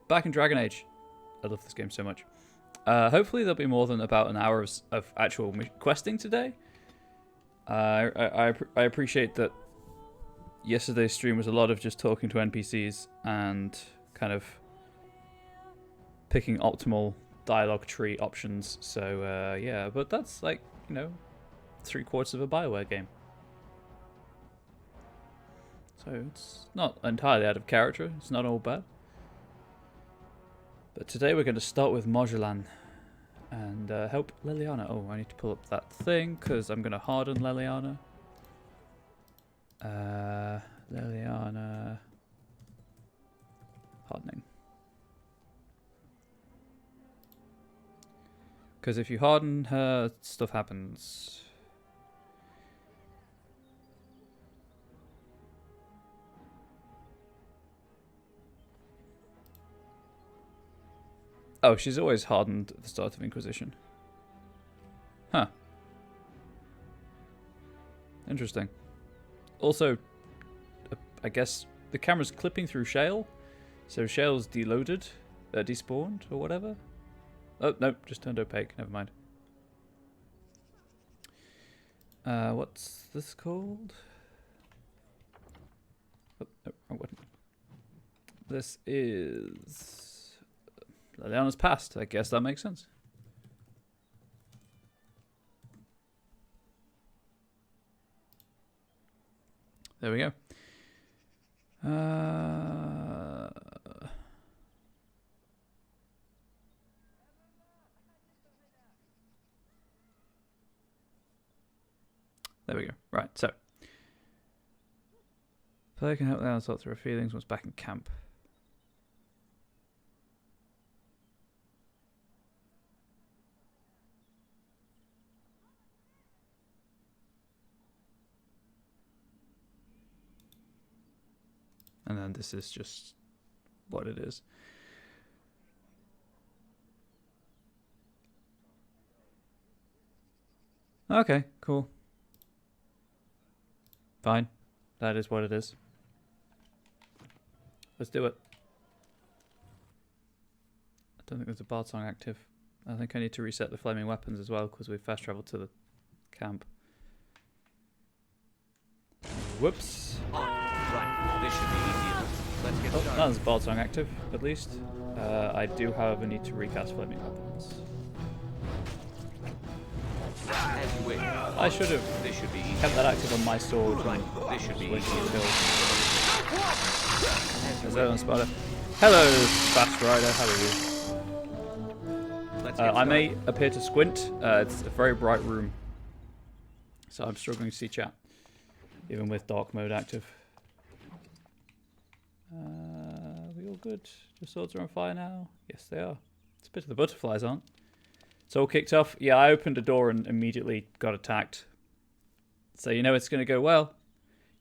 back in Dragon Age. I love this game so much. Hopefully there'll be more than about an hour of actual questing today. I appreciate that yesterday's stream was a lot of just talking to NPCs and kind of picking optimal dialogue tree options. So yeah, but that's like, you know, 3/4 of a BioWare game. So it's not entirely out of character. It's not all bad. But today we're going to start with Modulan and help Liliana. Oh, I need to pull up that thing because I'm going to harden Liliana. Liliana. Hardening. Because if you harden her, stuff happens. Oh, she's always hardened at the start of Inquisition. Huh. Interesting. Also, I guess the camera's clipping through Shale, so Shale's deloaded, despawned, or whatever. Oh, no, just turned opaque. Never mind. What's this called? Oh, no, wrong button. This is... Liliana's past. I guess that makes sense. There we go. There we go. Right, so. Player can help Liliana sort through her feelings once back in camp. And then this is just what it is. Okay, cool. Fine. That is what it is. Let's do it. I don't think there's a bard song active. I think I need to reset the flaming weapons as well because we've fast traveled to the camp. Whoops. Right, this should be easy. Let's get started. That was bard song active, at least. I do, however, need to recast flaming weapons. As you wish. I should have kept that active on my sword. Right, this should be easy. Is that on Spider? Hello, Fast Rider. How are you? I may appear to squint. It's a very bright room, so I'm struggling to see chat, even with dark mode active. We all good? Your swords are on fire now? Yes, they are. It's a bit of the butterflies, aren't? It's all kicked off. Yeah, I opened a door and immediately got attacked. So you know it's going to go well.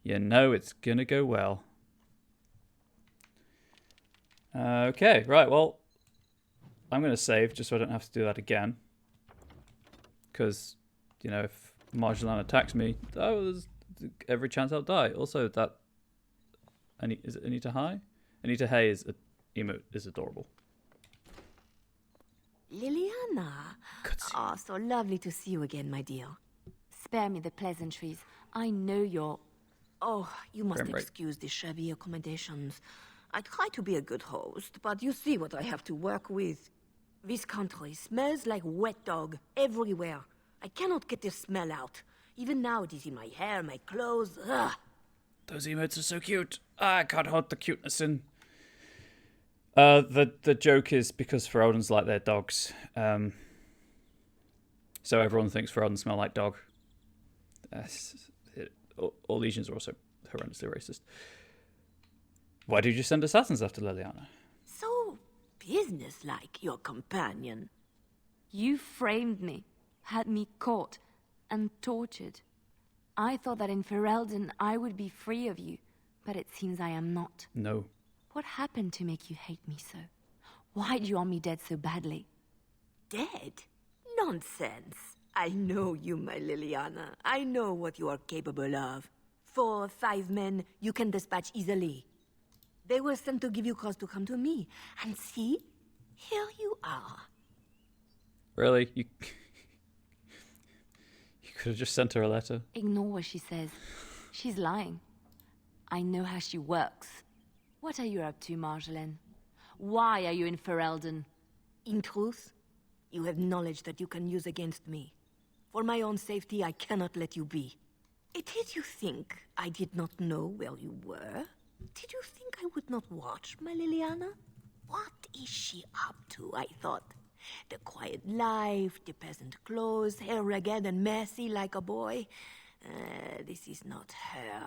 You know it's going to go well. Okay, right, well, I'm going to save just so I don't have to do that again. Because, you know, if Marjolan attacks me, there's every chance I'll die. Also, that... is it Anita High? Anita Hay is emote is adorable. Liliana. Oh, so lovely to see you again, my dear. Spare me the pleasantries. I know you're... Oh, you must excuse the shabby accommodations. I try to be a good host, but you see what I have to work with. This country smells like wet dog everywhere. I cannot get this smell out. Even now it is in my hair, my clothes. Ugh. Those emotes are so cute. I can't hold the cuteness in. The joke is because Ferelden's like their dogs. So everyone thinks Ferelden smell like dog. All legions are also horrendously racist. Why did you send assassins after Liliana? So businesslike, your companion. You framed me, had me caught, and tortured. I thought that in Ferelden I would be free of you, but it seems I am not. No. What happened to make you hate me so? Why do you want me dead so badly? Dead? Nonsense. I know you, my Liliana. I know what you are capable of. 4 or 5 men you can dispatch easily. They were sent to give you cause to come to me. And see, here you are. Really? You could have just sent her a letter. Ignore what she says. She's lying. I know how she works. What are you up to, Marjolaine? Why are you in Ferelden? In truth, you have knowledge that you can use against me. For my own safety, I cannot let you be. Did you think I did not know where you were? Did you think I would not watch, my Liliana? What is she up to, I thought? The quiet life, the peasant clothes, hair ragged and messy like a boy. This is not her.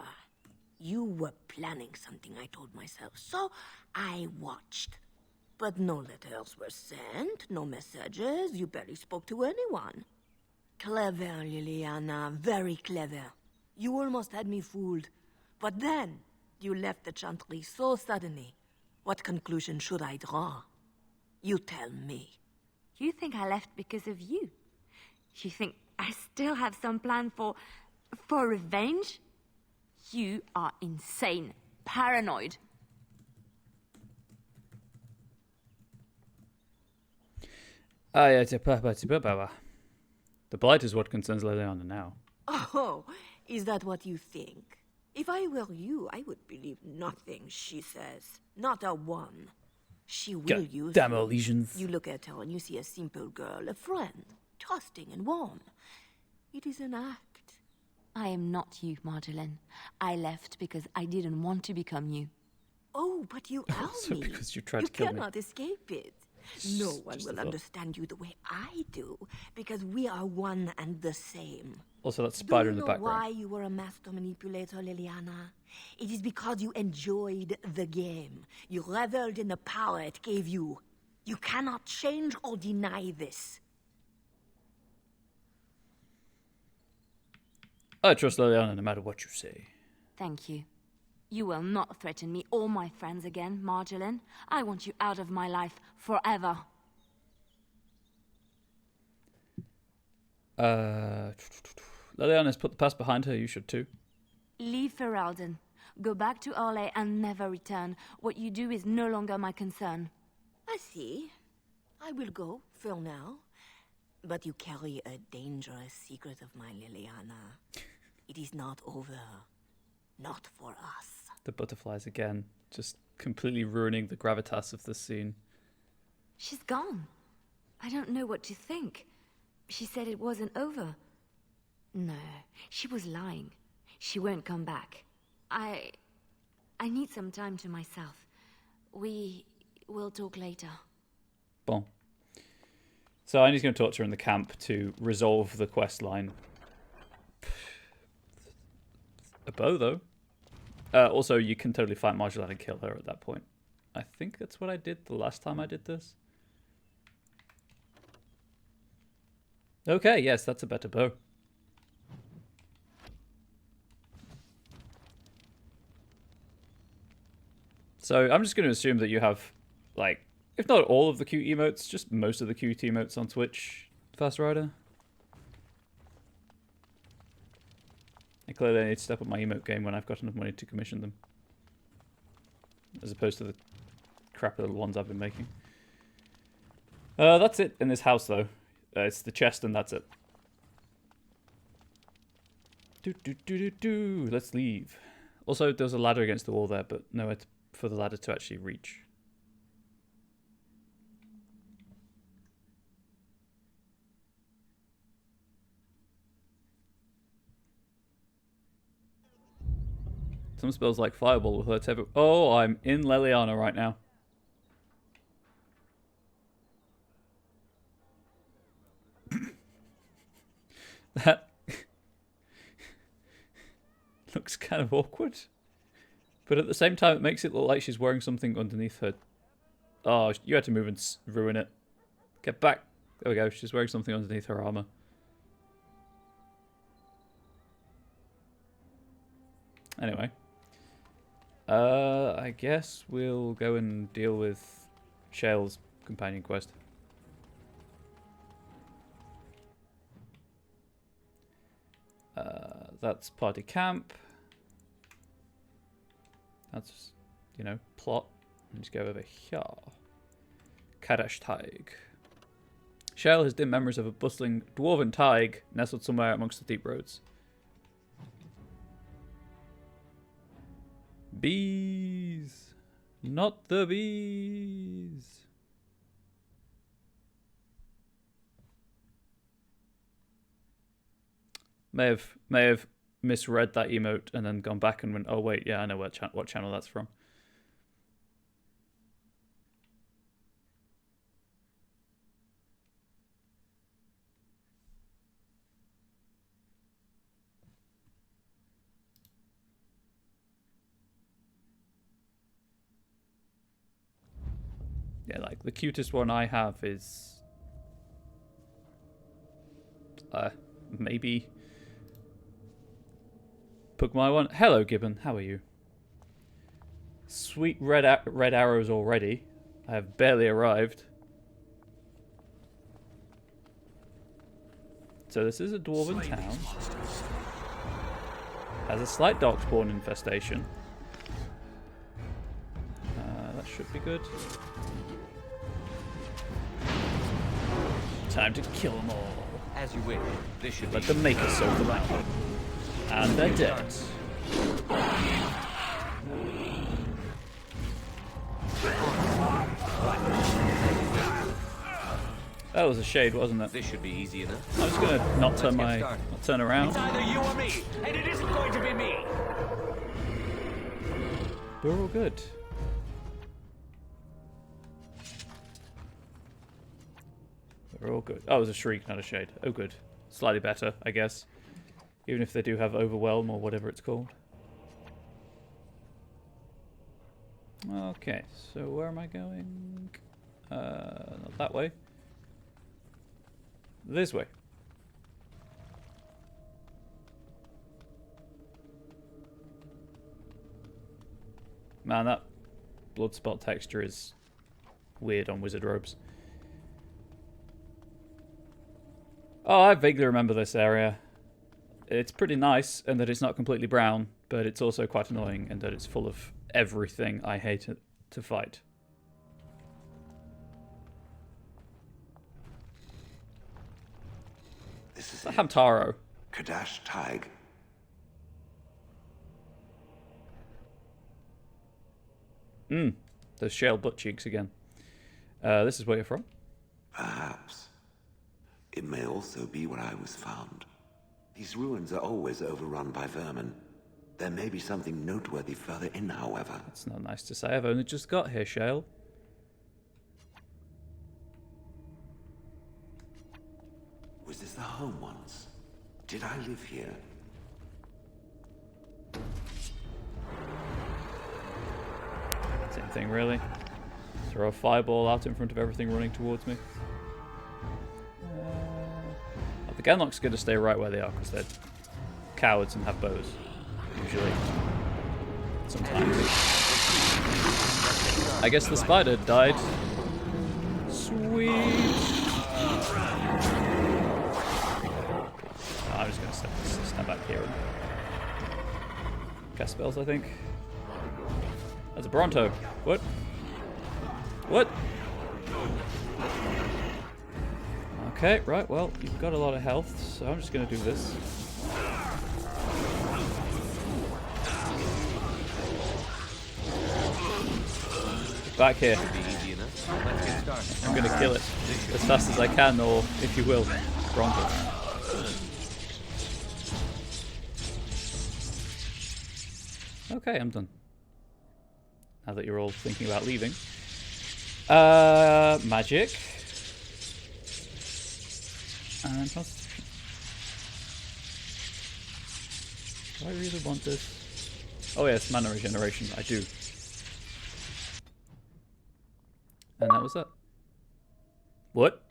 You were planning something, I told myself, so I watched. But no letters were sent, no messages, you barely spoke to anyone. Clever, Liliana, very clever. You almost had me fooled. But then, you left the Chantry so suddenly. What conclusion should I draw? You tell me. You think I left because of you? You think I still have some plan for revenge? You are insane, paranoid. The Blight is what concerns Liliana now. Oh, is that what you think? If I were you, I would believe nothing she says. Not a one. She will use Damn you. lesions. You look at her and you see a simple girl, a friend, trusting and warm. It is an act. I am not you, Marjolaine. I left because I didn't want to become you. Oh, but you are Also me. because you tried to kill me. You cannot escape it. No one just a will thought. understand you the way I do, because we are one and the same. Also, that spider in Do the you know background. why you were a master manipulator, Liliana? It is because you enjoyed the game. You reveled in the power it gave you. You cannot change or deny this. I trust Liliana no matter what you say. Thank you. You will not threaten me or my friends again, Marjolaine. I want you out of my life forever. Liliana's put the past behind her, you should too. Leave Ferelden. Go back to Orlais and never return. What you do is no longer my concern. I see. I will go, for now. But you carry a dangerous secret of mine, Liliana. It is not over. Not for us. The butterflies again, just completely ruining the gravitas of this scene. She's gone. I don't know what to think. She said it wasn't over. No, she was lying. She won't come back. I need some time to myself. We will talk later. Bon. So Annie's going to talk to her in the camp to resolve the quest line. A bow, though. Also, you can totally fight Marjolaine and kill her at that point. I think that's what I did the last time I did this. Okay, yes, that's a better bow. So I'm just going to assume that you have, like, if not all of the cute emotes, just most of the cute emotes on Twitch, Fast Rider. I clearly need to step up my emote game when I've got enough money to commission them. As opposed to the crap little ones I've been making. That's it in this house, though. It's the chest and that's it. Let's leave. Also, there's a ladder against the wall there, but nowhere for the ladder to actually reach. Some spells like Fireball will hurt every... Oh, I'm in Liliana right now. That looks kind of awkward. But at the same time, it makes it look like she's wearing something underneath her. Oh, you had to move and ruin it. Get back. There we go. She's wearing something underneath her armor. Anyway. I guess we'll go and deal with Shale's companion quest. That's party camp. That's you know, plot. And just go over here. Kadash Taig. Shale has dim memories of a bustling dwarven Taig nestled somewhere amongst the deep roads. Bees! Not the bees! May have misread that emote and then gone back and went, oh wait, yeah, I know what channel that's from. Yeah, like the cutest one I have is maybe Pugmai one. Hello, Gibbon. How are you? Sweet red arrows already. I have barely arrived. So this is a dwarven town. Has a slight darkspawn infestation. That should be good. Time to kill them all. As you wish. This should Let be them make us over around. And they're dead. That was a shade, wasn't it? This should be easy enough. I'm just gonna not turn around. It's either you or me, and it isn't going to be me. We're all good. We're all good. Oh, it was a shriek, not a shade. Oh, good. Slightly better, I guess. Even if they do have overwhelm or whatever it's called. Okay, so where am I going? Not that way. This way. Man, that blood spot texture is weird on wizard robes. Oh, I vaguely remember this area. It's pretty nice in that it's not completely brown, but it's also quite annoying in that it's full of everything I hate to fight. This is Hamtaro. Kadash Taig. Those shale butt cheeks again. This is where you're from? Perhaps. It may also be where I was found. These ruins are always overrun by vermin. There may be something noteworthy further in, however. It's not nice to say. I've only just got here, Shale. Was this the home once? Did I live here? Same thing, really. Throw a fireball out in front of everything running towards me. The Genlocks are going to stay right where they are because they're cowards and have bows. Usually. Sometimes. I guess the spider died. Sweet. I'm just going to stand back here and cast spells, I think. That's a Bronto. What? What? Okay, right, well, you've got a lot of health, so I'm just going to do this. Back here. I'm going to kill it as fast as I can, or, if you will, Bronco. Okay, I'm done. Now that you're all thinking about leaving. Magic. And Constitution. Do I really want this? Oh yes, mana regeneration. I do. And that was that. What?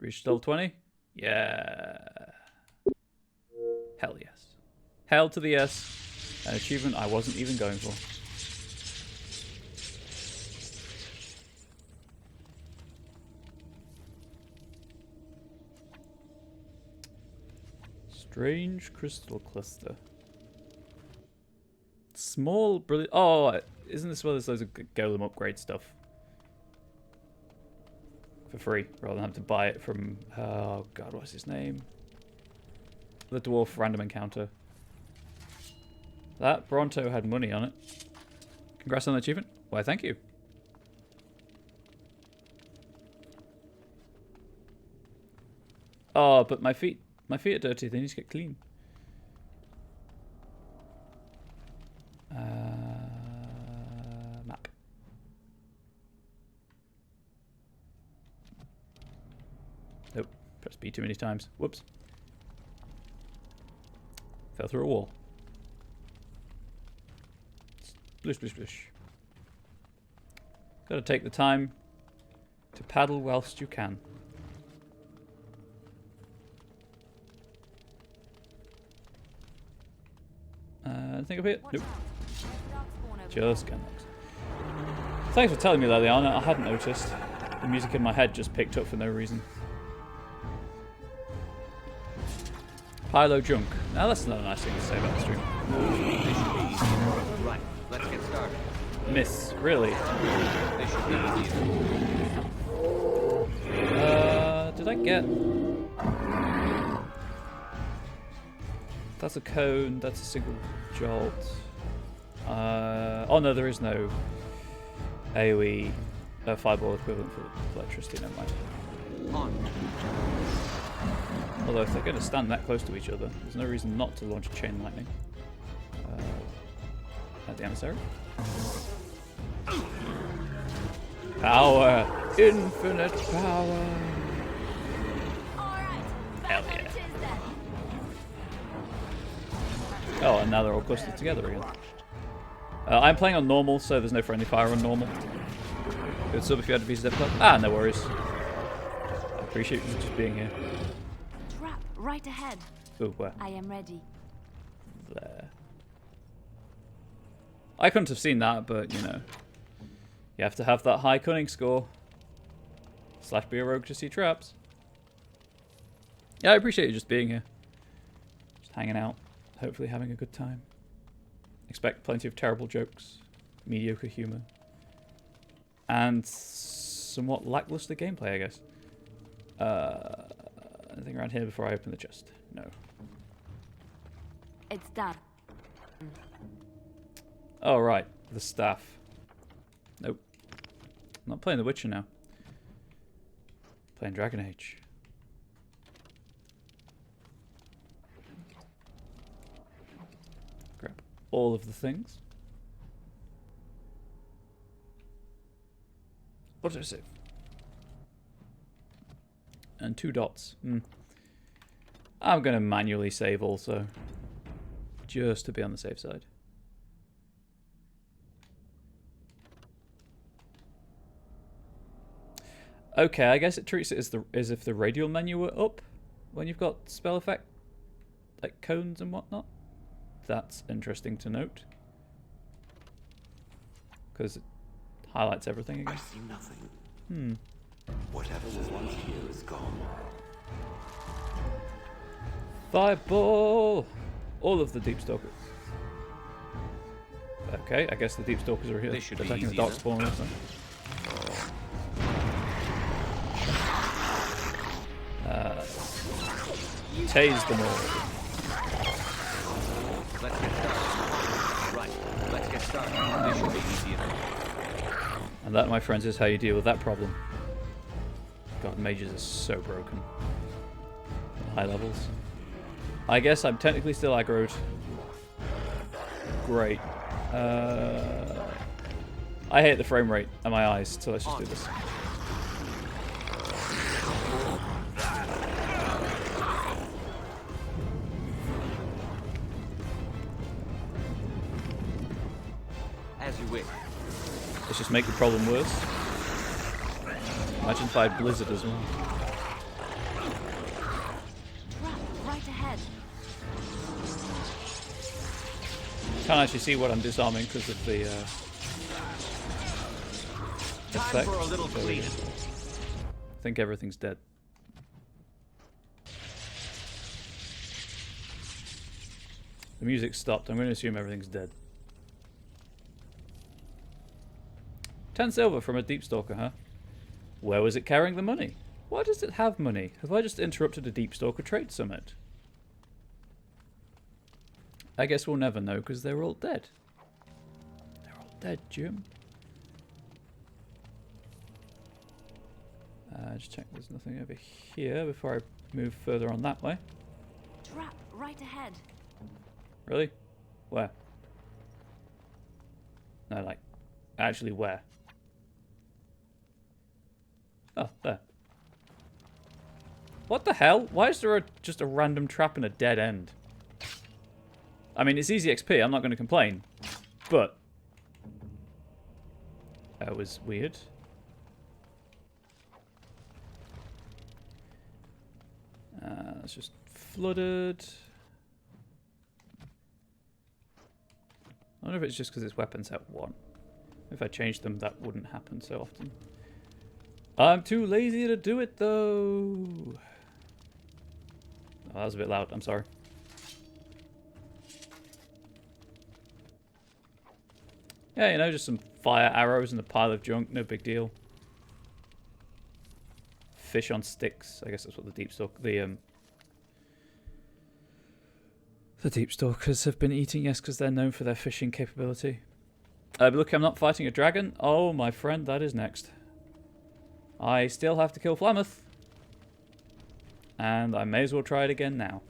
Reached level 20? Yeah. Hell yes. Hell to the yes. An achievement I wasn't even going for. Strange crystal cluster. Small, brilliant. Oh, isn't this where there's loads of golem upgrade stuff for free rather than having to buy it from? Oh god, what's his name? The dwarf random encounter. That Bronto had money on it. Congrats on the achievement. Why, thank you. Oh, but my feet are dirty. They need to get clean. Map. Nope. Pressed B too many times. Whoops. Fell through a wall. Splish, splish, splish. Gotta take the time to paddle whilst you can. Anything up here? Nope. Just gunlocks. Thanks for telling me that, Liana. I hadn't noticed. The music in my head just picked up for no reason. Pylo junk. Now that's not a nice thing to say about the stream. Right, let's get started. Miss, really? This should be easy. Did I get... That's a cone, that's a single jolt. Oh no, there is no AoE fireball equivalent for electricity, never mind. On. Although if they're going to stand that close to each other, there's no reason not to launch a chain lightning. At the emissary. Power! Infinite power! Hell yeah. Oh, and now they're all clustered together again. I'm playing on normal, so there's no friendly fire on normal. Good sub if you had to visit episode. Ah, no worries. I appreciate you just being here. Trap right ahead. Ooh, where? I am ready. There. I couldn't have seen that, but you know, you have to have that high cunning score. / be a rogue to see traps. Yeah, I appreciate you just being here. Just hanging out. Hopefully having a good time. Expect plenty of terrible jokes, mediocre humour, and somewhat lackluster gameplay, I guess. Anything around here before I open the chest? No. It's done. Oh, right. The staff. Nope. I'm not playing The Witcher now. Playing Dragon Age. Grab all of the things. What did I save? And 2 dots. I'm going to manually save also. Just to be on the safe side. Okay, I guess it treats it as if the radial menu were up when you've got spell effect, like cones and whatnot. That's interesting to note. Because it highlights everything again. I see nothing. Whatever was once here is gone. Fireball! All of the Deep Stalkers. Okay, I guess the Deep Stalkers are here This should be attacking the easy Dark enough. Spawn or something. Tase them all. Let's get started. Right, let's get started. This should be easy enough. And that, my friends, is how you deal with that problem. God, mages are so broken. High levels. I guess I'm technically still aggroed. Great. I hate the frame rate and my eyes, so let's just do this. As you wish. Let's just make the problem worse. Imagine if I had Blizzard as well. Trap right ahead. Can't actually see what I'm disarming because of the Time effect. for a little So, cleaning. I think everything's dead. The music stopped. I'm going to assume everything's dead. 10 silver from a deep stalker, huh? Where was it carrying the money? Why does it have money? Have I just interrupted a deep stalker trade summit? I guess we'll never know because they're all dead. They're all dead, Jim. Just check there's nothing over here before I move further on that way. Trap right ahead. Really? Where? No, like, actually where? Oh, there. What the hell? Why is there just a random trap in a dead end? I mean, it's easy XP, I'm not going to complain. But that was weird. It's just flooded. I wonder if it's just because it's weapons at 1. If I changed them, that wouldn't happen so often. I'm too lazy to do it, though. Oh, that was a bit loud. I'm sorry. Yeah, you know, just some fire arrows and a pile of junk. No big deal. Fish on sticks. I guess that's what the deep stalk, the deep stalkers have been eating. Yes, because they're known for their fishing capability. But look, I'm not fighting a dragon. Oh, my friend, that is next. I still have to kill Flammoth. And I may as well try it again now.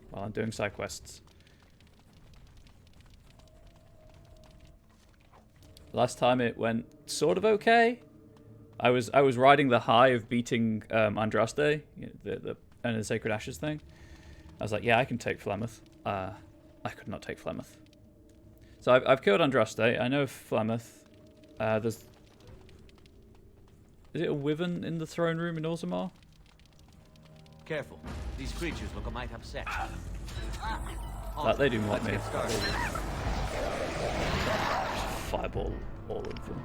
While I'm doing side quests. Last time it went sort of okay. I was riding the high of beating Andraste, the Sacred Ashes thing. I was like, yeah, I can take Flammoth. I could not take Flammoth. So I've killed Andraste. I know Flammoth. Is it a wyvern in the throne room in Orzammar? Careful. These creatures look a mite upset. That they do not Let's me. get started. Fireball all of them.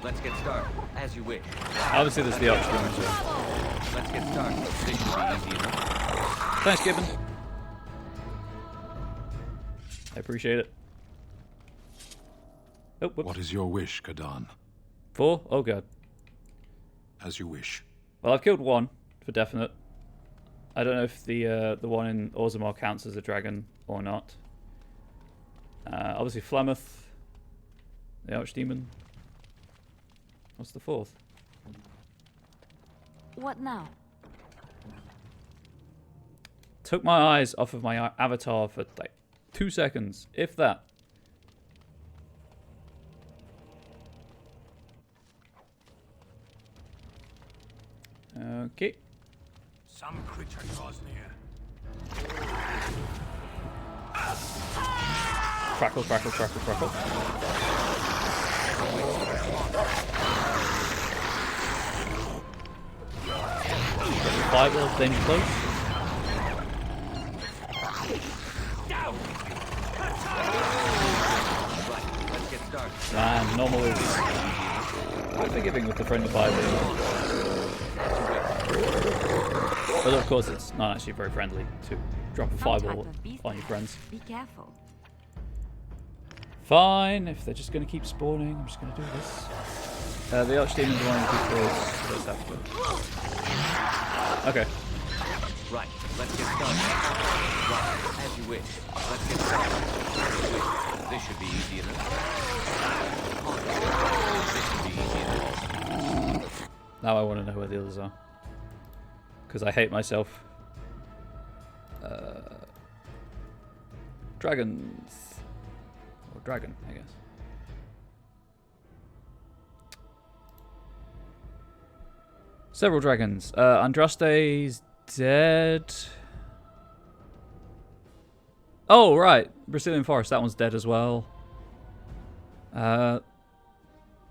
Let's get started. As you wish. Obviously, there's the Archdemon as well. Let's get started. This should be easy enough. Thanks, Gibbon. I appreciate it. Oh, whoops. What is your wish, Kadan? 4? Oh, God. As you wish. Well, I've killed 1 for definite. I don't know if the one in Orzammar counts as a dragon or not. Obviously, Flammoth, the Archdemon. What's the 4th? What now? Took my eyes off of my avatar for like 2 seconds, if that. Okay. Some creature draws near. Crackle, crackle, crackle, crackle. Fireball, then close. Right, let's get started. And normal is quite forgiving with the friendly fireball. But of course, it's not actually very friendly to drop a fireball on your friends. Be careful. Fine, if they're just going to keep spawning, I'm just going to do this. The Archdemon's one of the people. Let's have to. Okay. Right, let's get started. Right, as you wish. Let's get started. This should be easy enough. This should be easy enough. Now I want to know where the others are. Because I hate myself. Dragons. Or dragon, I guess. Several dragons. Andraste's dead. Oh, right. Brazilian Forest, that one's dead as well. The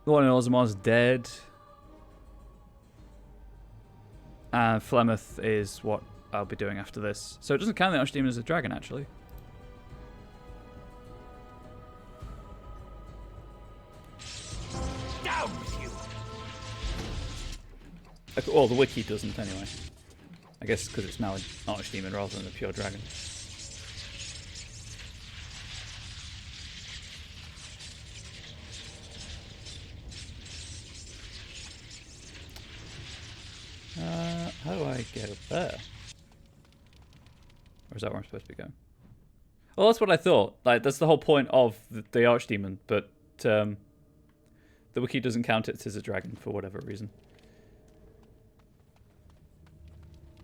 one in Orzamar's dead. And Flemeth is what I'll be doing after this. So it doesn't count the Archdemon as a dragon, actually. Down with you. Well, the wiki doesn't, anyway. I guess because it's now an Archdemon rather than a pure dragon. get up there. Or is that where I'm supposed to be going? Well, that's what I thought. Like, that's the whole point of the Archdemon, but the wiki doesn't count it as a dragon for whatever reason.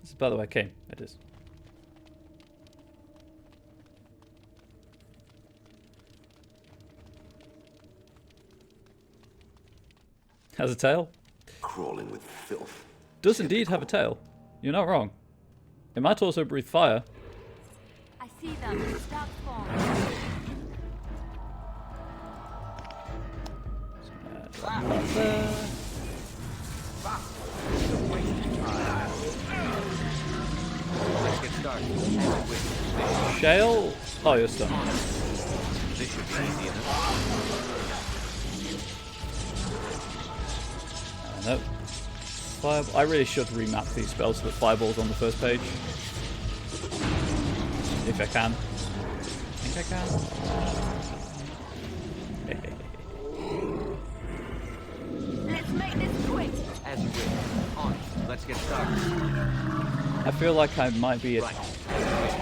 This is, by the way, I came. It is. Has a tail? Crawling with filth. Does indeed have a tail. You're not wrong. It might also breathe fire. I see them. Stop spawn. Let's get started. As you wish. Shale? Oh, you're stunned. This should be easy enough. Nope. Fireball. I really should remap these spells so that Fireball's on the first page. If I can. I think I can. Let's make this quick. As you wish. On. Let's get started. I feel like I might be a Right.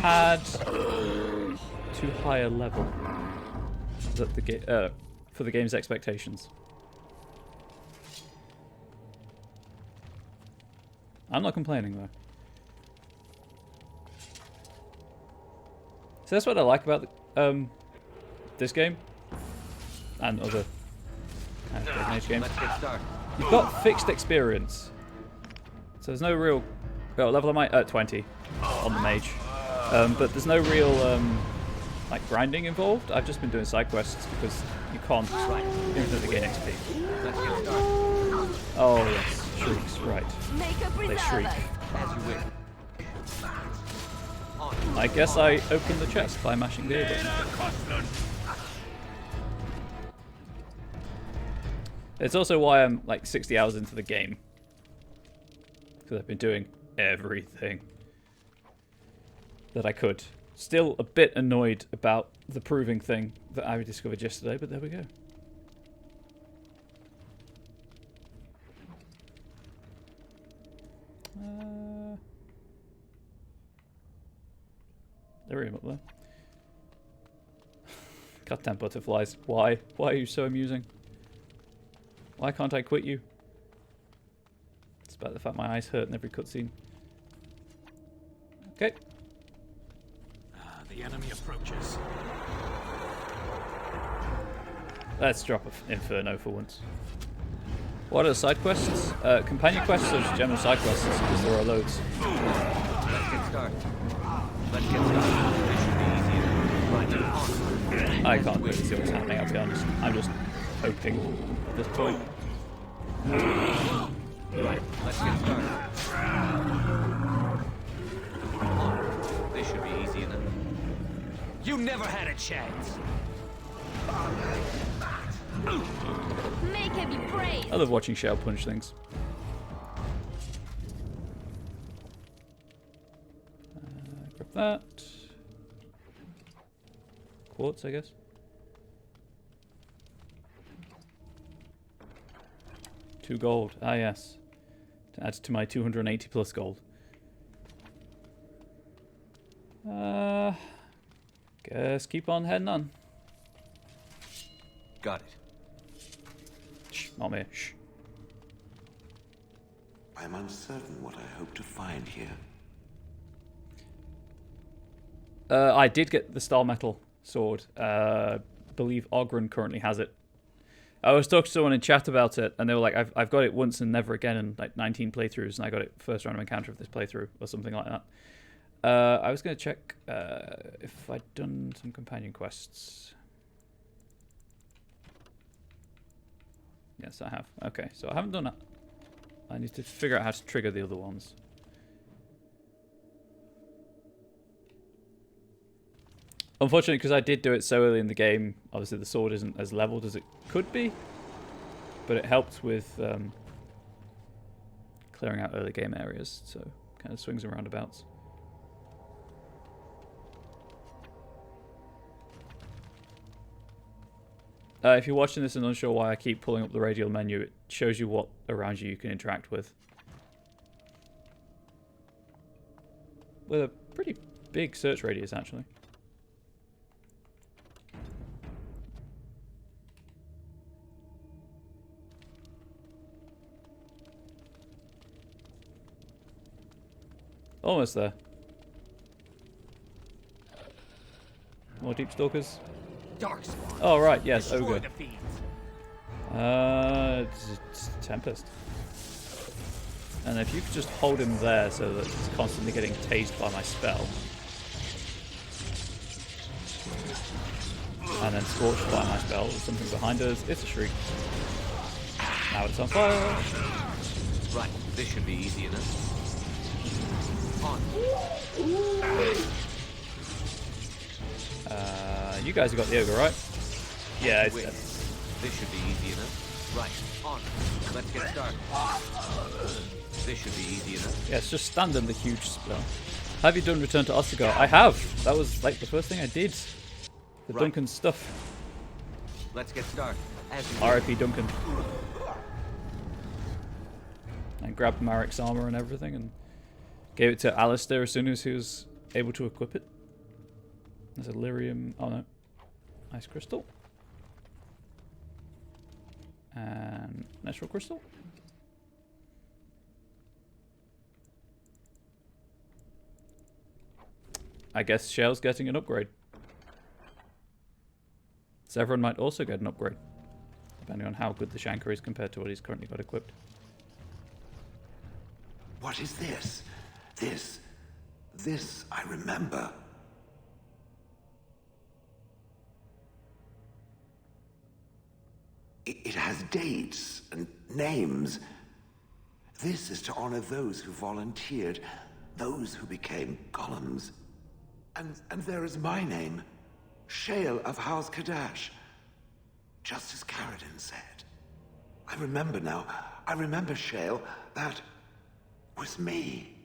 tad too high a level that for the game's expectations. I'm not complaining though. So that's what I like about this game and other kind of Dragon Age games. Let's get started. You've got fixed experience, so there's no real. Well, level am I at 20 on the Mage, but there's no real like grinding involved. I've just been doing side quests because you can't infinitely gain XP. Let's get started. Oh yes, shrieks, right? Make a They shriek. As you wish. On. I guess I opened the chest by mashing the A button. It's also why I'm like 60 hours into the game, because I've been doing everything that I could. Still a bit annoyed about the proving thing that I discovered yesterday, but there we go. There we are up there. Goddamn butterflies. Why? Why are you so amusing? Why can't I quit you? Despite the fact my eyes hurt in every cutscene. Okay. The enemy approaches. Let's drop an Inferno for once. What are side quests? Companion quests or just general side quests? Because there are loads. Let's get started. Let's get started. This should be easy enough. Right. On. I can't really see what's happening, I'll be honest. I'm just hoping at this point. Right. Let's get started. On. This should be easy enough. You never had a chance. Make him be brave. I love watching Shell punch things. Grab that. Quartz, I guess. 2 gold. Ah, yes. To add to my 280 plus gold. Guess keep on heading on. Got it. Shh, not me. Shh. I'm uncertain what I hope to find here. I did get the Star Metal sword. Believe Ogren currently has it. I was talking to someone in chat about it, and they were like, I've got it once and never again in like 19 playthroughs, and I got it first random encounter of this playthrough, or something like that. I was going to check if I'd done some companion quests. Yes, I have. Okay, so I haven't done that. I need to figure out how to trigger the other ones. Unfortunately, because I did do it so early in the game, obviously the sword isn't as leveled as it could be, but it helped with clearing out early game areas, so kind of swings and roundabouts. If you're watching this and unsure why I keep pulling up the radial menu, it shows you what around you can interact with. with a pretty big search radius, actually. Almost there. More deep stalkers. Darkspawn. Oh right, yes, Destroy ogre. the fiends. It's Tempest. And if you could just hold him there so that he's constantly getting tased by my spell. And then scorched by my spell. There's something behind us. It's a shriek. Now it's on fire. Right, this should be easy enough. On. You guys have got the ogre, right? Yeah, it's Wait. dead. This should be easy enough. Right, on. Let's get started. This should be easy enough. Yeah, it's just standing the huge spell. Have you done Return to Ostagar? I have. That was like the first thing I did. The Right. Duncan stuff. Let's get started. As you R.I.P. Duncan. And grabbed Marek's armor and everything and gave it to Alistair as soon as he was able to equip it. There's a lyrium. Oh no. Ice crystal. And natural crystal. I guess Shell's getting an upgrade. Severin might also get an upgrade, depending on how good the Shanker is compared to what he's currently got equipped. What is this? This I remember. It has dates and names. This is to honor those who volunteered, those who became golems. And there is my name, Shale of House Kadash. Just as Caradin said. I remember now. I remember, Shale. That was me.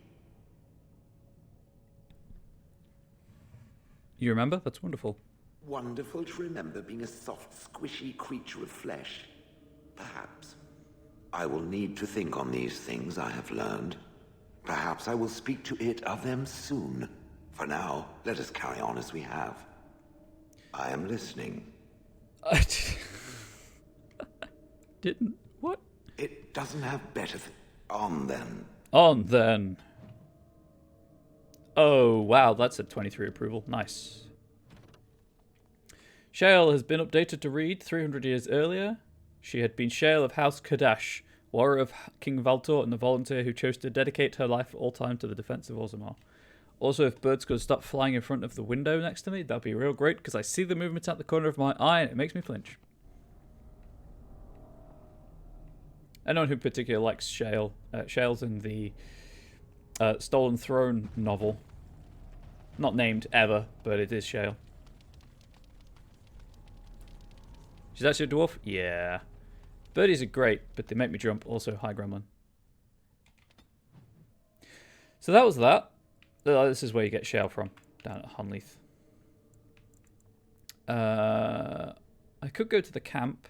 You remember? That's wonderful. Wonderful to remember being a soft, squishy creature of flesh. Perhaps. I will need to think on these things I have learned. Perhaps I will speak to it of them soon. For now, let us carry on as we have. I am listening. I didn't. What? It doesn't have better on then. On then. Oh, wow, that's a 23 approval. Nice. Shale has been updated to read 300 years earlier. She had been Shale of House Kadash, warrior of King Valtor and the volunteer who chose to dedicate her life for all time to the defense of Orzammar. Also, if birds could stop flying in front of the window next to me, that'd be real great, because I see the movement at the corner of my eye and it makes me flinch. Anyone who particularly likes Shale, Shale's in the Stolen Throne novel. Not named ever, but it is Shale. She's actually a dwarf? Yeah. Birdies are great, but they make me jump. Also, hi, Gremlin. So that was that. This is where you get Shale from, down at Hunleith. I could go to the camp.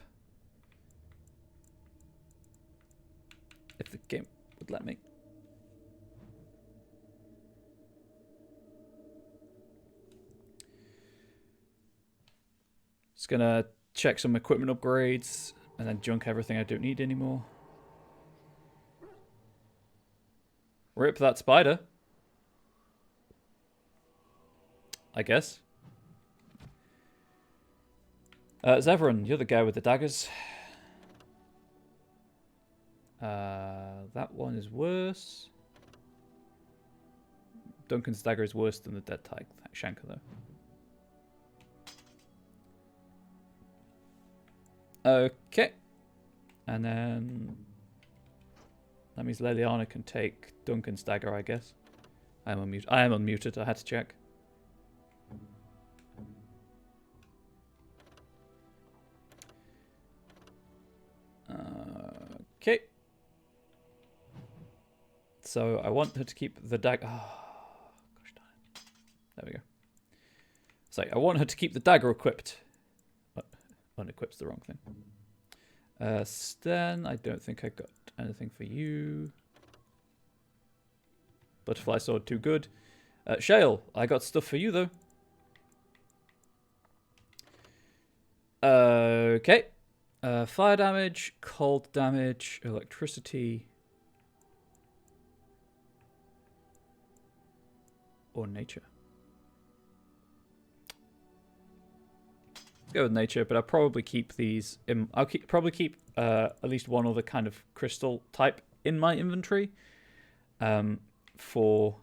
If the game would let me. Just gonna check some equipment upgrades and then junk everything I don't need anymore. Rip that spider. I guess. Zevran, you're the guy with the daggers. That one is worse. Duncan's dagger is worse than the dead type Shanker, though. Okay. And then that means Leliana can take Duncan's dagger, I guess. I am unmuted. I had to check. Okay. So I want her to keep the dagger. Oh, gosh darn it. There we go. So I want her to keep the dagger equipped. Unequip's the wrong thing. Sten, I don't think I got anything for you. Butterfly sword, too good. Shale, I got stuff for you, though. Okay. Fire damage, cold damage, electricity, or nature. Let's go with nature, but I'll probably keep these. Probably keep at least one other kind of crystal type in my inventory for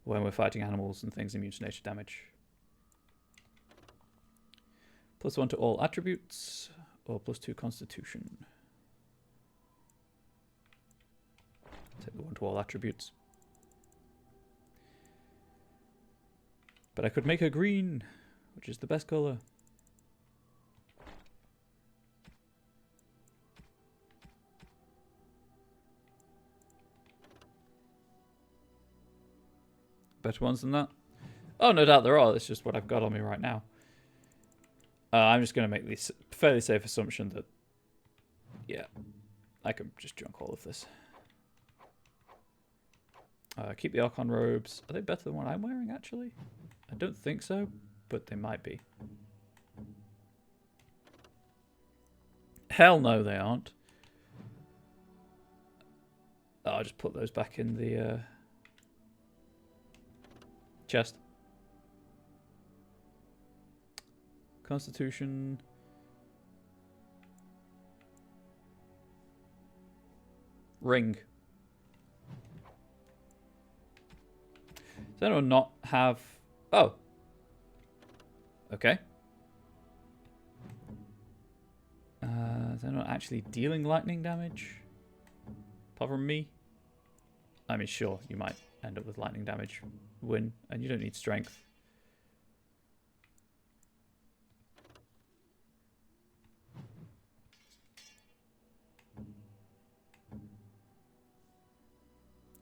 when we're fighting animals and things immune to nature damage. +1 to all attributes, or +2 constitution. Take the 1 to all attributes. But I could make her green, which is the best color. Better ones than that? Oh, no doubt there are. It's just what I've got on me right now. I'm just going to make the fairly safe assumption that, yeah, I can just junk all of this. Keep the Archon robes. Are they better than what I'm wearing, actually? I don't think so, but they might be. Hell no, they aren't. I'll just put those back in the chest. Constitution. Ring. Does anyone not have... Oh. Okay. Is anyone actually dealing lightning damage? Apart from me? I mean, sure, you might end up with lightning damage. Win. And you don't need strength.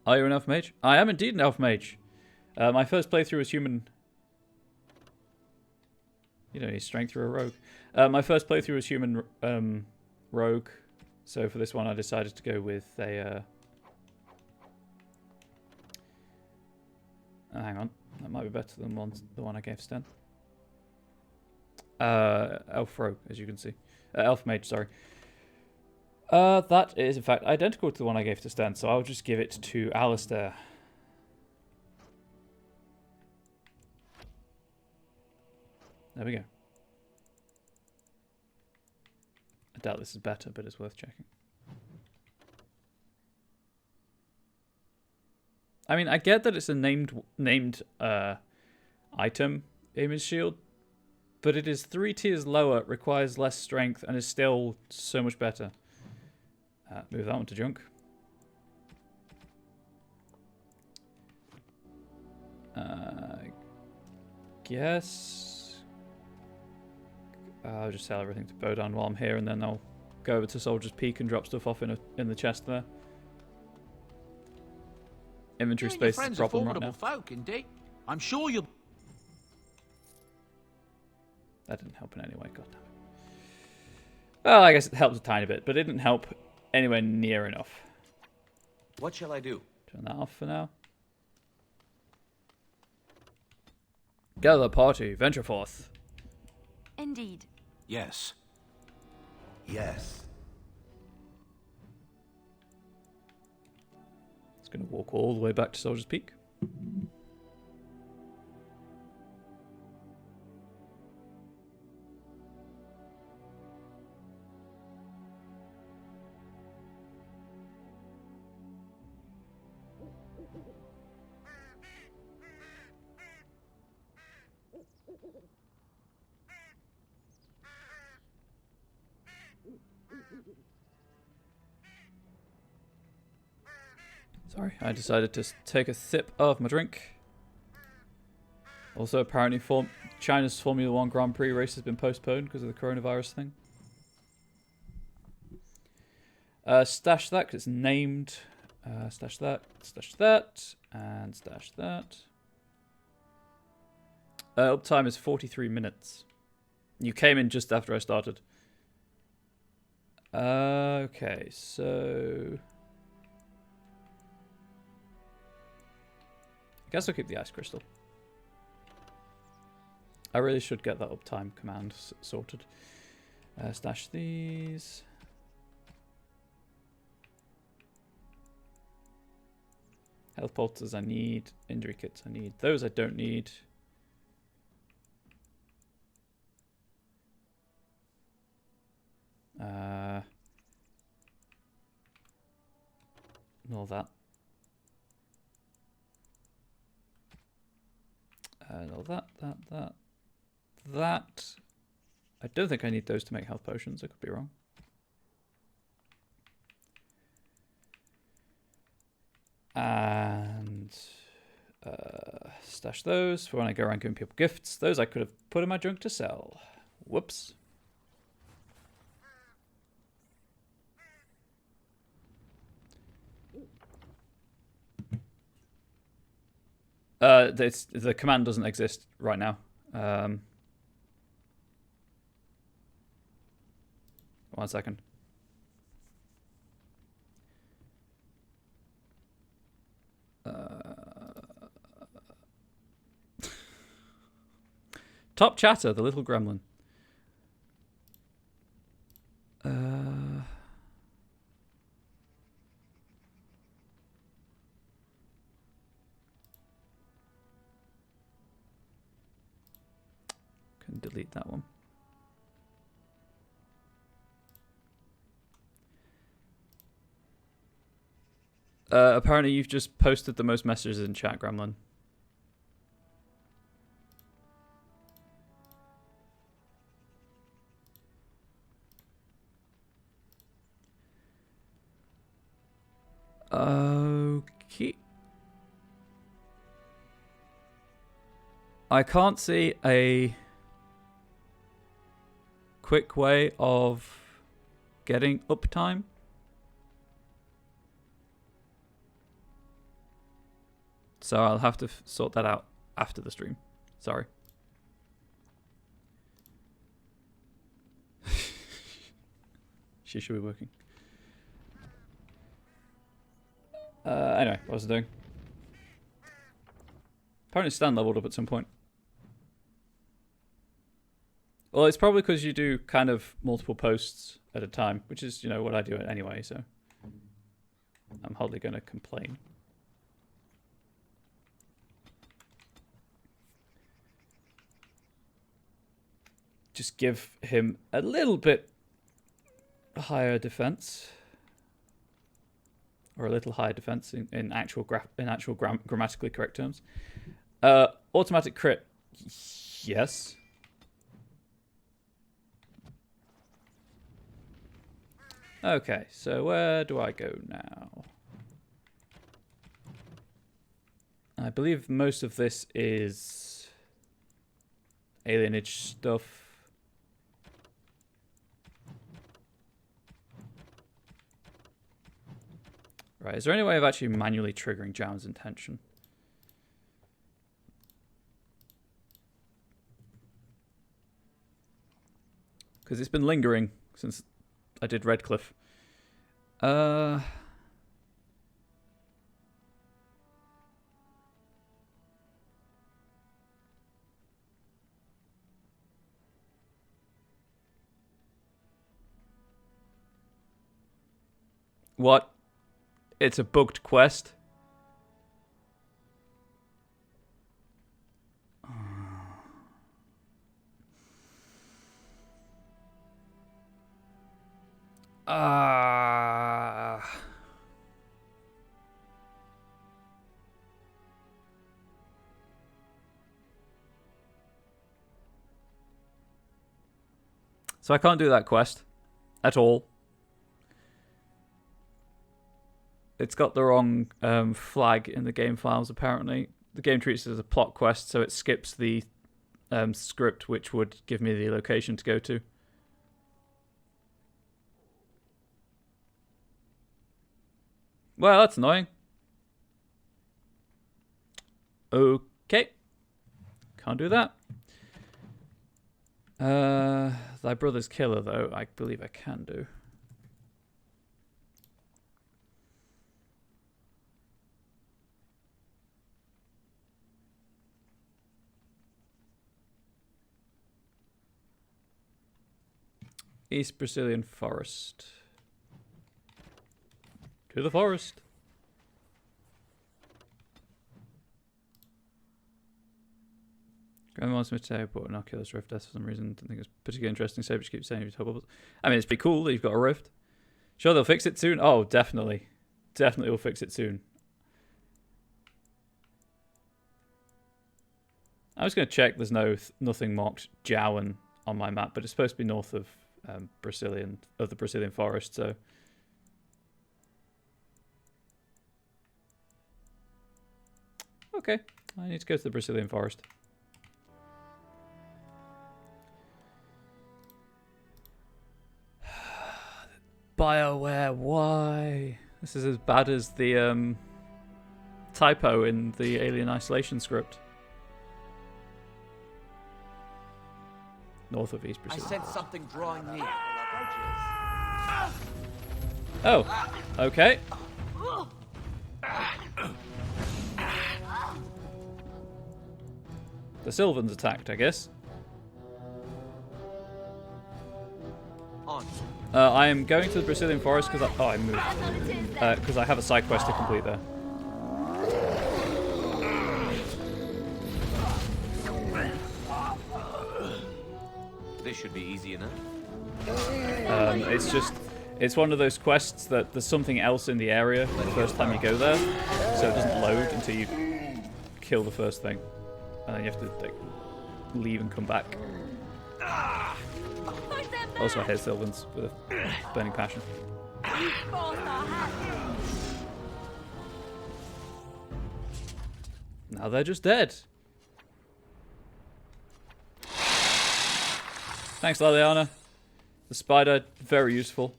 Are you an elf mage? I am indeed an elf mage. My first playthrough was human. You don't need strength, you're a rogue. My first playthrough was human rogue. So for this one, I decided to go with a. Hang on, that might be better than the one I gave Sten. Elf rogue, as you can see. Elf mage, sorry. That is, in fact, identical to the one I gave to Sten, so I'll just give it to Alistair. There we go. I doubt this is better, but it's worth checking. I mean, I get that it's a named item, Aim's Shield, but it is 3 tiers lower, requires less strength, and is still so much better. Move that one to junk. Guess I'll just sell everything to Bodan while I'm here, and then I'll go over to Soldier's Peak and drop stuff off in the chest there. Inventory space is a problem right now. Folk, indeed. I'm sure you'll. That didn't help in any way. God damn it. Well, I guess it helped a tiny bit, but it didn't help anywhere near enough. What shall I do? Turn that off for now. Gather party, venture forth. Indeed. Yes. Yes. It's going to walk all the way back to Soldier's Peak. Sorry, I decided to take a sip of my drink. Also, apparently China's Formula 1 Grand Prix race has been postponed because of the coronavirus thing. Stash that because it's named. Stash that, and stash that. Uptime is 43 minutes. You came in just after I started. Okay, so... Guess I'll keep the ice crystal. I really should get that uptime command sorted. Stash these. Health poultices I need. Injury kits I need. Those I don't need. All that. All that. That. I don't think I need those to make health potions. I could be wrong. And stash those for when I go around giving people gifts. Those I could have put in my junk to sell. Whoops. The command doesn't exist right now. 1 second. Top chatter, the little gremlin. Can delete that one. Apparently you've just posted the most messages in chat, Gremlin. Okay. I can't see a quick way of getting uptime. So I'll have to sort that out after the stream. Sorry. She should be working. Anyway, what was I doing? Apparently Stan leveled up at some point. Well, it's probably because you do kind of multiple posts at a time, which is, you know, what I do anyway, so I'm hardly going to complain. Just give him a little bit higher defense, or a little higher defense in actual grammatically correct terms. Automatic crit, yes. Okay, so where do I go now? I believe most of this is alienage stuff. Right, is there any way of actually manually triggering Jam's intention? Because it's been lingering since I did Redcliffe. What? It's a bugged quest. So I can't do that quest at all. It's got the wrong flag in the game files, apparently. The game treats it as a plot quest, so it skips the script which would give me the location to go to. Well, that's annoying. Okay. Can't do that. Thy brother's killer, though, I believe I can do. East Brazilian Forest. To the forest. Grandma wants me to say I bought an Oculus Rift S for some reason. Didn't think it was particularly interesting. So just keep saying you've top bubbles. I mean, it's pretty cool that you've got a Rift. Sure, they'll fix it soon. Oh, definitely. Definitely will fix it soon. I was going to check there's nothing marked Jowan on my map, but it's supposed to be north of the Brazilian forest, so... Okay, I need to go to the Brazilian forest. BioWare, why? This is as bad as the typo in the Alien Isolation script. North of East Brazil. I sense something drawing near. Oh, okay. The Sylvans attacked, I guess. On. I am going to the Brazilian forest because I moved. Because I have a side quest to complete there. This should be easy enough. It's one of those quests that there's something else in the area the first time you go there, so it doesn't load until you kill the first thing, and then you have to like leave and come back. Also, I hate Sylvans with a burning passion. Now they're just dead. Thanks, Liliana. The spider, very useful.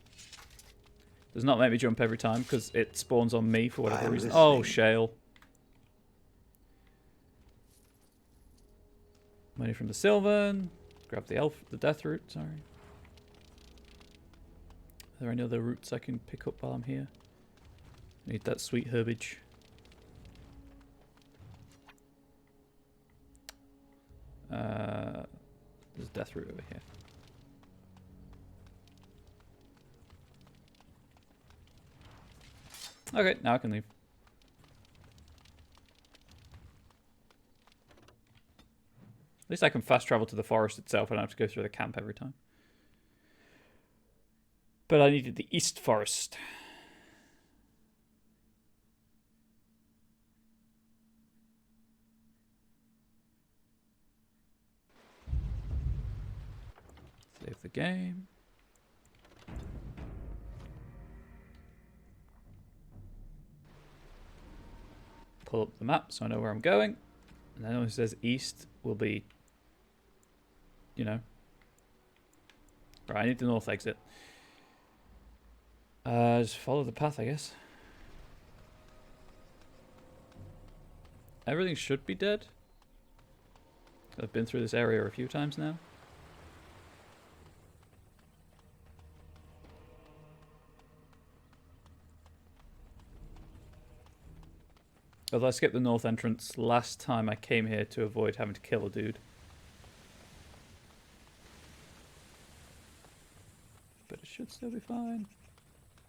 Does not make me jump every time because it spawns on me for whatever reason. Oh, shale. Money from the Sylvan. Grab the death root, sorry. Are there any other roots I can pick up while I'm here? Need that sweet herbage. There's death root over here. Okay, now I can leave. At least I can fast travel to the forest itself. I don't have to go through the camp every time. But I needed the East Forest. Save the game. Pull up the map so I know where I'm going. And then when it says east will be, you know. Right, I need the north exit. Just follow the path, I guess. Everything should be dead. I've been through this area a few times now. Although I skipped the north entrance last time I came here to avoid having to kill a dude. But it should still be fine.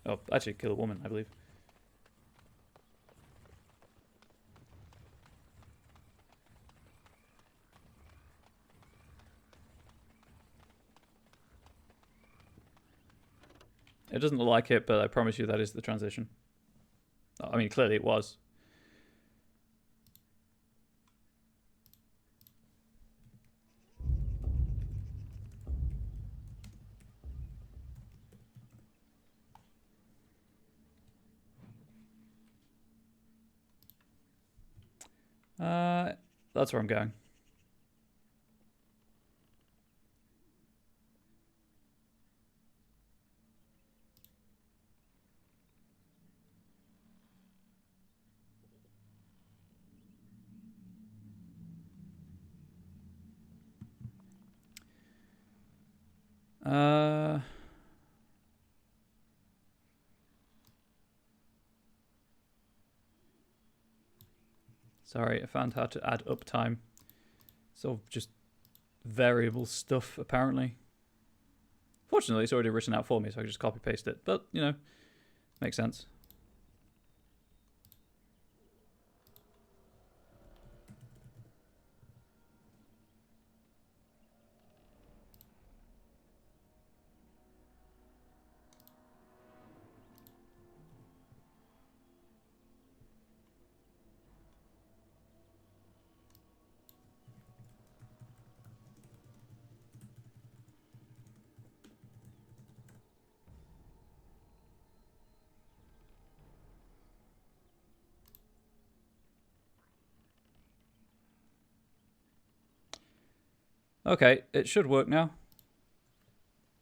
Oh, actually kill a woman, I believe. It doesn't look like it, but I promise you that is the transition. I mean, clearly it was. That's where I'm going. Sorry, I found how to add uptime. So just variable stuff, apparently. Fortunately, it's already written out for me, so I can just copy paste it. But, you know, makes sense. Okay, it should work now.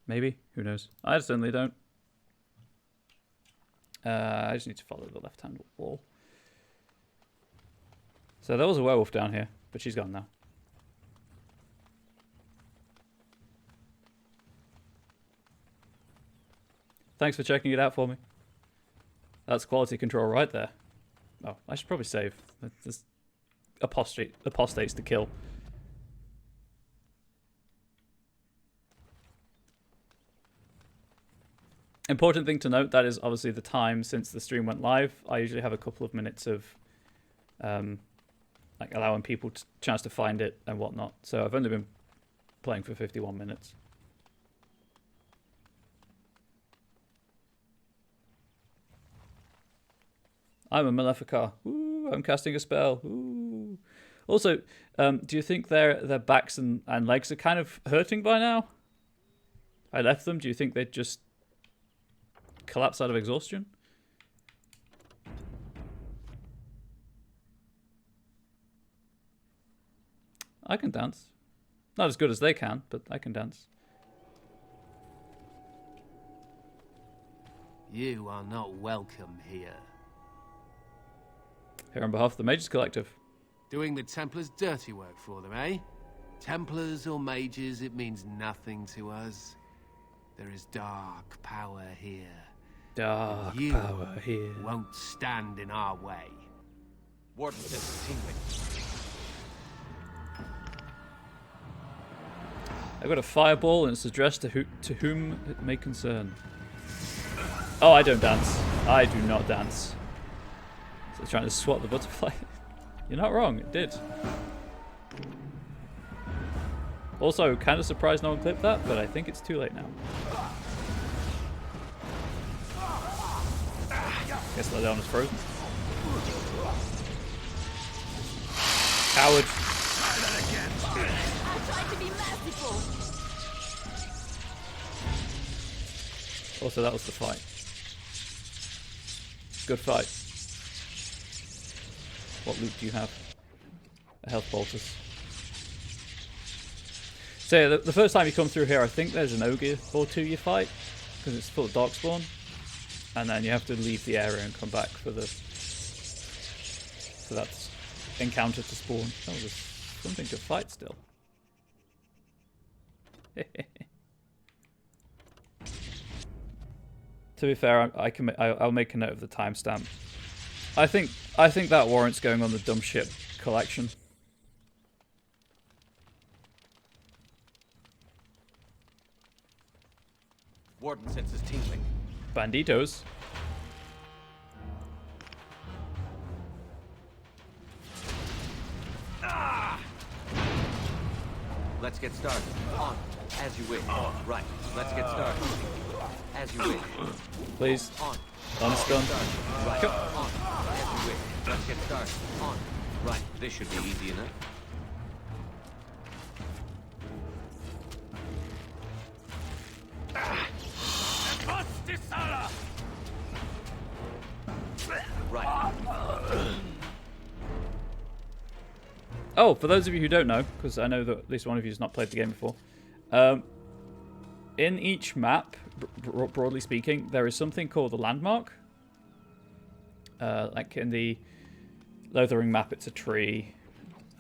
Maybe. Who knows? I certainly don't. I just need to follow the left-hand wall. So there was a werewolf down here, but she's gone now. Thanks for checking it out for me. That's quality control right there. Oh, I should probably save. There's apostates to kill. Important thing to note, that is obviously the time since the stream went live. I usually have a couple of minutes of like allowing people a chance to find it and whatnot. So I've only been playing for 51 minutes. I'm a Maleficar. Ooh, I'm casting a spell. Ooh. Also, do you think their backs and legs are kind of hurting by now? I left them. Do you think they'd just collapse out of exhaustion? I can dance. Not as good as they can, but I can dance. You are not welcome here. Here on behalf of the Mages Collective. Doing the Templars' dirty work for them, eh? Templars or mages, it means nothing to us. There is dark power here. Dark You power here. won't stand in our way. Warden senses tingling. I've got a fireball and it's addressed to whom it may concern. Oh, I don't dance. I do not dance. So trying to swat the butterfly. You're not wrong, it did. Also, kind of surprised no one clipped that, but I think it's too late now. Guess the down is frozen. Coward. Also, that was the fight. Good fight. What loot do you have? A health poultice. So yeah, the first time you come through here, I think there's an ogre or two you fight, because it's full of darkspawn. And then you have to leave the area and come back for that encounter to spawn. Oh, there's something to fight still. To be fair, I'll make a note of the timestamp. I think that warrants going on the dumb shit collection. Warden senses tingling. Banditos. Let's get started. On. As you wish. Right. Let's get started. As you wish. Please. On. Honest gun. Right. On. As you wish. Let's get started. On. Right. This should be easy enough. Right. Oh, for those of you who don't know, because I know that at least one of you has not played the game before, in each map, broadly speaking, there is something called a landmark. Like in the Lothering map, it's a tree.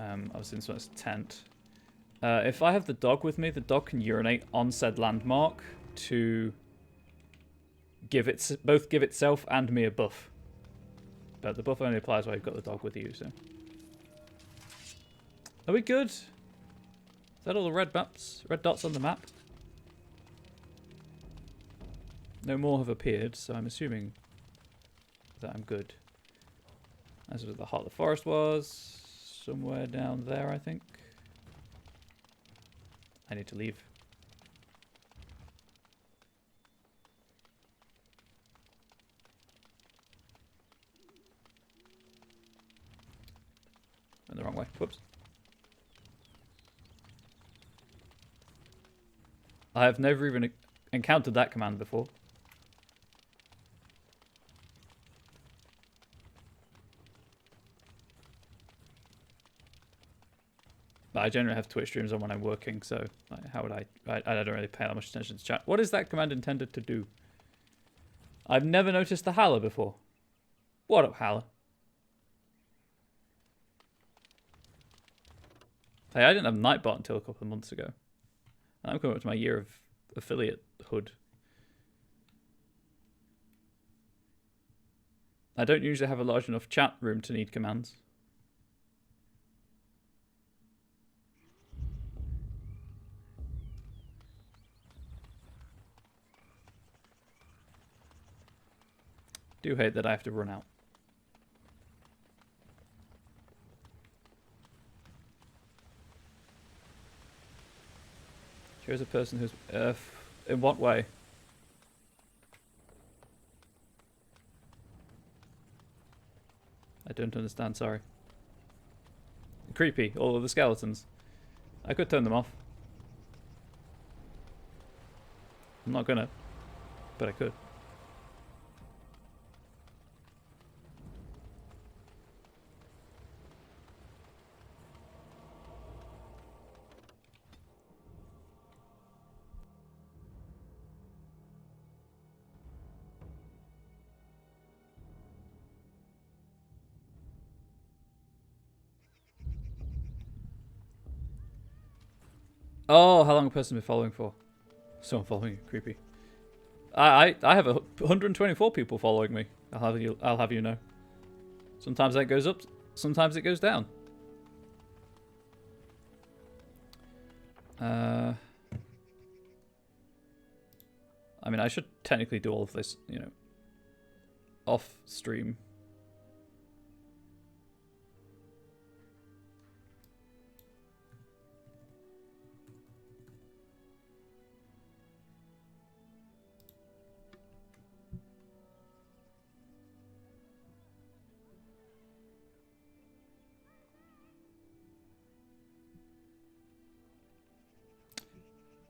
Obviously, this one's a tent. If I have the dog with me, the dog can urinate on said landmark to both give itself and me a buff. But the buff only applies while you've got the dog with you, so. Are we good? Is that all the red dots on the map? No more have appeared, so I'm assuming that I'm good. As where the heart of the forest was. Somewhere down there, I think. I need to leave. Went the wrong way. Whoops. I have never even encountered that command before. But I generally have Twitch streams on when I'm working, so like, how would I don't really pay that much attention to chat. What is that command intended to do? I've never noticed the Howler before. What up, Howler? Hey, I didn't have Nightbot until a couple of months ago. And I'm coming up to my year of affiliate-hood. I don't usually have a large enough chat room to need commands. Do hate that I have to run out. Shows a person who's... in what way? I don't understand, sorry. Creepy, all of the skeletons. I could turn them off. I'm not gonna, but I could. Oh, how long a person been following for? Someone following you, creepy. I have 124 people following me. I'll have you know. Sometimes that goes up, sometimes it goes down. I mean, I should technically do all of this, you know, off stream.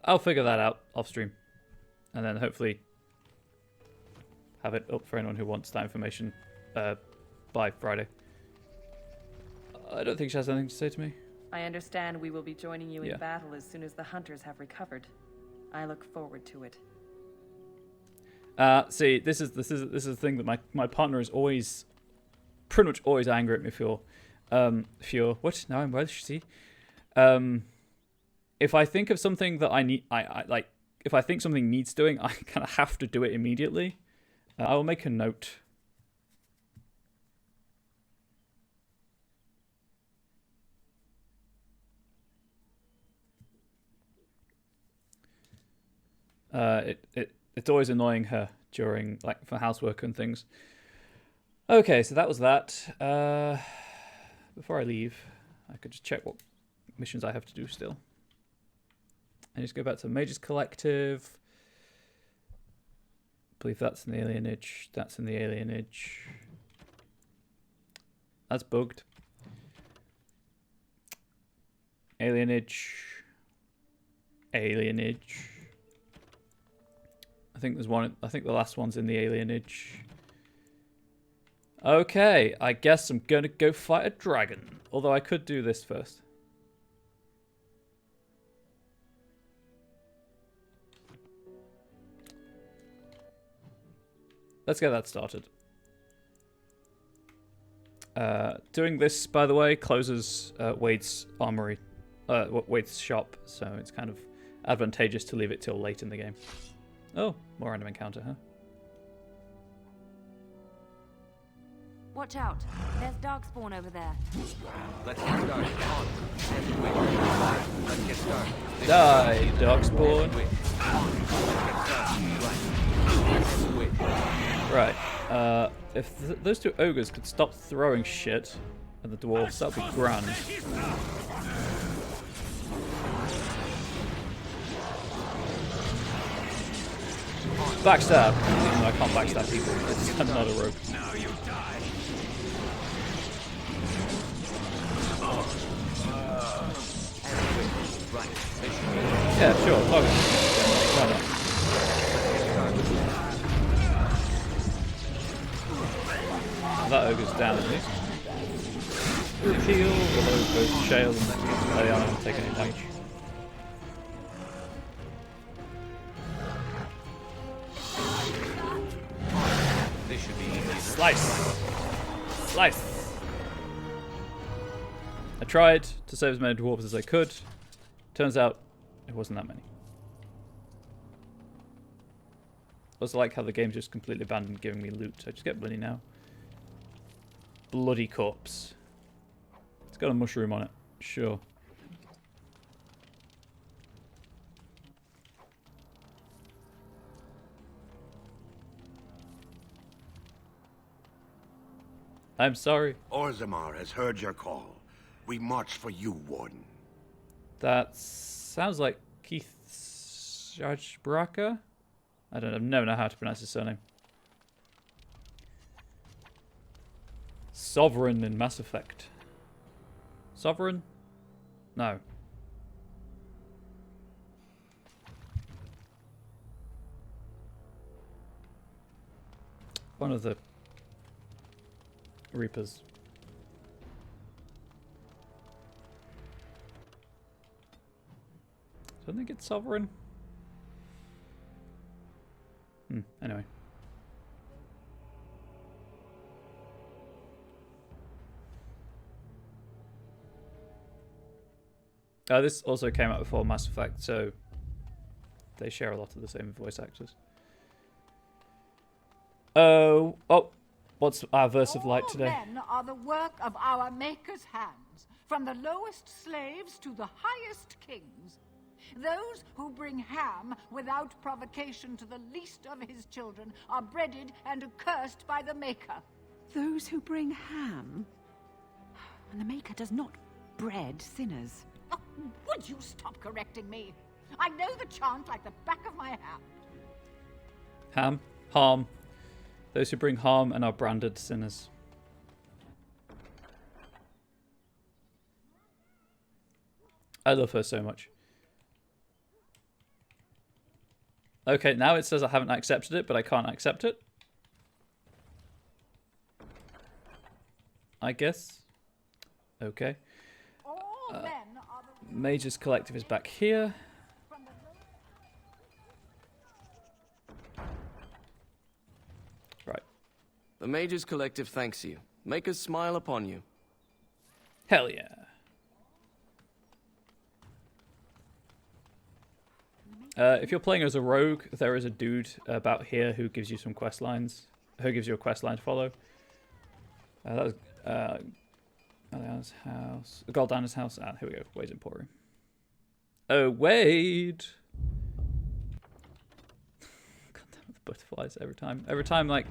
I'll figure that out off stream, and then hopefully have it up for anyone who wants that information by Friday. I don't think she has anything to say to me. I understand we will be joining you in battle as soon as the hunters have recovered. I look forward to it. See, this is the thing that my partner is always, pretty much always angry at me for. What? Now I'm Welsh. See. If I think of something that I need, I like. If I think something needs doing, I kind of have to do it immediately. I will make a note. It's always annoying her during, like, for housework and things. Okay, so that was that. Before I leave, I could just check what missions I have to do still. And just go back to Mage's Collective. I believe that's in the alienage. That's in the alienage. That's bugged. Alienage. Alienage. I think there's one. I think the last one's in the alienage. Okay, I guess I'm gonna go fight a dragon. Although I could do this first. Let's get that started. Doing this, by the way, closes Wade's armory, Wade's shop, so it's kind of advantageous to leave it till late in the game. Oh, more random encounter, huh? Watch out. There's darkspawn over there. Let's get started. On. As you wish. Let's get started. Die, darkspawn. Let's get started. Right. As you wish. Right. If those two ogres could stop throwing shit at the dwarves, that would be grand. Backstab. Even though I can't backstab people. I'm not a rogue. Now you die. Right. Yeah, sure. Target. Why not? That ogre's down at least. Heal, although it goes to Shale and they aren't taking any damage. This should be easy. Slice! Slice! I tried to save as many dwarves as I could. Turns out it wasn't that many. Also like how the game just completely abandoned giving me loot. I just get bloody now. Bloody corpse. It's got a mushroom on it. Sure. I'm sorry. Orzammar has heard your call. We march for you, Warden. That sounds like Keith Sjajbraka? I don't know. I've never know how to pronounce his surname. Sovereign in Mass Effect. Sovereign? No. One of the Reapers. I don't think it's Sovereign. Anyway. This also came out before Mass Effect, so they share a lot of the same voice actors. Oh, what's our verse of light today? All men are the work of our Maker's hands, from the lowest slaves to the highest kings. Those who bring ham without provocation to the least of his children are breaded and accursed by the Maker. Those who bring ham? And the Maker does not bread sinners. Oh, would you stop correcting me? I know the chant like the back of my hand. Ham, harm. Those who bring harm and are branded sinners. I love her so much. Okay, now it says I haven't accepted it, but I can't accept it. I guess. Okay. Mage's Collective is back here. Right. The Mage's Collective thanks you. Make us smile upon you. Hell yeah. If you're playing as a rogue, there is a dude about here who gives you some quest lines. Who gives you a quest line to follow. That was Aliana's house. Goldana's house. Ah, here we go. Wade's Emporium. Oh, Wade! God damn it, the butterflies every time. Every time, like,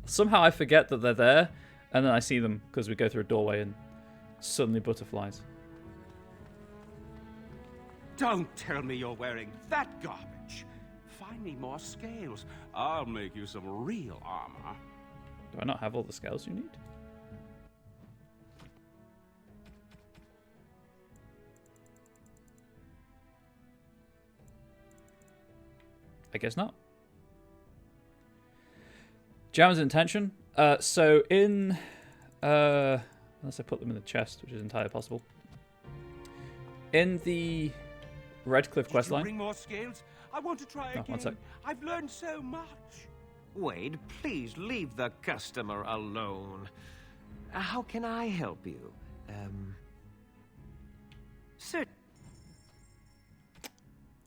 somehow I forget that they're there, and then I see them because we go through a doorway and suddenly butterflies. Don't tell me you're wearing that garbage. Find me more scales. I'll make you some real armor. Do I not have all the scales you need? I guess not. Jam's intention. So in... unless I put them in the chest, which is entirely possible. In the Redcliffe questline. Bring more scales? I want to try again. 1 sec. I've learned so much. Wade, please leave the customer alone. How can I help you? Sir.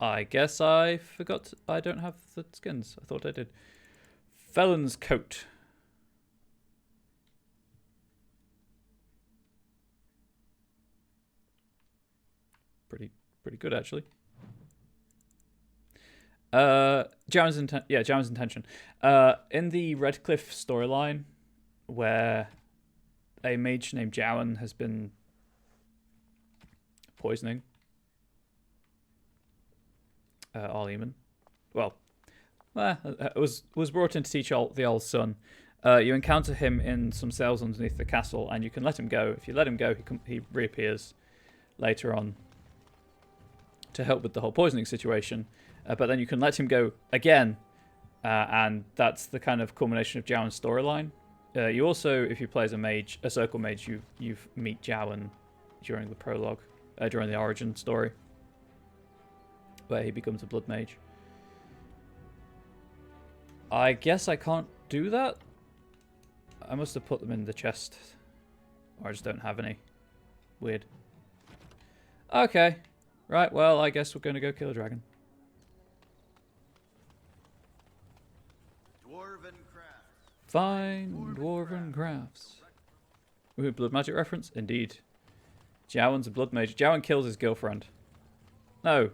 I guess I forgot. I don't have the skins. I thought I did. Felon's coat. Pretty good actually. Jaren's intention. In the Redcliffe storyline, where a mage named Jaren has been poisoning Arleman. Well, was brought in to teach the old son. You encounter him in some cells underneath the castle, and you can let him go. If you let him go, he reappears later on to help with the whole poisoning situation. But then you can let him go again, and that's the kind of culmination of Jaren's storyline. You also, if you play as a circle mage, you meet Jaren during the prologue, during the origin story, where he becomes a blood mage. I guess I can't do that. I must have put them in the chest, or I just don't have any. Weird. Okay, right. Well, I guess we're going to go kill a dragon. Fine dwarven crafts. Ooh, blood magic reference? Indeed. Jaren's a blood mage. Jaren kills his girlfriend. No.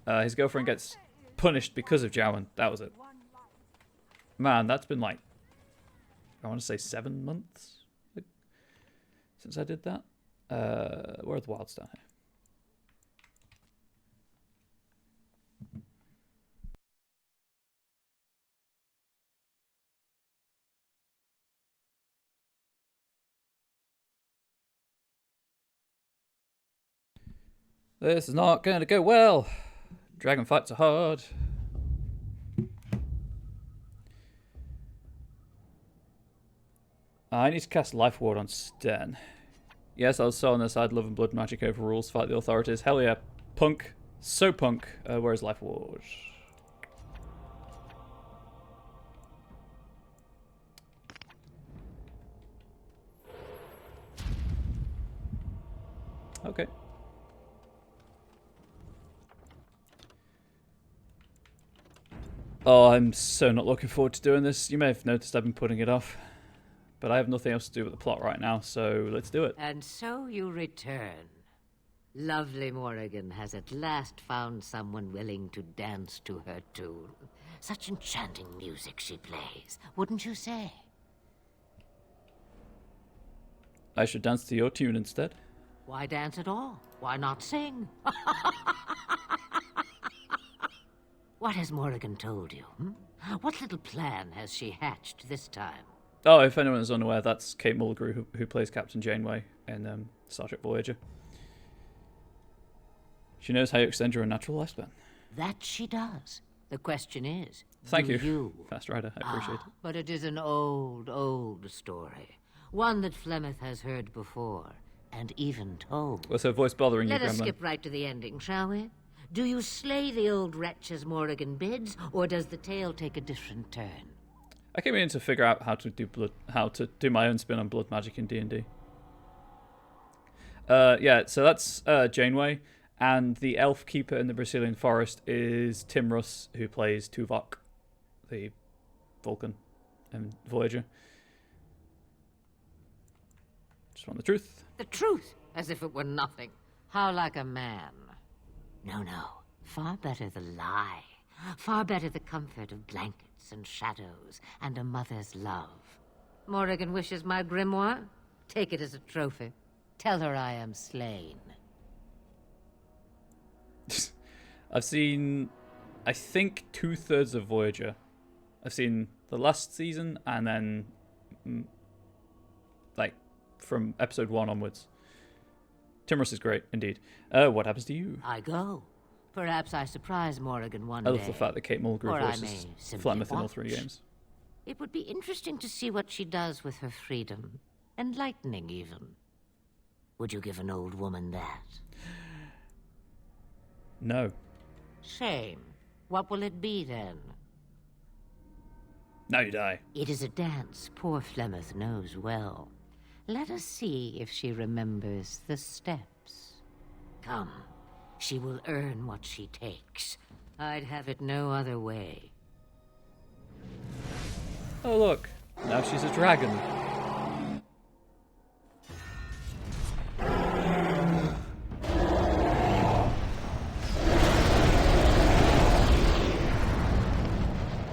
His girlfriend gets punished because of Jaren. That was it. Man, that's been like, I want to say 7 months since I did that. Where are the wilds down here? This is not going to go well. Dragon fights are hard. I need to cast Life Ward on Sten. Yes, I was so on the side. Love and blood magic over rules. Fight the authorities. Hell yeah. Punk. So punk. Where's Life Ward? Okay. Oh, I'm so not looking forward to doing this. You may have noticed I've been putting it off. But I have nothing else to do with the plot right now, so let's do it. And so you return. Lovely Morrigan has at last found someone willing to dance to her tune. Such enchanting music she plays, wouldn't you say? I should dance to your tune instead. Why dance at all? Why not sing? What has Morrigan told you? What little plan has she hatched this time? Oh, if anyone is unaware, that's Kate Mulgrew, who plays Captain Janeway in Star Trek Voyager. She knows how you extend your unnatural lifespan. That she does. The question is, Thank do you, Fast Rider. I appreciate it. But it is an old, old story. One that Flemeth has heard before, and even told. Was her voice bothering you, Let us Gremlin? skip right to the ending, shall we? Do you slay the old wretch as Morrigan bids, or does the tale take a different turn? I came in to figure out how to do my own spin on blood magic in D&D. Yeah, so that's Janeway, and the elf keeper in the Brazilian forest is Tim Russ, who plays Tuvok, the Vulcan in Voyager. Just want the truth. The truth, as if it were nothing. How like a man. No, far better the lie. Far better the comfort of blankets and shadows and a mother's love. Morrigan wishes my grimoire? Take it as a trophy. Tell her I am slain. I've seen, I think, 2/3 of Voyager. I've seen the last season and then, like, from episode 1 onwards. Tim Russ is great, indeed. What happens to you? I go. Perhaps I surprise Morrigan one I day. love the fact that Kate Mulgrew or I voices may simply Flemeth in all 3 watch. games. It would be interesting to see what she does with her freedom. Enlightening, even. Would you give an old woman that? No. Shame. What will it be, then? Now you die. It is a dance poor Flemeth knows well. Let us see if she remembers the steps. Come. She will earn what she takes. I'd have it no other way. Oh, look. Now she's a dragon.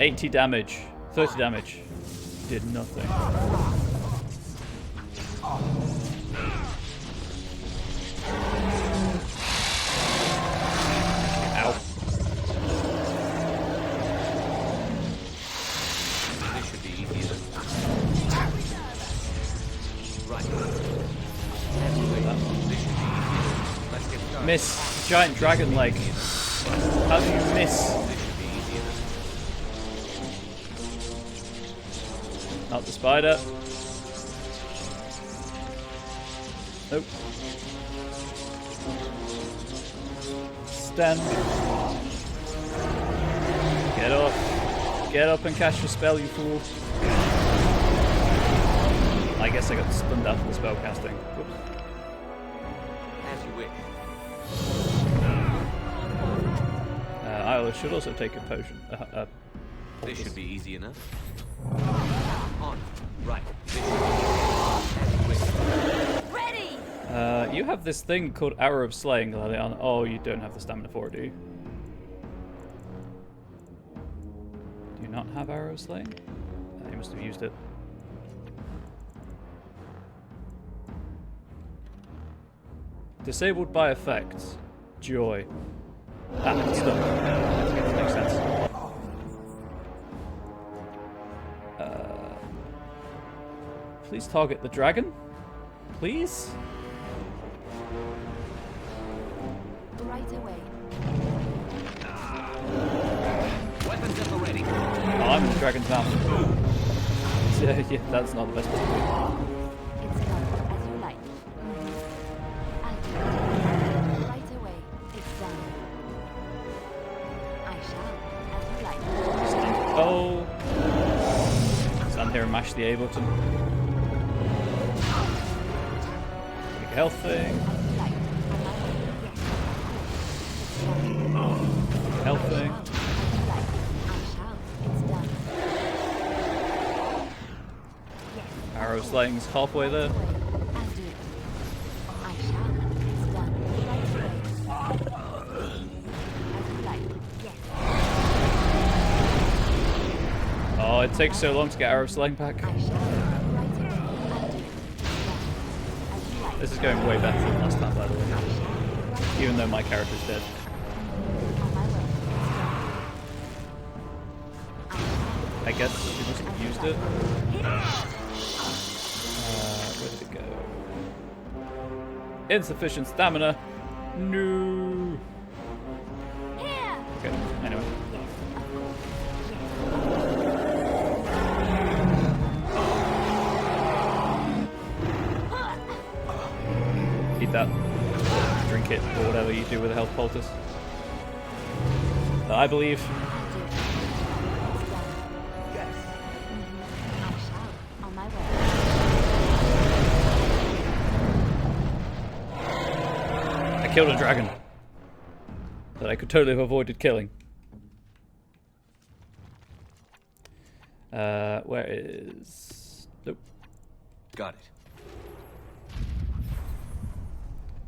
80 damage. 30 damage. Did nothing. Ow. This should be easier. Right. This should be easier. Let's get started. Miss. Giant dragon leg. How do you miss? This should be easier. Not the spider. Nope. Stand. Get up. Get up and cast your spell, you fool. I guess I got stunned after the spell casting. Whoops. As you wish. I should also take a potion. This should be easy enough. On. Right. This should be easy. As you wish. Ready! You have this thing called Arrow of Slaying, Liliana. Oh, you don't have the stamina for it, do you? Do you not have Arrow of Slaying? You must have used it. Disabled by effects. Joy. Ah, it's done. That makes sense. Please target the dragon. Please? Right away. Weapons at the ready. Oh, I'm in the dragon's mouth. Yeah, that's not the best way to do it. It's done, as you like. I'll do it. Right away. It's done. I shall, as you like. Oh. Stand here and mash the A button. Make a health thing. Health thing. Arrow slaying's halfway there. Oh, it takes so long to get Arrow slaying back. This is going way better than last time, by the way. Even though my character's dead. I guess she must have used it. Where did it go? Insufficient stamina. No. Okay, anyway. Eat that. Drink it, or whatever you do with a health poultice. I believe. I killed a dragon that I could totally have avoided killing. Where is... Nope. Got it.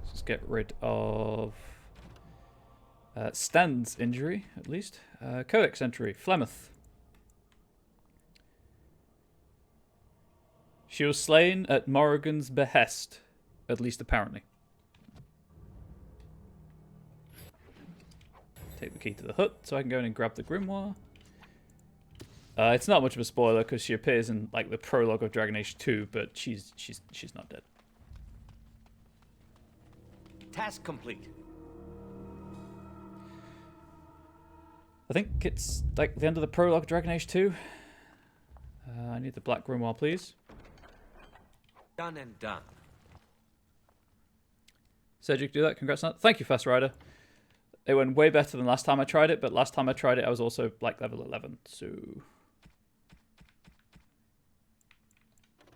Let's get rid of Stan's injury, at least. Codex entry, Flemeth. She was slain at Morrigan's behest, at least apparently. Take the key to the hut so I can go in and grab the grimoire. It's not much of a spoiler because she appears in like the prologue of Dragon Age 2, but she's not dead. Task complete. I think it's like the end of the prologue of Dragon Age 2. I need the black grimoire, please. Done and done. Cedric, do that. Congrats on that. Thank you, Fast Rider. It went way better than last time I tried it, but last time I tried it, I was also like level 11. So,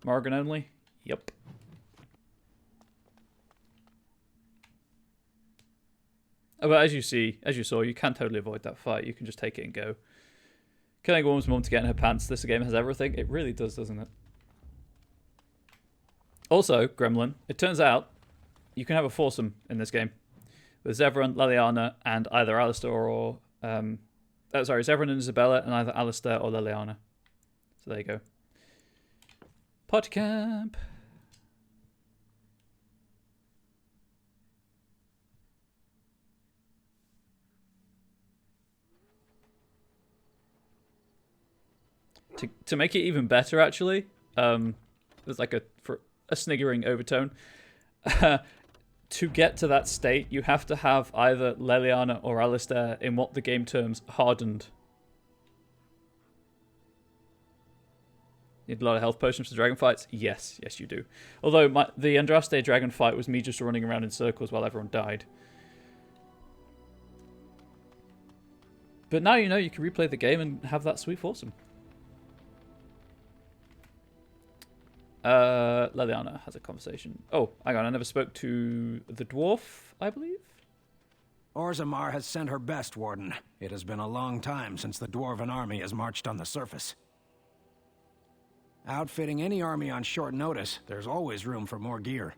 Morrigan only. Yep. Oh, but as you saw, you can totally avoid that fight. You can just take it and go. Killing a woman's mum to get in her pants. This game has everything. It really does, doesn't it? Also, Gremlin, it turns out you can have a foursome in this game with Zevran, Liliana, and either Alistair or Oh, sorry, it's everyone and Isabella and either Alistair or Liliana. So there you go. Pot camp. To make it even better, actually, there's like a sniggering overtone. To get to that state, you have to have either Liliana or Alistair in what the game terms hardened. Need a lot of health potions for dragon fights? Yes, yes you do. Although the Andraste dragon fight was me just running around in circles while everyone died. But now you know you can replay the game and have that sweet foursome. Liliana has a conversation. Oh, hang on, I never spoke to the dwarf, I believe? Orzammar has sent her best, Warden. It has been a long time since the Dwarven army has marched on the surface. Outfitting any army on short notice, there's always room for more gear.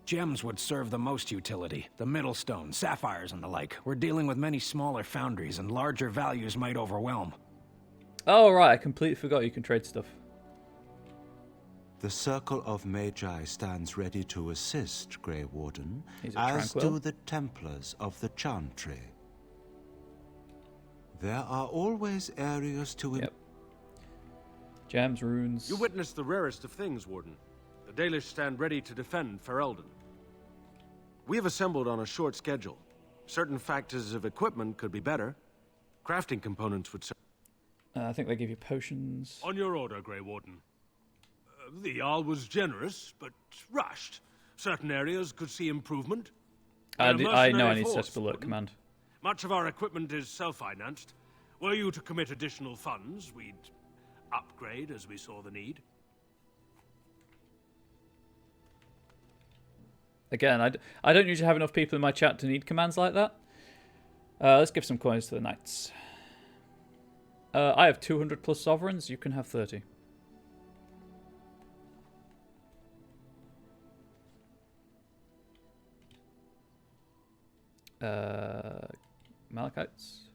Gems would serve the most utility. The Middlestone, sapphires and the like. We're dealing with many smaller foundries, and larger values might overwhelm. Oh, right, I completely forgot you can trade stuff. The Circle of Magi stands ready to assist, Grey Warden, as do the Templars of the Chantry. There are always areas to... Yep. Gems, runes... You witnessed the rarest of things, Warden. The Dalish stand ready to defend Ferelden. We have assembled on a short schedule. Certain factors of equipment could be better. Crafting components would serve. I think they give you potions. On your order, Grey Warden. The Jarl was generous, but rushed. Certain areas could see improvement. I know I need to set up a alert command. Much of our equipment is self-financed. Were you to commit additional funds, we'd upgrade as we saw the need. Again, I don't usually have enough people in my chat to need commands like that. Let's give some coins to the knights. I have 200 plus sovereigns. You can have 30. Malachites.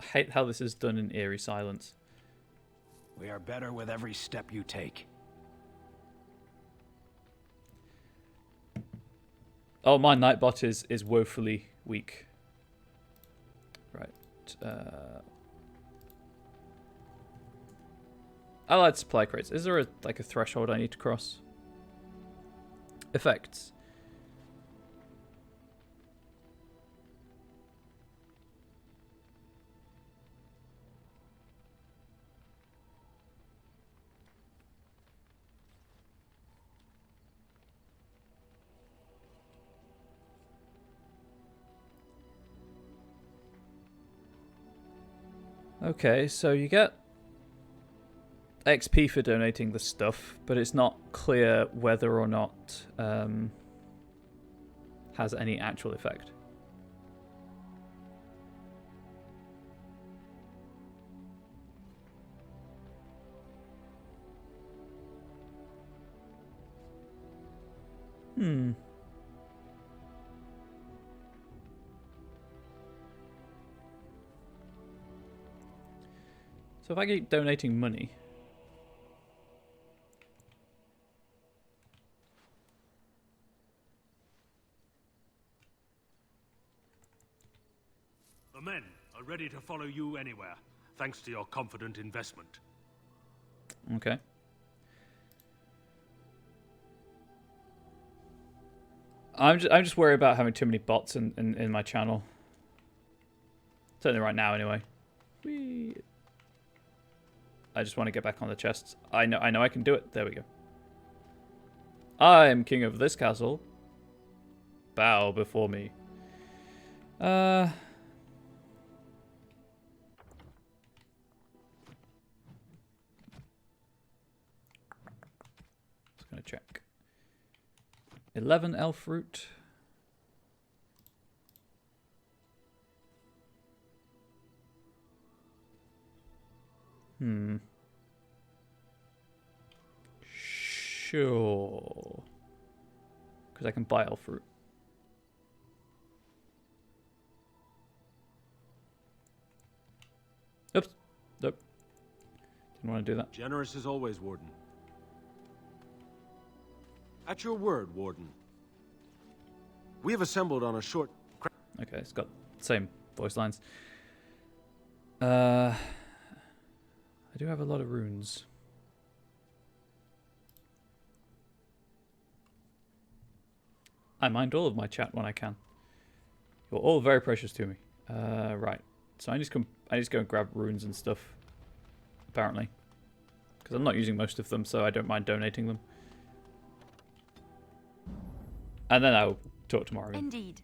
I hate how this is done in eerie silence. We are better with every step you take. Oh, my Nightbot is woefully weak. Right. Allied supply crates. Is there a threshold I need to cross? Effects. Okay, so you get XP for donating the stuff, but it's not clear whether or not has any actual effect. So if I keep donating money... The men are ready to follow you anywhere, thanks to your confident investment. Okay. I'm just worried about having too many bots in my channel. Certainly right now, anyway. Whee! I just want to get back on the chests. I know I can do it. There we go. I am king of this castle. Bow before me. Just gonna check. 11 elf root. sure. Because I can buy elf fruit. Oops. Nope. Didn't want to do that. Generous as always, Warden. At your word, Warden. We have assembled on a short... Okay, it's got the same voice lines. I do have a lot of runes. I mind all of my chat when I can. You're all very precious to me. Right. So I just go and grab runes and stuff. Apparently. Because I'm not using most of them, so I don't mind donating them. And then I'll talk tomorrow. Indeed.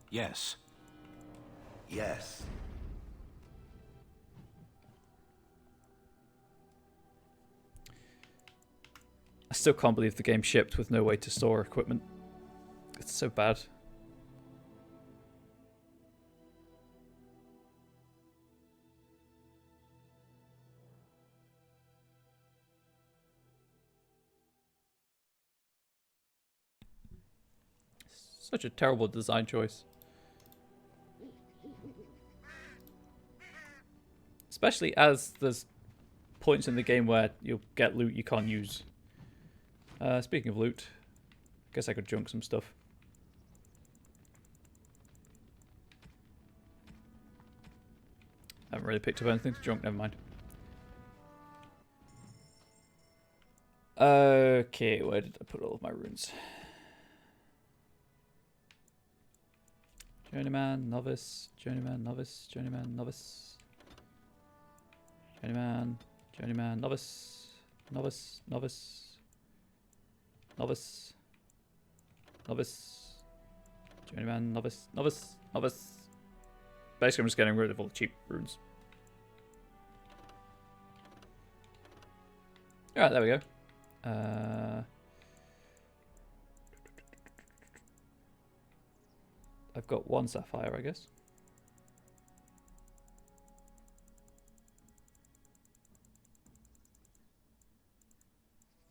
Yes. Yes. I still can't believe the game shipped with no way to store equipment. It's so bad. Such a terrible design choice. Especially as there's points in the game where you'll get loot you can't use. Speaking of loot, I guess I could junk some stuff. Haven't really picked up anything to junk, never mind. Okay, where did I put all of my runes? Journeyman, novice, journeyman, novice, journeyman, novice. Journeyman, journeyman, novice, novice, novice. Novice. Novice. Journeyman, novice, novice, novice. Basically, I'm just getting rid of all the cheap runes. Alright, there we go. I've got one sapphire, I guess.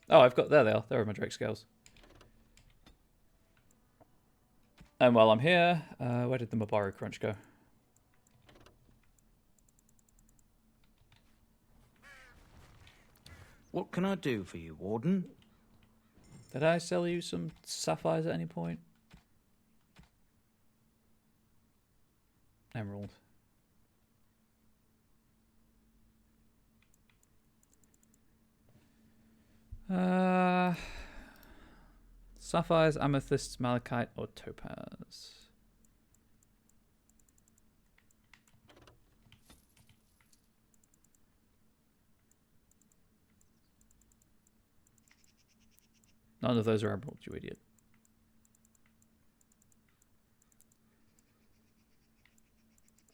Oh, I've got... There they are. There are my Drake scales. And while I'm here, where did the Mabaru Crunch go? What can I do for you, Warden? Did I sell you some sapphires at any point? Emerald. Sapphires, amethysts, malachite, or topaz. None of those are emerald, you idiot.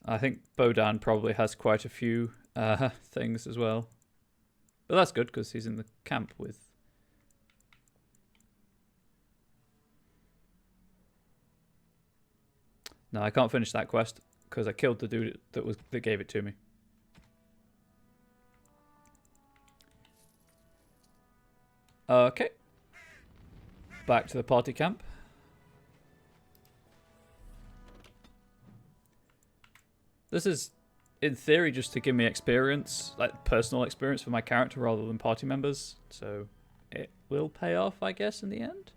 I think Bodan probably has quite a few things as well. But that's good, because he's in the camp with... No, I can't finish that quest, because I killed the dude that gave it to me. Okay. Back to the party camp. This is, in theory, just to give me experience, like personal experience for my character rather than party members. So it will pay off, I guess, in the end.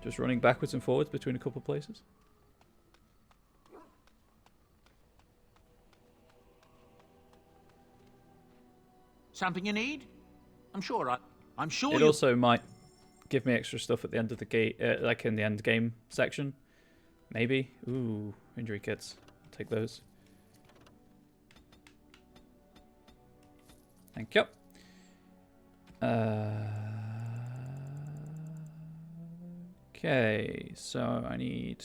Just running backwards and forwards between a couple of places. Something you need? I'm sure It also might give me extra stuff at the end of the game, like in the end game section. Maybe. Ooh, injury kits. I'll take those. Thank you. Okay, so I need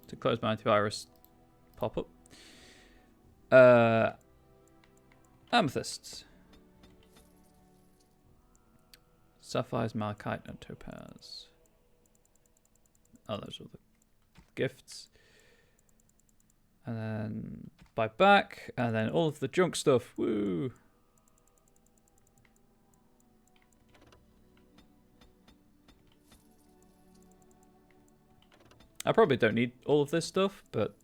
to close my antivirus pop-up. Amethysts. Sapphires, malachite, and topaz. Oh, those are the gifts. And then buy back, and then all of the junk stuff. Woo! I probably don't need all of this stuff, but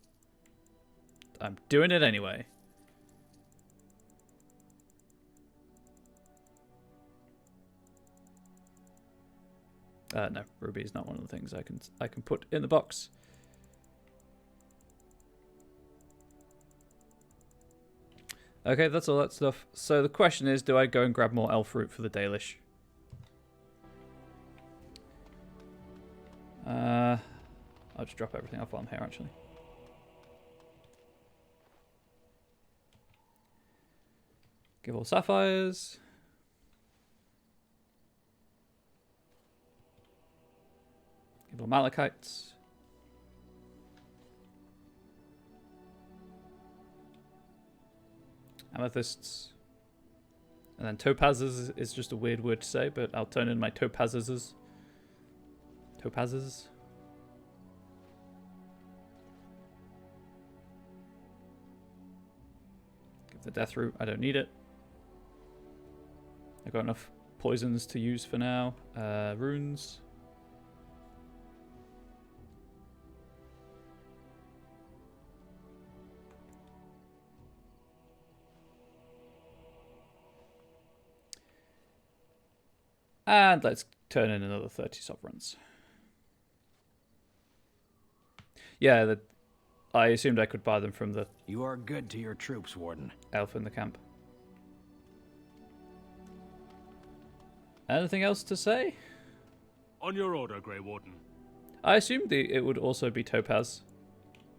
I'm doing it anyway. No, ruby is not one of the things I can put in the box. Okay, that's all that stuff. So the question is, do I go and grab more elf fruit for the Dalish? I'll just drop everything off while I'm here, actually. Give all sapphires. Give all malachites. Amethysts. And then topazes is just a weird word to say, but I'll turn in my topazes. Topazes. Give the death root. I don't need it. I've got enough poisons to use for now. Runes. And let's turn in another 30 sovereigns. Yeah, I assumed I could buy them from the... You are good to your troops, Warden. Elf in the camp. Anything else to say? On your order, Grey Warden. I assumed it would also be topaz,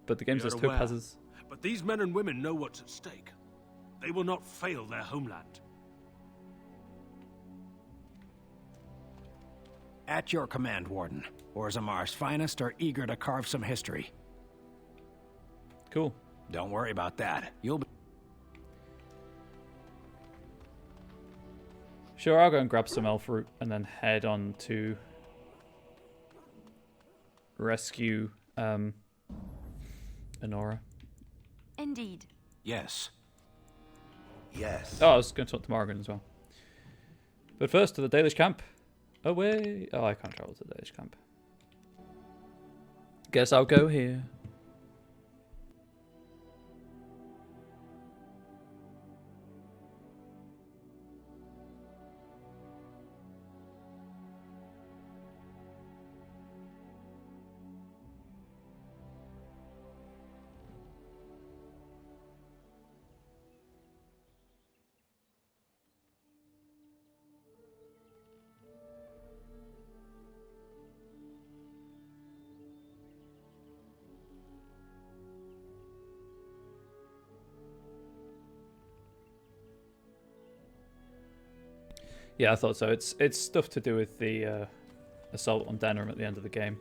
but the game says aware, topazes. But these men and women know what's at stake. They will not fail their homeland. At your command, Warden. Orzamar's finest are eager to carve some history. Cool. Don't worry about that. You'll be... Sure, I'll go and grab some elf fruit and then head on to rescue Honora. Indeed. Yes. Yes. Oh, I was going to talk to Morgan as well. But first to the Dalish camp. Away. Oh, I can't travel to the Dalish camp. Guess I'll go here. Yeah, I thought so. It's stuff to do with the assault on Denham at the end of the game.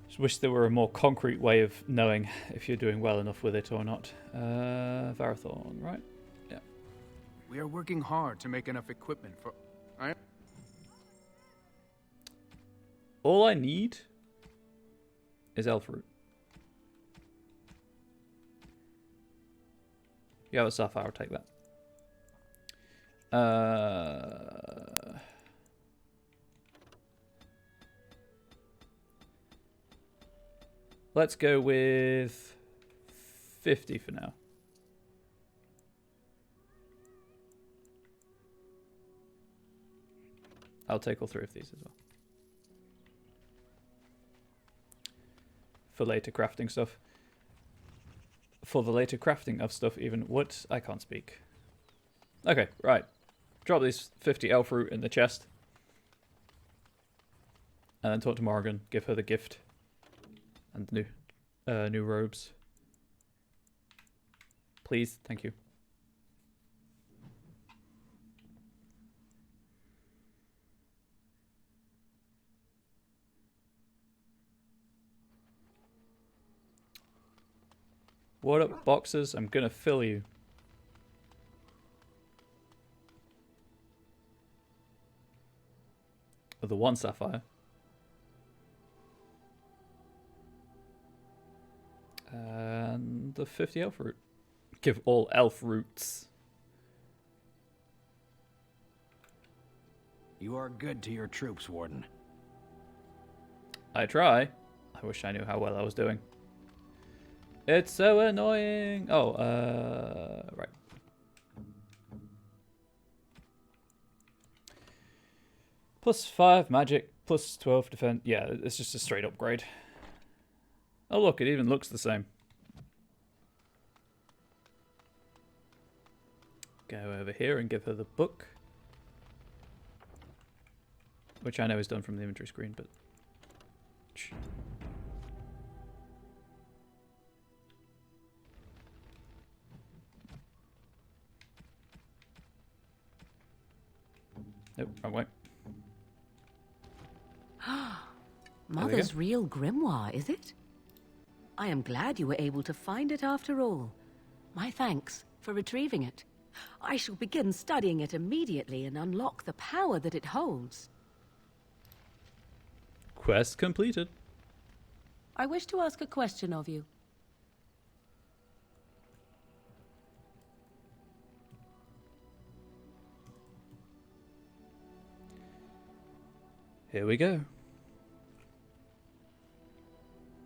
Just wish there were a more concrete way of knowing if you're doing well enough with it or not. Varathorn, right? Yeah. We are working hard to make enough equipment for... All I need is elf root. You have a sapphire, I'll take that. Let's go with 50 for now. I'll take all 3 of these as well. For later crafting stuff. For the later crafting of stuff even. What? I can't speak. Okay, right. Drop these 50 elf fruit in the chest. And then talk to Morgan. Give her the gift. And new robes. Please, thank you. What up, boxes? I'm gonna fill you. With the 1 sapphire. the 50 elf route. Give all elf routes. You are good to your troops, Warden. I try. I wish I knew how well I was doing. It's so annoying. Oh, right. +5 magic, +12 defense. Yeah, it's just a straight upgrade. Oh look, it even looks the same. Go over here and give her the book. Which I know is done from the inventory screen, but... Nope, wrong way. Mother's real grimoire, is it? I am glad you were able to find it after all. My thanks for retrieving it. I shall begin studying it immediately and unlock the power that it holds. Quest completed. I wish to ask a question of you. Here we go.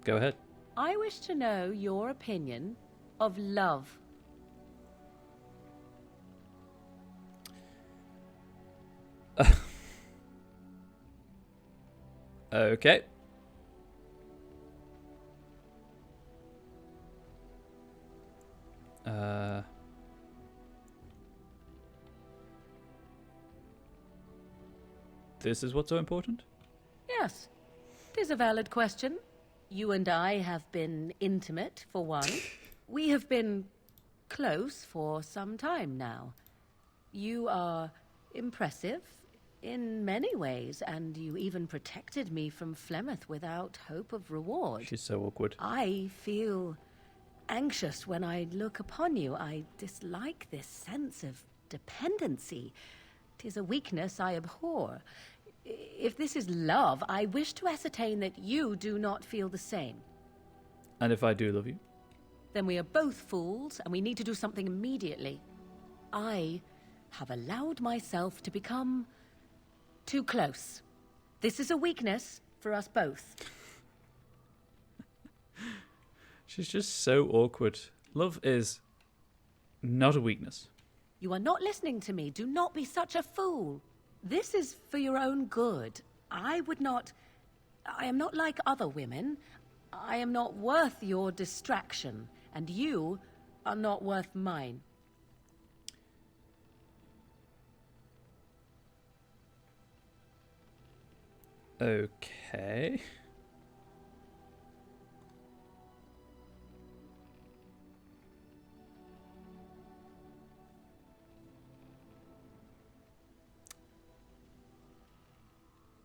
Go ahead. I wish to know your opinion of love. Okay. This is what's so important? Yes, it is a valid question. You and I have been intimate, for one. We have been close for some time now. You are impressive in many ways, and you even protected me from Flemeth without hope of reward. She's so awkward. I feel anxious when I look upon you. I dislike this sense of dependency. 'Tis a weakness I abhor. If this is love, I wish to ascertain that you do not feel the same. And if I do love you? Then we are both fools, and we need to do something immediately. I have allowed myself to become too close. This is a weakness for us both. She's just so awkward. Love is not a weakness. You are not listening to me. Do not be such a fool. This is for your own good. I am not like other women. I am not worth your distraction, and you are not worth mine. Okay.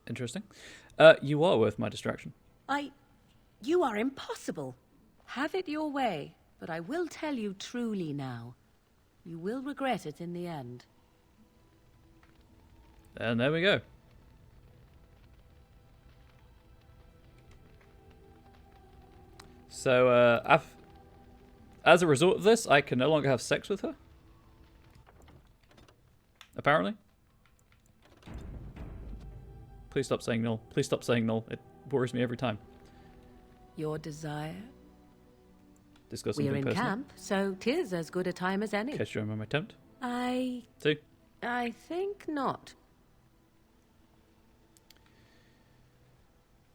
Interesting. You are worth my distraction. You are impossible. Have it your way, but I will tell you truly now. You will regret it in the end. And there we go. So, as a result of this, I can no longer have sex with her? Apparently. Please stop saying null. Please stop saying null. It worries me every time. Your desire? Discuss We're something in personal. camp, so 'tis as good a time as any. Catch you on my attempt. I think not.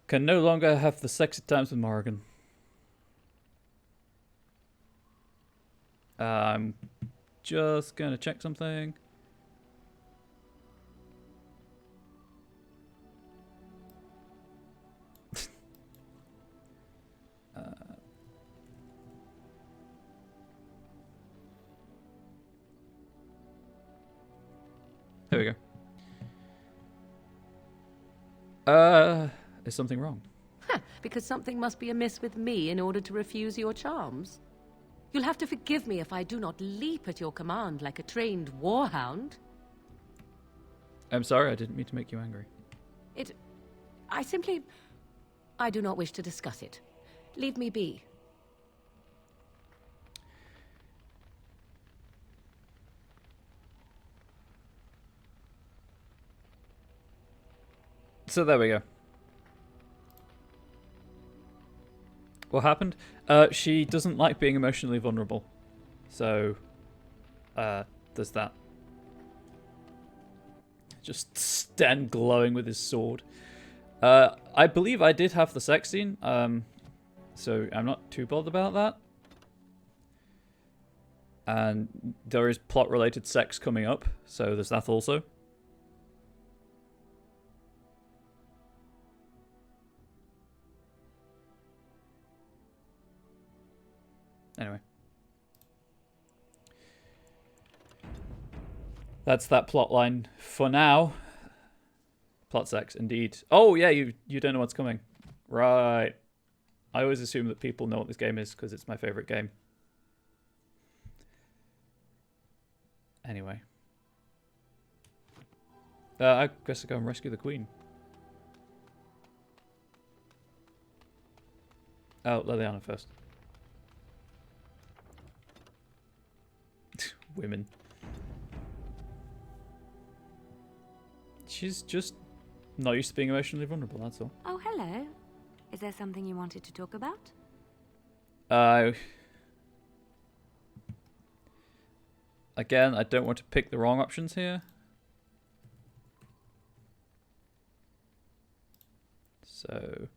Can no longer have the sexy times with Morrigan. I'm just gonna check something. There we go. Is something wrong? Because something must be amiss with me in order to refuse your charms. You'll have to forgive me if I do not leap at your command like a trained warhound. I'm sorry, I didn't mean to make you angry. I do not wish to discuss it. Leave me be. So there we go. What happened? She doesn't like being emotionally vulnerable. So, there's that. Just Sten glowing with his sword. I believe I did have the sex scene, so I'm not too bothered about that. And there is plot-related sex coming up, so there's that also. Anyway. That's that plot line for now. Plot sex, indeed. Oh, yeah, you don't know what's coming. Right. I always assume that people know what this game is because it's my favorite game. Anyway. I guess I'll go and rescue the queen. Oh, Liliana first. Women. She's just not used to being emotionally vulnerable, that's all. Oh, hello. Is there something you wanted to talk about? Again, I don't want to pick the wrong options here. So...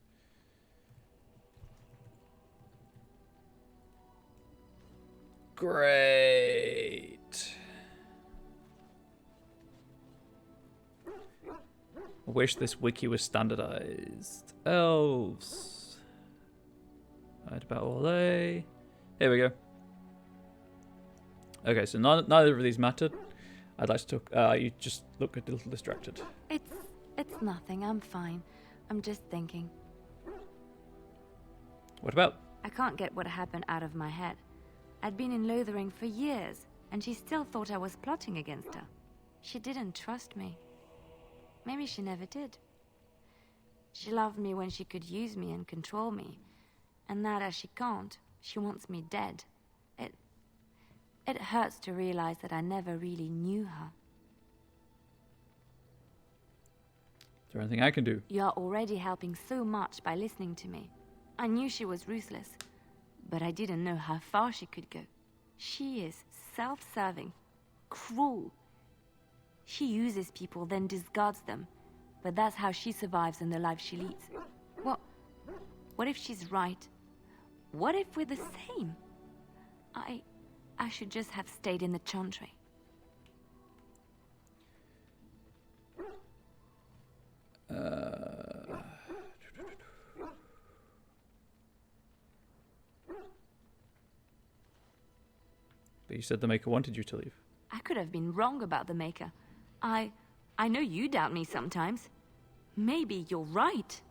Great. I wish this wiki was standardized. Elves. Right about all A. Here we go. Okay, so neither of these mattered. I'd like to talk. You just look a little distracted. It's nothing. I'm fine. I'm just thinking. What about? I can't get what happened out of my head. I'd been in Lothering for years, and she still thought I was plotting against her. She didn't trust me. Maybe she never did. She loved me when she could use me and control me. And now that she can't, she wants me dead. It hurts to realize that I never really knew her. Is there anything I can do? You're already helping so much by listening to me. I knew she was ruthless, but I didn't know how far she could go. She is self-serving, cruel. She uses people, then discards them. But that's how she survives in the life she leads. What if she's right? What if we're the same? I should just have stayed in the Chantry. But you said the Maker wanted you to leave. I could have been wrong about the Maker. I know you doubt me sometimes. Maybe you're right.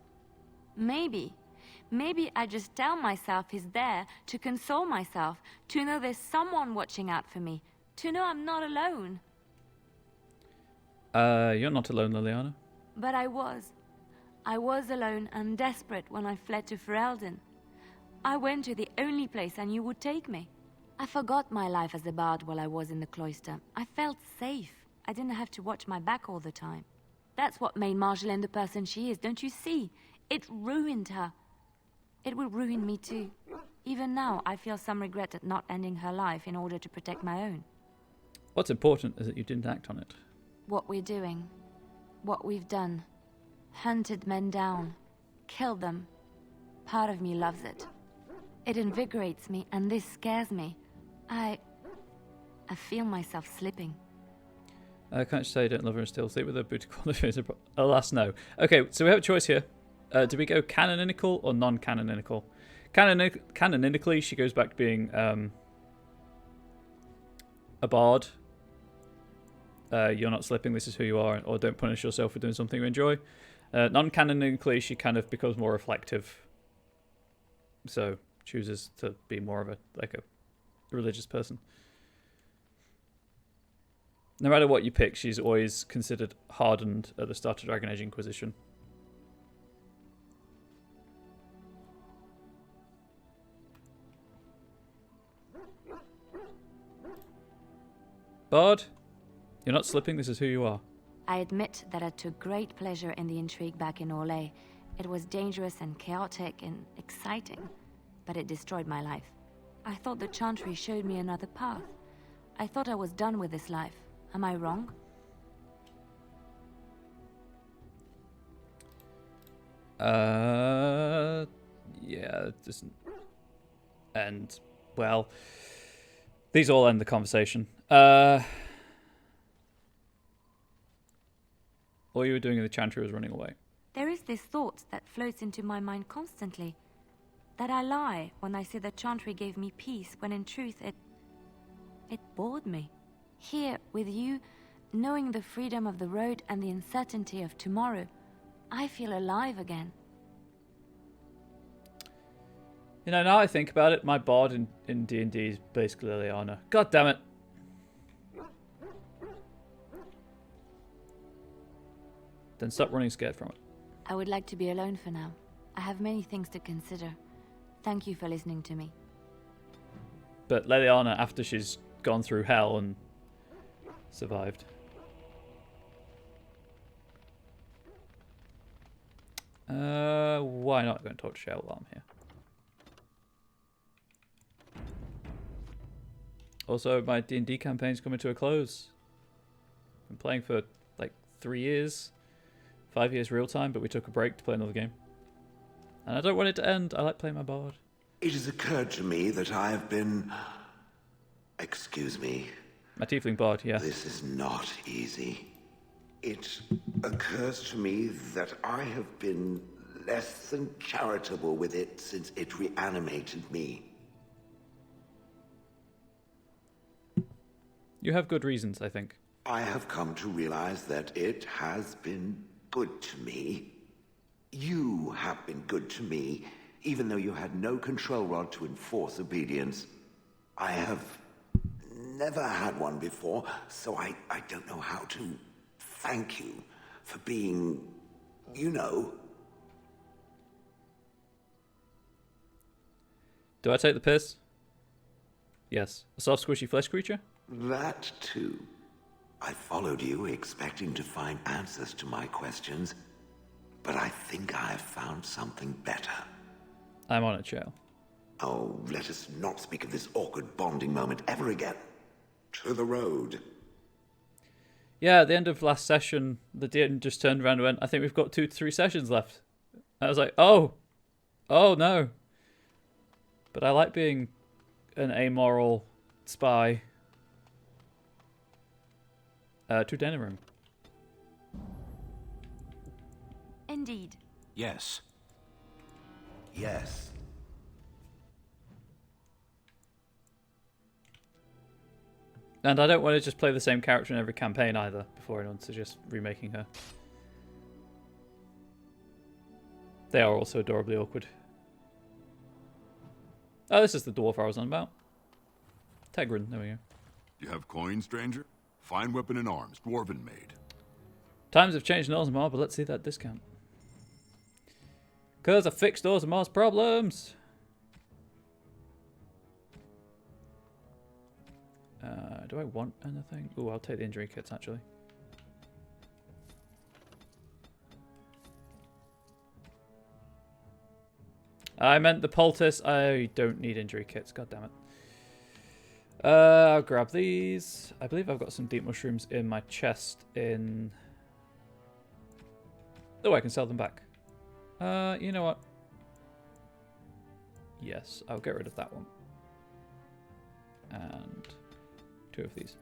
Maybe I just tell myself he's there to console myself, to know there's someone watching out for me, to know I'm not alone. You're not alone, Liliana. But I was. I was alone and desperate when I fled to Ferelden. I went to the only place I knew would take me. I forgot my life as a bard while I was in the cloister. I felt safe. I didn't have to watch my back all the time. That's what made Marjolaine the person she is, don't you see? It ruined her. It will ruin me too. Even now, I feel some regret at not ending her life in order to protect my own. What's important is that you didn't act on it. What we're doing, what we've done, hunted men down, killed them. Part of me loves it. It invigorates me, and this scares me. I feel myself slipping. Can't you say you don't love her and still sleep with her? Booty qualifiers. Alas, no. Okay, so we have a choice here. Do we go canonical or non-canonical? Canonically, she goes back to being a bard. You're not slipping, this is who you are, or don't punish yourself for doing something you enjoy. Non-canonically, she kind of becomes more reflective. So, chooses to be more of a religious person. No matter what you pick, she's always considered hardened at the start of Dragon Age Inquisition. Bard, you're not slipping, this is who you are. I admit that I took great pleasure in the intrigue back in Orlais. It was dangerous and chaotic and exciting, but it destroyed my life. I thought the Chantry showed me another path. I thought I was done with this life. Am I wrong? Yeah, it doesn't end well. These all end the conversation. All you were doing in the Chantry was running away. There is this thought that floats into my mind constantly. That I lie when I say the Chantry gave me peace, when in truth it bored me. Here, with you, knowing the freedom of the road and the uncertainty of tomorrow, I feel alive again. You know, now I think about it, my bard in D&D is basically Liliana. God damn it. Then stop running scared from it. I would like to be alone for now. I have many things to consider. Thank you for listening to me. But Liliana, after she's gone through hell and survived. Why not go and talk to Shale while I'm here? Also, my D&D campaign's coming to a close. I've been playing for like 3 years. 5 years real time, but we took a break to play another game. And I don't want it to end. I like playing my bard. It has occurred to me that I have been... Excuse me. My tiefling bard, yeah. This is not easy. It occurs to me that I have been less than charitable with it since it reanimated me. You have good reasons, I think. I have come to realize that it has been good to me. You have been good to me, even though you had no control rod to enforce obedience. I have never had one before, so I don't know how to thank you for being, you know. Do I take the piss? Yes. A soft, squishy flesh creature? That too. I followed you expecting to find answers to my questions, but I think I have found something better. I'm on it, Shale. Oh, let us not speak of this awkward bonding moment ever again. To the road. Yeah, at the end of last session, the DM just turned around and went, I think we've got 2 to 3 sessions left. I was like, oh no. But I like being an amoral spy. To dining room. Indeed. Yes. Yes. And I don't want to just play the same character in every campaign either, before anyone suggests remaking her. They are also adorably awkward. Oh, this is the dwarf I was on about. Tegrin, there we go. You have coin, stranger? Fine weapon and arms, dwarven made. Times have changed in Orzammar, but let's see that discount. Because I fixed Orzammar's problems! Do I want anything? Oh, I'll take the injury kits, actually. I meant the poultice. I don't need injury kits, god damn it. I'll grab these. I believe I've got some deep mushrooms in my chest in... Oh, I can sell them back. You know what? Yes, I'll get rid of that one. And 2 of these.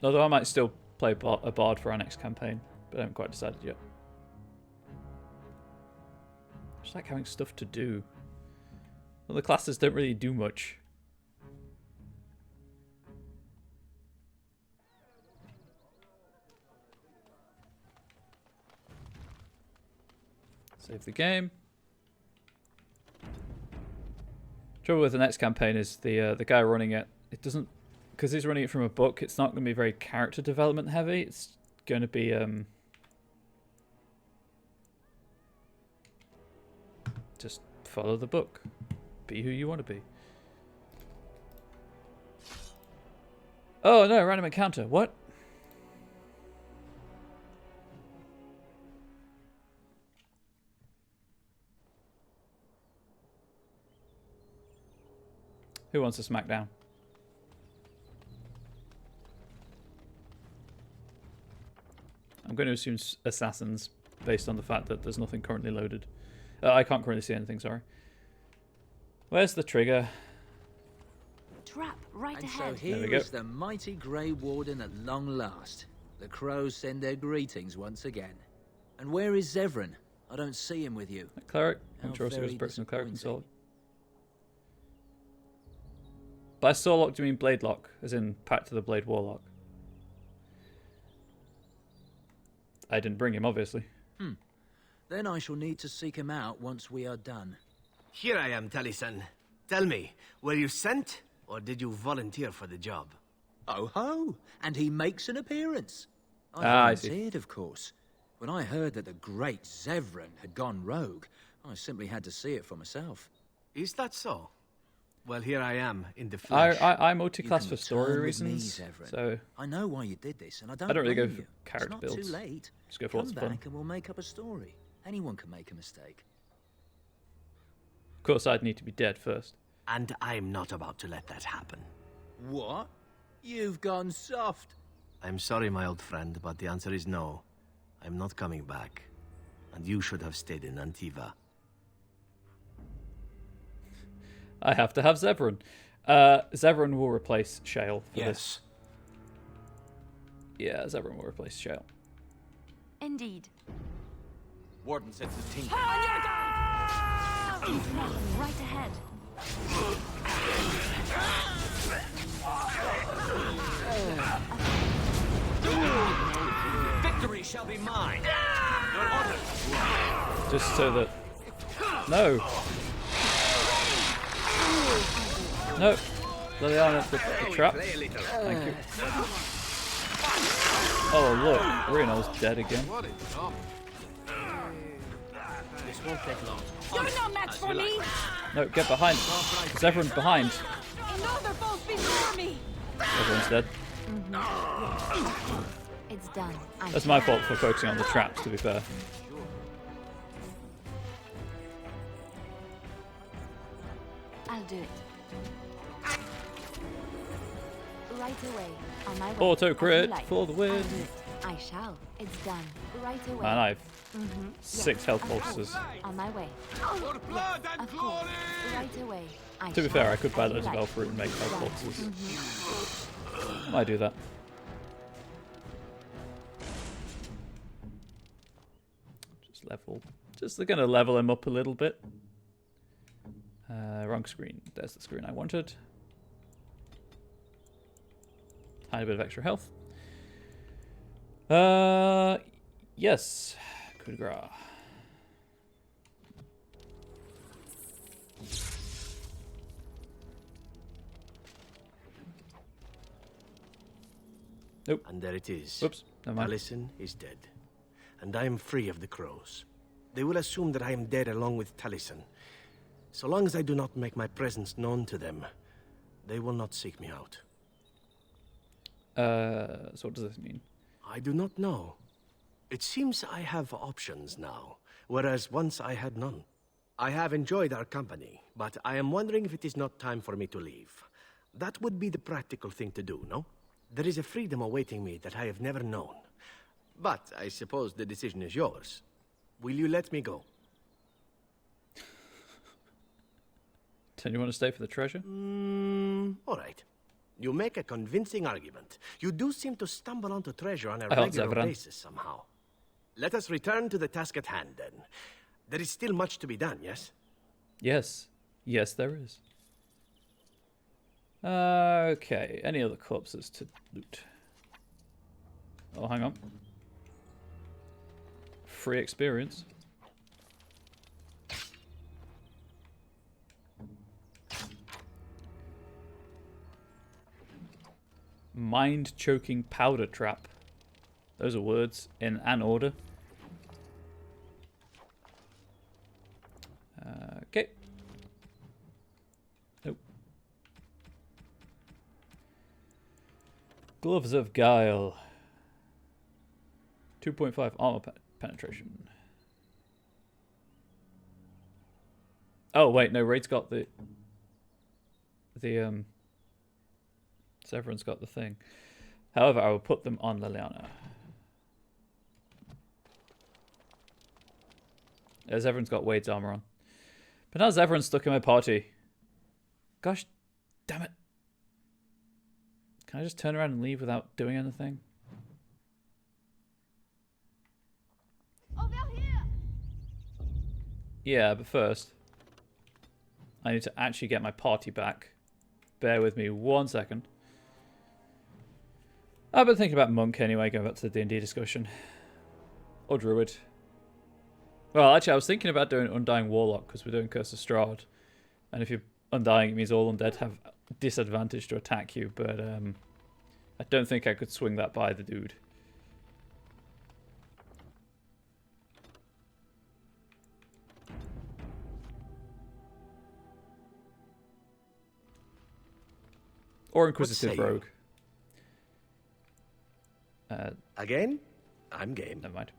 Although I might still play a bard for our next campaign, but I haven't quite decided yet. Just like having stuff to do. Well, the classes don't really do much. Save the game. Trouble with the next campaign is the guy running it. It doesn't, because he's running it from a book. It's not going to be very character development heavy. It's going to be just follow the book. Be who you want to be. Oh no, random encounter. What? Who wants to smack down? I'm going to assume assassins based on the fact that there's nothing currently loaded. I can't currently see anything, sorry. Where's the trigger? Trap right and ahead. So here is the mighty Grey Warden at long last. The crows send their greetings once again. And where is Zevran? I don't see him with you. Cleric. I'm sure it was person of cleric and sword. By Sorelock, do you mean Blade Lock? As in Pact to the Blade Warlock? I didn't bring him, obviously. Then I shall need to seek him out once we are done. Here I am, Taliesin. Tell me, were you sent, or did you volunteer for the job? Oh ho! And he makes an appearance. I volunteered, of course. When I heard that the great Zevran had gone rogue, I simply had to see it for myself. Is that so? Well, here I am, in the flesh. I multi-class for story reasons, so... I know why you did this, and I don't really go blame for you. character It's not builds. too late. Just go for what's Come fun. back and we'll make up a story. Anyone can make a mistake. Of course, I'd need to be dead first. And I'm not about to let that happen. What? You've gone soft. I'm sorry, my old friend, but the answer is no. I'm not coming back. And you should have stayed in Antiva. I have to have Zevran. Zevran will replace Shale for this. Yeah, Zevran will replace Shale. Indeed. Warden sends his team. Right ahead. Victory shall be mine. Your order. Just so that... No! No! Liliana, the trap. Thank you. Oh look, Reno's dead again. This won't take long. You're no match for me! No, get behind. Zevran's behind. Another both before me! Everyone's dead. It's done. That's my fault for focusing on the traps, to be fair. I'll do it. Right away. On my way. Auto crit As you like. for the win. I'll do it. I shall. It's done. Right away. Man, I have Mhm. 6 Yes, health of pulses. course. On my way. Yes, of course. Right away. I To be shall. fair, I could buy As you loads of like. elf fruit and make health Right. pulses. Mhm. I might do that. Just gonna level him up a little bit. Wrong screen. There's the screen I wanted. Tiny bit of extra health. Yes. Coup de grace. Nope. And there it is. Oops, never mind. Taliesin is dead. And I am free of the crows. They will assume that I am dead along with Taliesin. So long as I do not make my presence known to them, they will not seek me out. So what does this mean? I do not know. It seems I have options now, whereas once I had none. I have enjoyed our company, but I am wondering if it is not time for me to leave. That would be the practical thing to do, no? There is a freedom awaiting me that I have never known. But I suppose the decision is yours. Will you let me go? Do you want to stay for the treasure? All right. You make a convincing argument. You do seem to stumble onto treasure on a I helped regular Zevran. basis somehow. Let us return to the task at hand, then. There is still much to be done, yes? Yes. Yes, there is. Okay. Any other corpses to loot? Oh, hang on. Free experience. Mind-choking powder trap. Those are words in an order. Okay. Nope. Gloves of Guile. 2.5 armor penetration. Oh wait, no, Raid's got the Severan's got the thing. However, I will put them on Liliana. Severan's got Wade's armor on. But now Severan's stuck in my party. Gosh, damn it. Can I just turn around and leave without doing anything? Over here. Yeah, but first, I need to actually get my party back. Bear with me 1 second. I've been thinking about Monk anyway, going back to the D&D discussion. Or Druid. Well, actually, I was thinking about doing Undying Warlock, because we're doing Curse of Strahd. And if you're Undying, it means all undead have disadvantage to attack you, but I don't think I could swing that by the dude. Or Inquisitive Rogue. Again? I'm game. Never mind.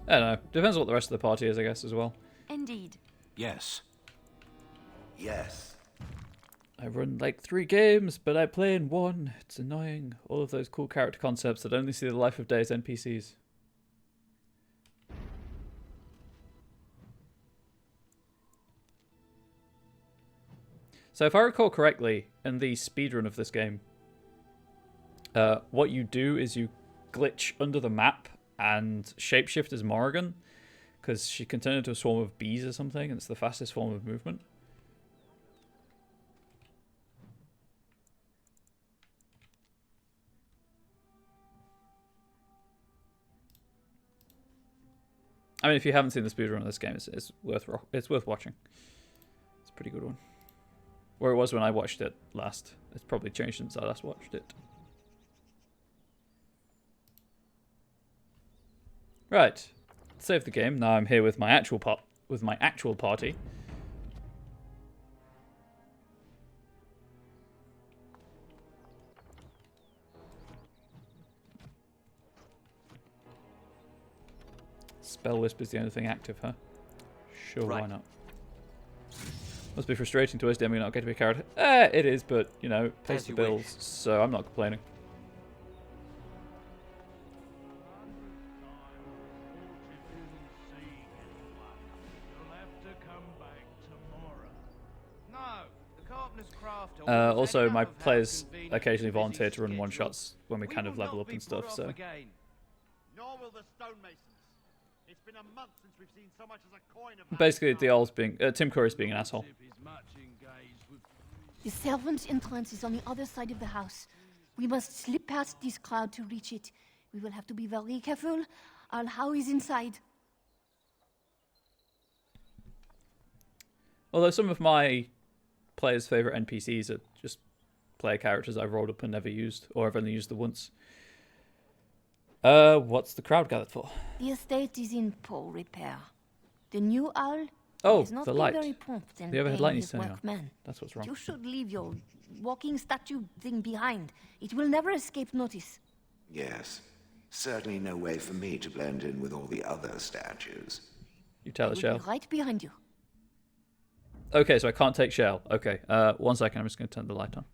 I don't know. Depends on what the rest of the party is, I guess, as well. Indeed. Yes. Yes. I run like 3 games, but I play in 1. It's annoying. All of those cool character concepts that only see the life of day as NPCs. So if I recall correctly, in the speedrun of this game, what you do is you glitch under the map and shapeshift as Morrigan, because she can turn into a swarm of bees or something, and it's the fastest form of movement. I mean, if you haven't seen the speedrun of this game, it's worth watching. It's a pretty good one. Where it was when I watched it last. It's probably changed since I last watched it. Right, save the game. Now I'm here with my actual party. Spell Wisp is the only thing active, huh? Sure, right. Why not? Must be frustrating to us, DMing not get to be a character. It is, but you know, pays the bills, so I'm not complaining. Also, my players occasionally volunteer to run one-shots when we kind of level up and stuff, so... Nor will the stonemasons. It's been a month since we've seen so much as a coin of... Basically, the owl's being... Tim Curry's being an asshole. The servants' entrance is on the other side of the house. We must slip past this crowd to reach it. We will have to be very careful. Our How is inside. Although some of my players' favourite NPCs are just player characters I've rolled up and never used, or I've only used them once. What's the crowd gathered for? The estate is in poor repair. The new owl is not the light. Very prompt in the overhead light needs his turning on. That's what's wrong. You should leave your walking statue thing behind. It will never escape notice. Yes. Certainly no way for me to blend in with all the other statues. You tell the shell. Right behind you. Okay, so I can't take shell. Okay, 1 second. I'm just going to turn the light on.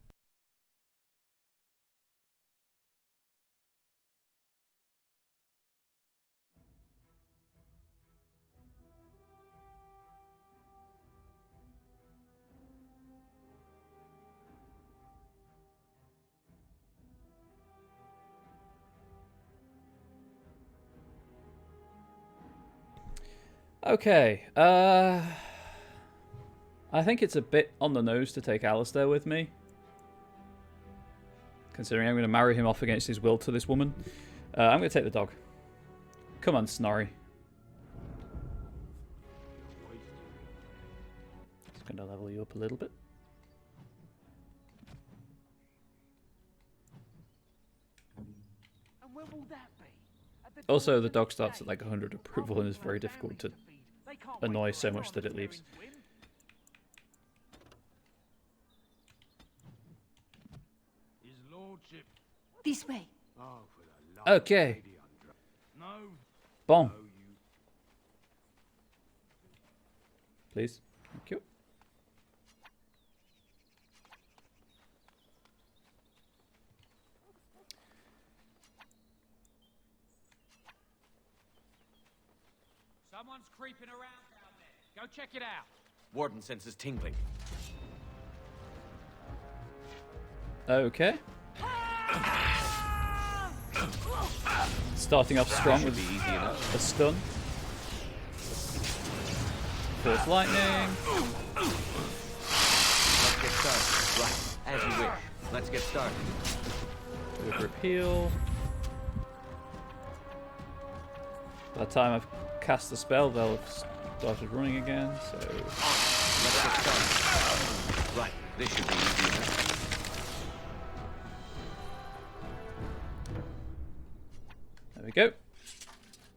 Okay, I think it's a bit on the nose to take Alistair with me, considering I'm going to marry him off against his will to this woman. I'm going to take the dog. Come on, Snorri. Just going to level you up a little bit. And when will that be? Also, the dog starts at like 100 approval and is very difficult to annoy so much that it leaves. Lordship. This way. Oh, for the love Okay. of Lady Undra. No. Bon. No, you. Please. Thank you. Someone's creeping around down there. Go check it out. Warden senses tingling. Okay. Starting off strong with a stun. Force lightning. Let's get started. Right, as you wish. Let's get started. With repeal. By the time I've cast the spell, they'll have started running again, so... Let's get started. Right, this should be easy enough. There we go.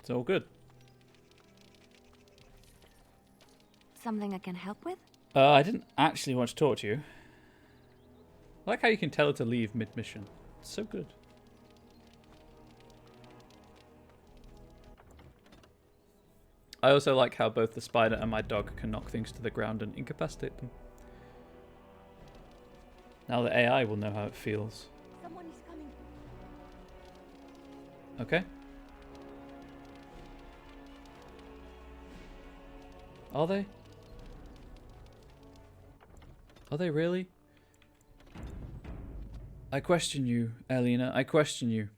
It's all good. Something I can help with? I didn't actually want to talk to you. I like how you can tell her to leave mid-mission. It's so good. I also like how both the spider and my dog can knock things to the ground and incapacitate them. Now the AI will know how it feels. Someone is coming. Okay. Are they? Are they really? I question you, Elena. I question you.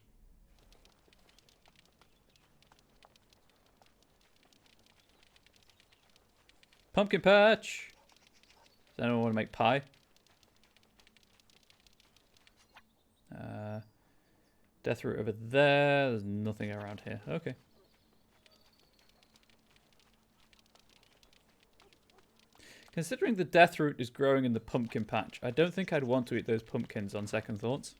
Pumpkin patch. Does anyone want to make pie? Death root over there. There's nothing around here. Okay. Considering the death root is growing in the pumpkin patch, I don't think I'd want to eat those pumpkins on second thoughts.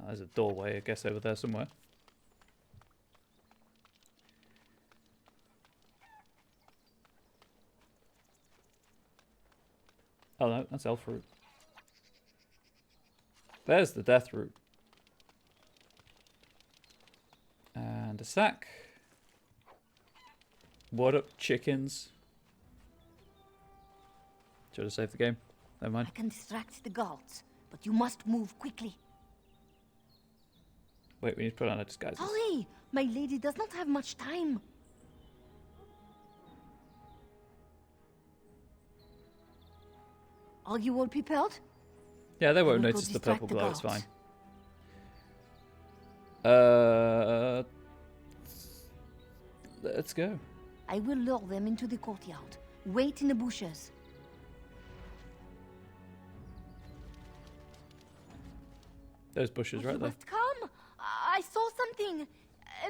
Oh, there's a doorway, I guess, over there somewhere. Oh no, that's elf root. There's the death root. And a sack. What up, chickens? Should have saved the game. Never mind. I can distract the guards, but you must move quickly. Wait, we need to put on our disguises. Hurry! My lady does not have much time. Are you all prepared? Yeah, they won't will go notice the distract purple the glow, it's guards. fine. Let's go. I will lure them into the courtyard. Wait in the bushes. Those bushes right You there. must come. I saw something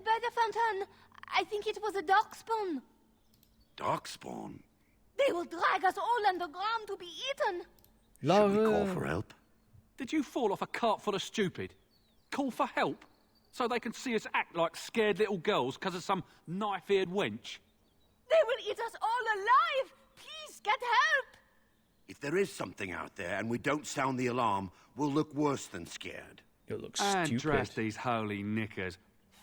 by the fountain. I think it was a darkspawn. Darkspawn? They will drag us all underground to be eaten. Should we call for help? Did you fall off a cart full of stupid? Call for help? So they can see us act like scared little girls because of some knife-eared wench? They will eat us all alive. Please get help. If there is something out there and we don't sound the alarm, we'll look worse than scared. It looks And dress these holy knickers.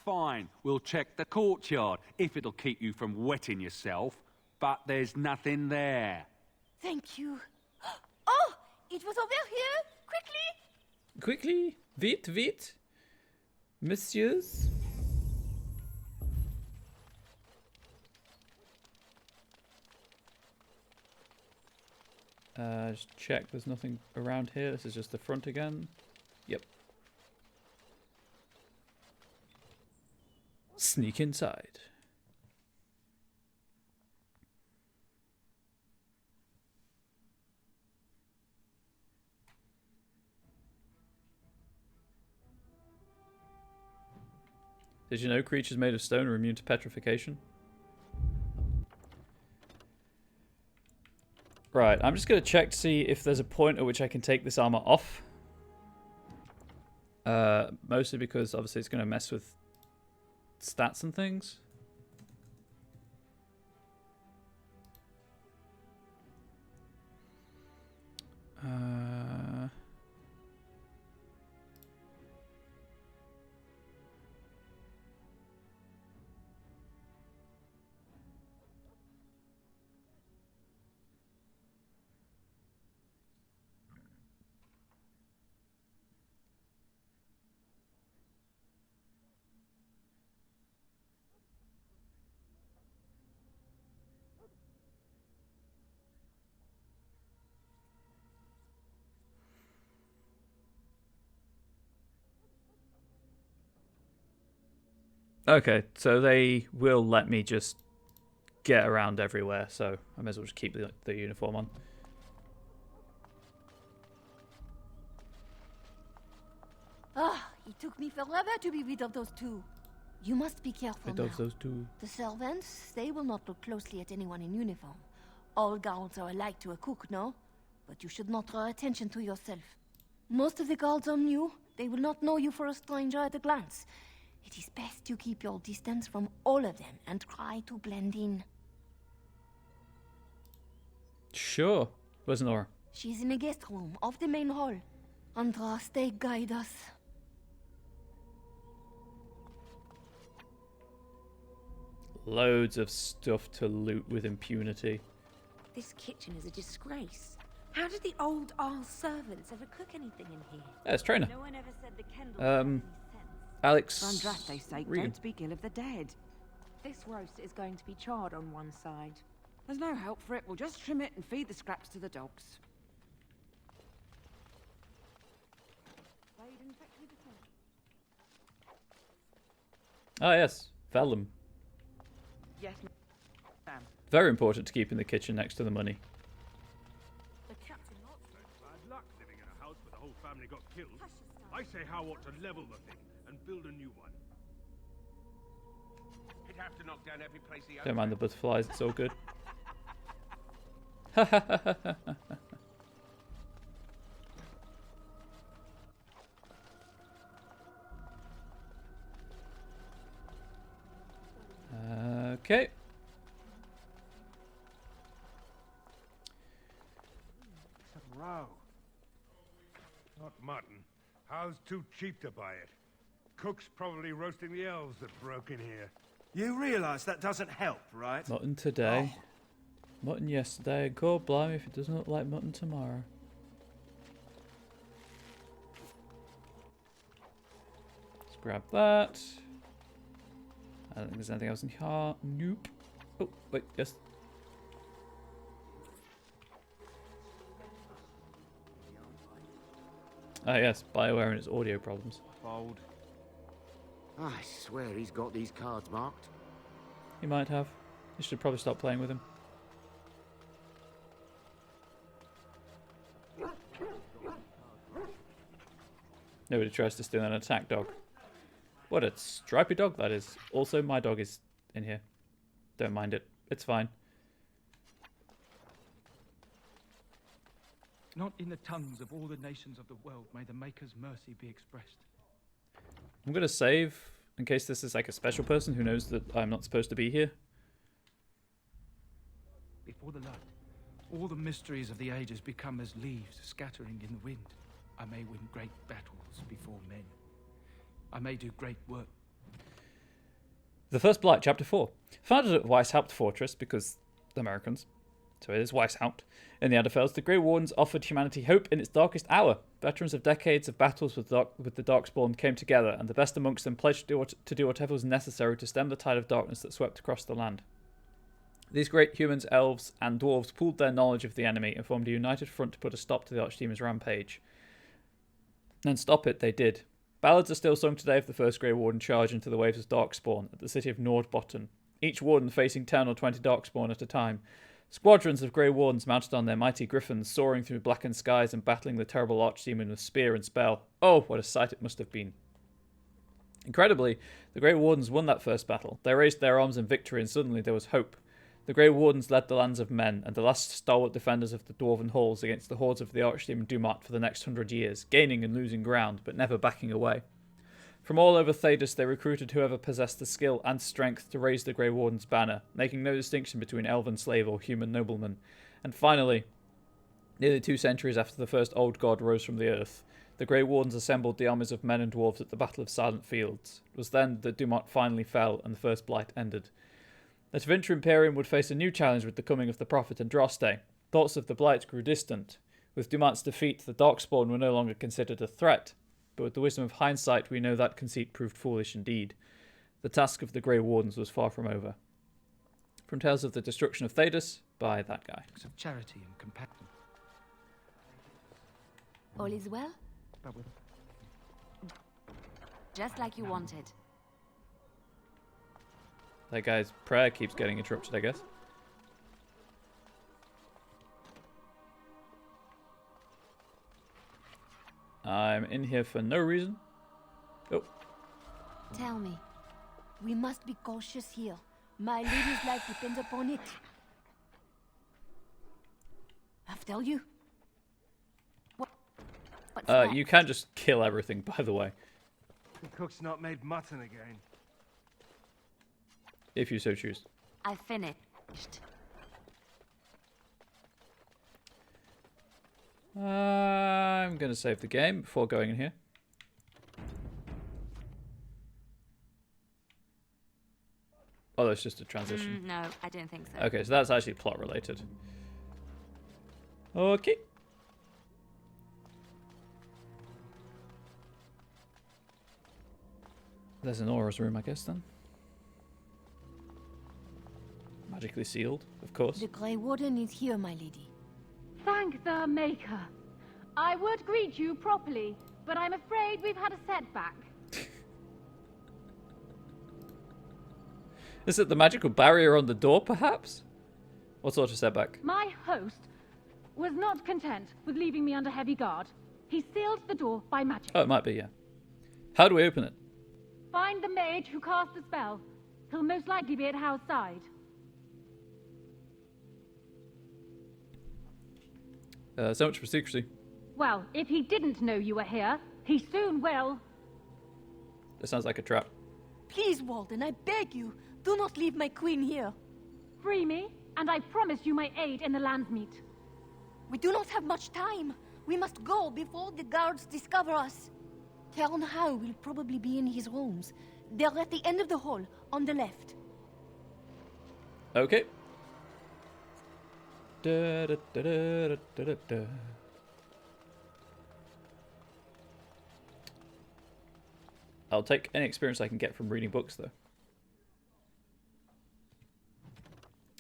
Fine, we'll check the courtyard, if it'll keep you from wetting yourself. But there's nothing there. Thank you. Oh, it was over here. Quickly. Quickly. Vite, vite. Messieurs. Just check there's nothing around here. This is just the front again. Yep. Sneak inside. Did you know creatures made of stone are immune to petrification? Right, I'm just going to check to see if there's a point at which I can take this armor off. Mostly because obviously it's going to mess with stats and things. Okay, so they will let me just get around everywhere, so I may as well just keep the uniform on. Ah, it took me forever to be rid of those two. You must be careful Rid now. of those two. The servants, they will not look closely at anyone in uniform. All guards are alike to a cook, no? But you should not draw attention to yourself. Most of the guards are new. They will not know you for a stranger at a glance. It is best to keep your distance from all of them and try to blend in. Sure. Where's Nora? She's in the guest room of the main hall. Andraste, guide us. Loads of stuff to loot with impunity. This kitchen is a disgrace. How did the old Arl servants ever cook anything in here? Yeah, it's Trainer. No one ever said the candle had any sense. Alex. For Andraste's sake, Regan. don't speak ill of the dead. This roast is going to be charred on one side. There's no help for it. We'll just trim it and feed the scraps to the dogs. Ah, yes. Vellum. Yes, ma'am. Very important to keep in the kitchen next to the money. Bad luck living in a house where the whole family got killed. I say How ought to level the thing and build a new one. He'd have to knock down every place he Don't mind the butterflies, it's all good. Okay. Some row. Not mutton. How's too cheap to buy it? Cook's probably roasting the elves that broke in here. You realise that doesn't help, right? Mutton today. Mutton yesterday. God blimey if it doesn't look like mutton tomorrow. Let's grab that. I don't think there's anything else in here. Nope. Oh, wait, yes. Ah, yes, BioWare and its audio problems. Bold. I swear he's got these cards marked. He might have. You should probably stop playing with him. Nobody tries to steal an attack dog. What a stripy dog that is. Also, my dog is in here. Don't mind it. It's fine. Not in the tongues of all the nations of the world may the Maker's mercy be expressed. I'm going to save in case this is like a special person who knows that I'm not supposed to be here. Before the light, all the mysteries of the ages become as leaves scattering in the wind. I may win great battles before men. I may do great work. The First Blight, Chapter 4. Founded at Weishaupt Fortress, because the Americans, so it is Weishaupt, in the Underfells, the Grey Wardens offered humanity hope in its darkest hour. Veterans of decades of battles with the Darkspawn came together, and the best amongst them pledged to do whatever was necessary to stem the tide of darkness that swept across the land. These great humans, elves, and dwarves pooled their knowledge of the enemy and formed a united front to put a stop to the Archdemon's rampage. And stop it they did. Ballads are still sung today of the first Grey Warden charge into the waves of Darkspawn at the city of Nordbotten, each Warden facing 10 or 20 Darkspawn at a time. Squadrons of Grey Wardens mounted on their mighty griffins, soaring through blackened skies and battling the terrible Archdemon with spear and spell. Oh, what a sight it must have been. Incredibly, the Grey Wardens won that first battle. They raised their arms in victory and suddenly there was hope. The Grey Wardens led the lands of men and the last stalwart defenders of the Dwarven halls against the hordes of the Archdemon Dumat for the next 100 years, gaining and losing ground, but never backing away. From all over Thedas they recruited whoever possessed the skill and strength to raise the Grey Warden's banner, making no distinction between elven slave or human nobleman. And finally, nearly 2 centuries after the first Old God rose from the earth, the Grey Wardens assembled the armies of men and dwarves at the Battle of Silent Fields. It was then that Dumat finally fell and the First Blight ended. The Tevinter Imperium would face a new challenge with the coming of the Prophet Andraste. Thoughts of the Blight grew distant. With Dumat's defeat, the Darkspawn were no longer considered a threat, but with the wisdom of hindsight we know that conceit proved foolish indeed. The task of the Grey Wardens was far from over. From Tales of the Destruction of Thedas, by that guy. Of charity and compassion. All is well? Just like you wanted. That guy's prayer keeps getting interrupted, I guess. I'm in here for no reason. Oh. Tell me. We must be cautious here. My lady's life depends upon it. After you. What's that? You can just kill everything, by the way. The cook's not made mutton again. If you so choose. I finished. I'm going to save the game before going in here. Oh, that's just a transition. No, I don't think so. Okay, so that's actually plot related. Okay. There's an Aura's room, I guess, then. Magically sealed, of course. The Grey Warden is here, my lady. Thank the Maker. I would greet you properly, but I'm afraid we've had a setback. Is it the magical barrier on the door, perhaps? What sort of setback? My host was not content with leaving me under heavy guard. He sealed the door by magic. Oh, it might be, yeah. How do we open it? Find the mage who cast the spell. He'll most likely be at Hal's side. So much for secrecy. Well, if he didn't know you were here, he soon will. This sounds like a trap. Please, Walden, I beg you, do not leave my queen here. Free me, and I promise you my aid in the Landsmeet. We do not have much time. We must go before the guards discover us. Cairn Howe will probably be in his rooms. They're at the end of the hall, on the left. Okay. Da, da, da, da, da, da, da. I'll take any experience I can get from reading books, though.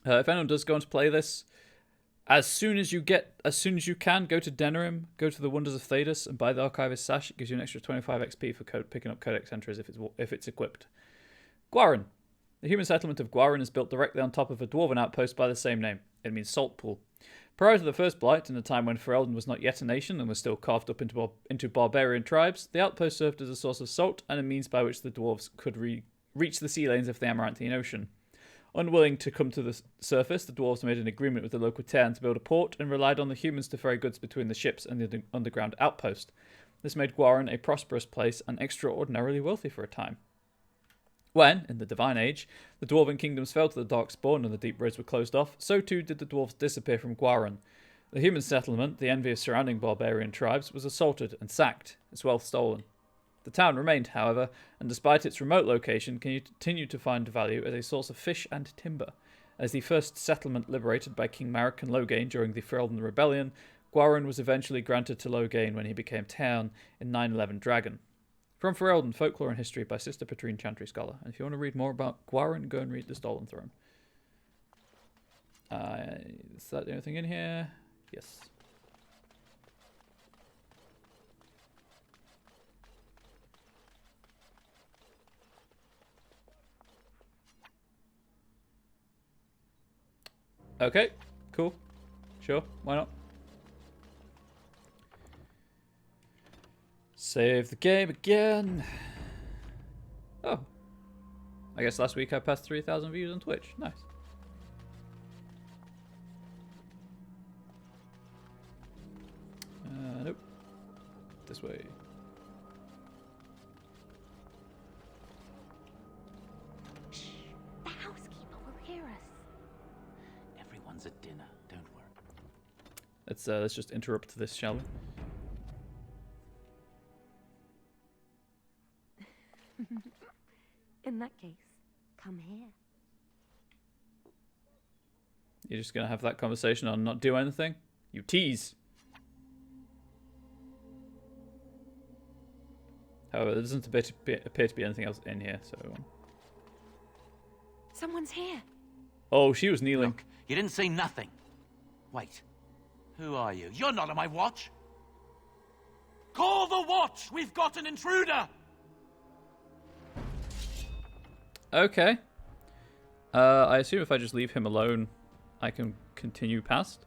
If anyone does go on to play this, as soon as you can, go to Denerim, go to the Wonders of Thedas, and buy the Archivist Sash. It gives you an extra 25 XP for picking up Codex entries if it's equipped. Gwarin. The human settlement of Gwarin is built directly on top of a dwarven outpost by the same name. It means salt pool. Prior to the First Blight, in a time when Ferelden was not yet a nation and was still carved up into barbarian tribes, the outpost served as a source of salt and a means by which the dwarves could reach the sea lanes of the Amaranthine Ocean. Unwilling to come to the surface, the dwarves made an agreement with the local town to build a port and relied on the humans to ferry goods between the ships and the underground outpost. This made Gwarin a prosperous place and extraordinarily wealthy for a time. When, in the Divine Age, the dwarven kingdoms fell to the Darkspawn and the deep roads were closed off, so too did the dwarves disappear from Gwarin. The human settlement, the envy of surrounding barbarian tribes, was assaulted and sacked, its wealth stolen. The town remained, however, and despite its remote location, continued to find value as a source of fish and timber. As the first settlement liberated by King Marek and Loghain during the Ferelden Rebellion, Gwarin was eventually granted to Loghain when he became town in 911 Dragon. From Ferelden, Folklore and History by Sister Petrine Chantry Scholar. And if you want to read more about Gwarin, go and read The Stolen Throne. Is that the only thing in here? Yes. Okay, cool. Sure, why not? Save the game again. Oh. I guess last week I passed 3,000 views on Twitch. Nice. Nope. This way. The housekeeper will hear us. Everyone's at dinner, don't worry. Let's just interrupt this, shall we? In that case, come here. You're just going to have that conversation and not do anything? You tease. However, there doesn't appear to be anything else in here, so... Someone's here. Oh, she was kneeling. Look, you didn't say nothing. Wait. Who are you? You're not on my watch. Call the watch! We've got an intruder! Okay. I assume if I just leave him alone, I can continue past.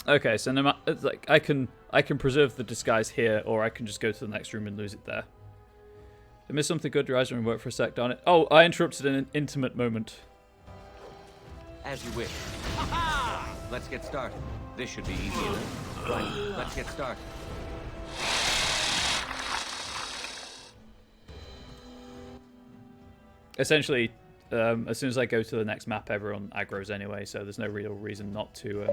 Okay, so it's like I can preserve the disguise here, or I can just go to the next room and lose it there. I missed something good. Your eyes don't work for a sec, darn it. Oh, I interrupted an intimate moment. As you wish. Let's get started. This should be easy enough. Right, let's get started. Essentially, as soon as I go to the next map, everyone aggroes anyway, so there's no real reason not to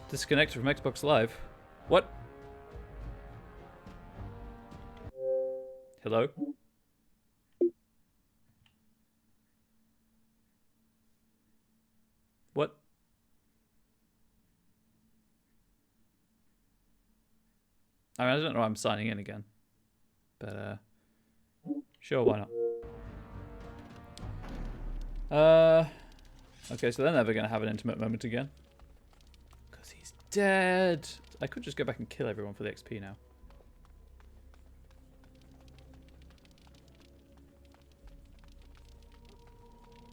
disconnect from Xbox Live. What? Hello? What? I mean, I don't know why I'm signing in again. But, sure, why not? Okay, so they're never going to have an intimate moment again. Because he's dead. I could just go back and kill everyone for the XP now.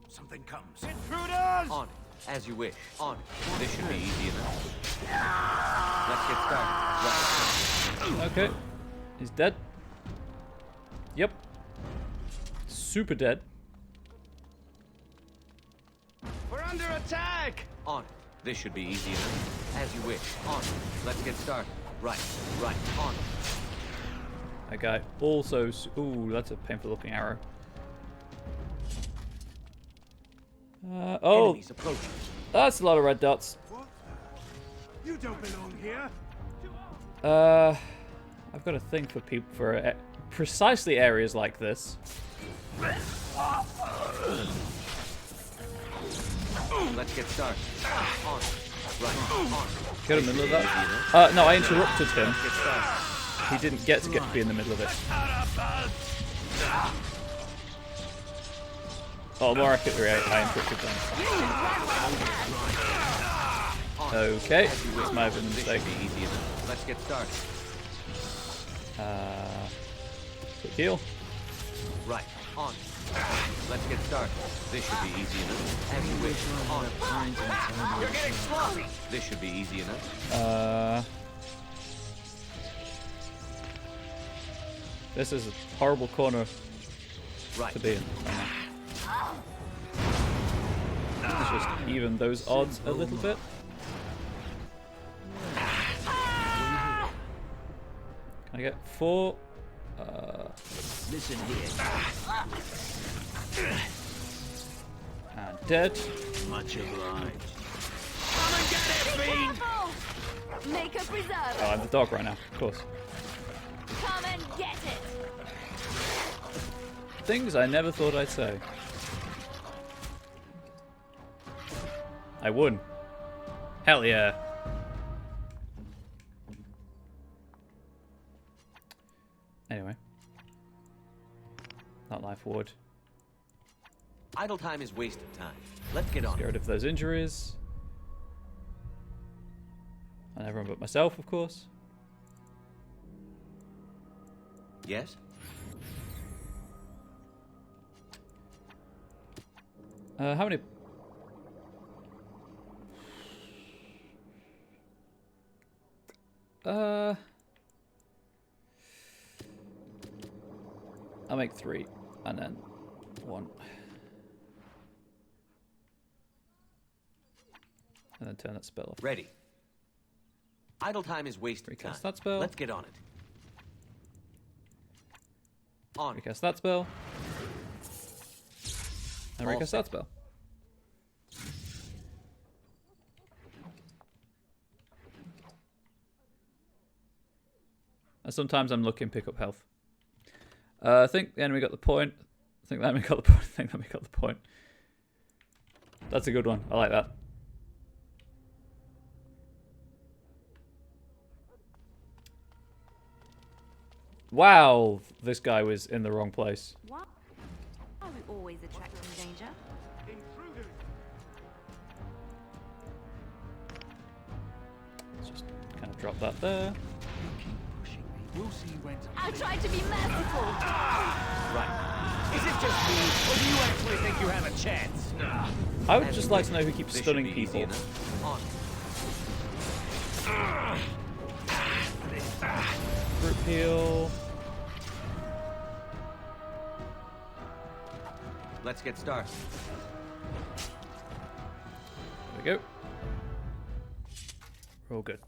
Something comes. Intruders! On it. As you wish. On it. This should be easy enough. Let's get started. Right. Okay. He's dead. Yep. Super dead. We're under attack! On it. This should be easy enough. As you wish. On it. Let's get started. Right. Right. On it. That guy also... Ooh, that's a painful looking arrow. Oh, that's a lot of red dots. You don't belong here. I've got a thing for people for precisely areas like this. Let's get started. On. Right. On. Get in the middle of that. No, I interrupted him. He didn't get to be in the middle of it. Oh, more accurately, I interrupted them. Okay, this might have been a mistake. Let's get started. Quick heal. Right, on. Let's get started. This should be easy enough. As you wish. On. You're getting sloppy. This should be easy enough. This is a horrible corner to be in. Let's just even those odds a little bit. Can I get 4? Listen here. And dead. Much obliged. Come and get it, fiend! Make a preserve. Oh, I'm the dog right now, of course. Come and get it. Things I never thought I'd say. I won. Hell yeah. Anyway. Not life ward. Idle time is wasted time. Let's get on. Get rid of those injuries. And everyone but myself, of course. Yes? How many... I'll make 3 and then 1. And then turn that spell off. Ready. Idle time is wasted time. Recast that spell. Let's get on it. On. Recast that spell. And All recast set. that spell. And sometimes I'm looking pick up health. I think the enemy got the point. I think the enemy got the point. I think the enemy got the point. That's a good one. I like that. Wow, this guy was in the wrong place. Why are we always attracting danger? Let's just kind of drop that there. We'll see when to I tried to be merciful. Right. Is it just me, or do you actually think you have a chance? I would just like to know who keeps This stunning should be easy people. enough. Group heal. Let's get started. There we go. We're all good.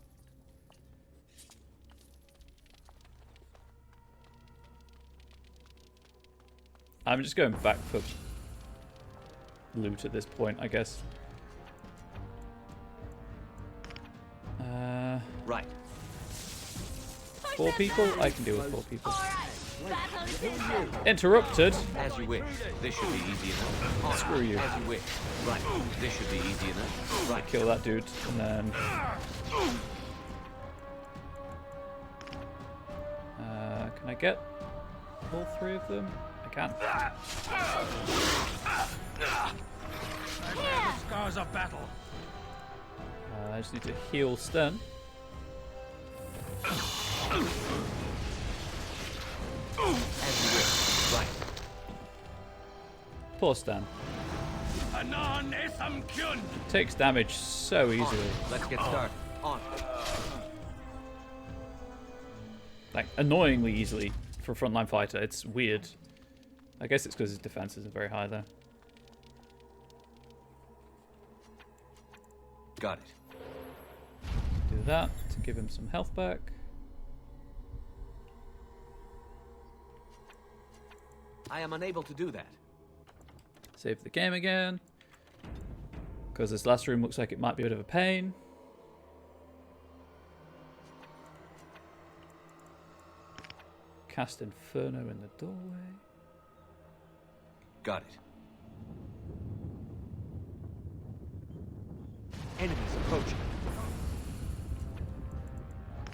I'm just going back for loot at this point, I guess. Right. 4 people? I can deal with 4 people. Interrupted? As you wish. This should be easy enough. Screw you. As you wish. Right. This should be easy enough. Right. Kill that dude, and then... can I get all 3 of them? I can. The scars of battle. I just need to heal Stun. As you wish. Right. Poor Stan. Takes damage so easily. Let's get started. On. Like, annoyingly easily for a frontline fighter. It's weird. I guess it's because his defense isn't very high there. Got it. Do that to give him some health back. I am unable to do that. Save the game again. Because this last room looks like it might be a bit of a pain. Cast Inferno in the doorway. Got it. Enemies approaching.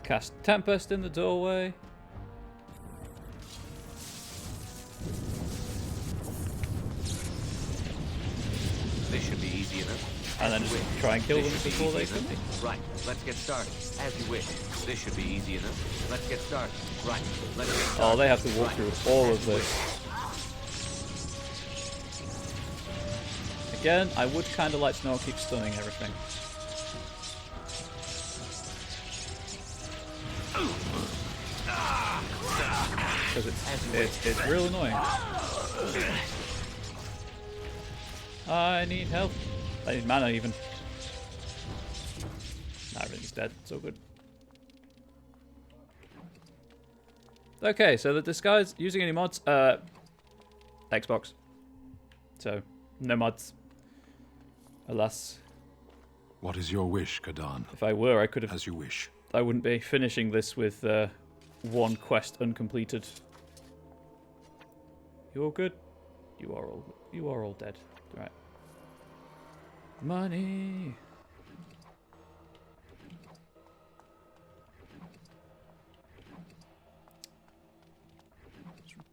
Cast Tempest in the doorway. This should be easy enough. And then just try and kill them before they come. Right, let's get started. As you wish. This should be easy enough. Let's get started. Right, let's get started. Oh, they have to walk through all of this. Again, I would kind of like to know I'll keep stunning everything. Because it's real annoying. I need help. I need mana even. Nah, everything's dead. It's all good. Okay, so the disguise using any mods? Xbox. So, no mods. Alas. What is your wish, Kadan? If I were, I could have. As you wish. I wouldn't be finishing this with one quest uncompleted. You all good? You are all dead. Right. Money.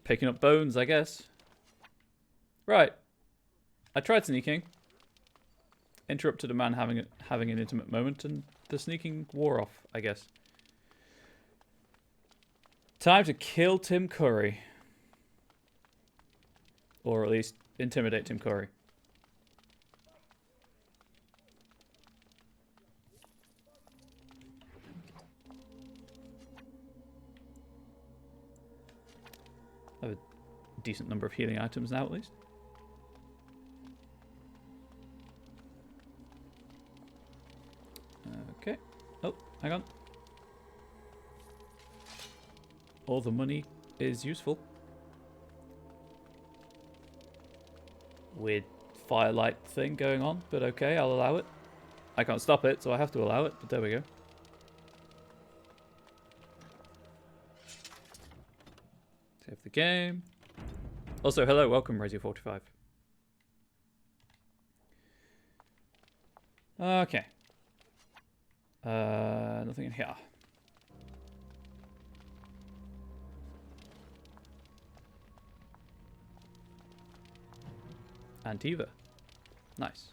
Picking up bones, I guess. Right. I tried sneaking. Interrupted a man having an intimate moment, and the sneaking wore off, I guess. Time to kill Tim Curry. Or at least intimidate Tim Curry. I have a decent number of healing items now, at least. Okay. Oh, hang on. All the money is useful. Weird firelight thing going on, but okay, I'll allow it. I can't stop it, so I have to allow it, but there we go. Save the game. Also, hello, welcome, Radio45. Okay. Nothing in here. Antiva. Nice.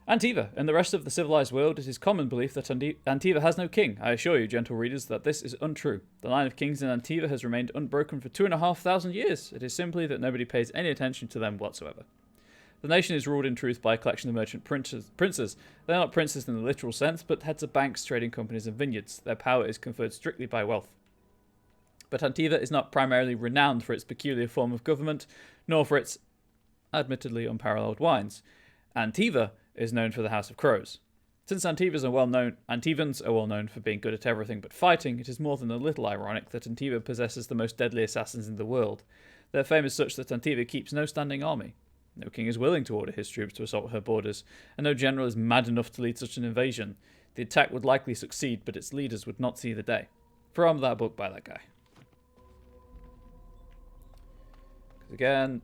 Antiva. In the rest of the civilized world, it is common belief that Antiva has no king. I assure you, gentle readers, that this is untrue. The line of kings in Antiva has remained unbroken for 2,500 years. It is simply that nobody pays any attention to them whatsoever. The nation is ruled in truth by a collection of merchant princes. They are not princes in the literal sense, but heads of banks, trading companies, and vineyards. Their power is conferred strictly by wealth. But Antiva is not primarily renowned for its peculiar form of government, nor for its admittedly unparalleled wines. Antiva is known for the House of Crows. Since Antivans are well known for being good at everything but fighting, it is more than a little ironic that Antiva possesses the most deadly assassins in the world. Their fame is such that Antiva keeps no standing army. No king is willing to order his troops to assault her borders, and no general is mad enough to lead such an invasion. The attack would likely succeed, but its leaders would not see the day. From that book by that guy. Because again,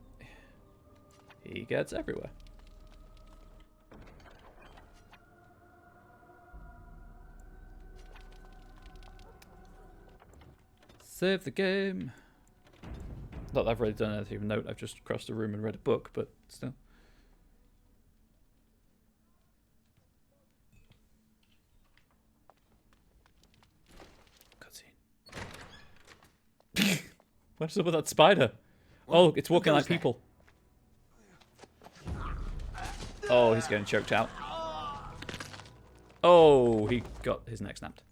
he gets everywhere. Save the game. Not that I've really done anything of note, I've just crossed the room and read a book, but still. Cutscene. What's up with that spider? Oh, it's walking like people. Oh, he's getting choked out. Oh, he got his neck snapped.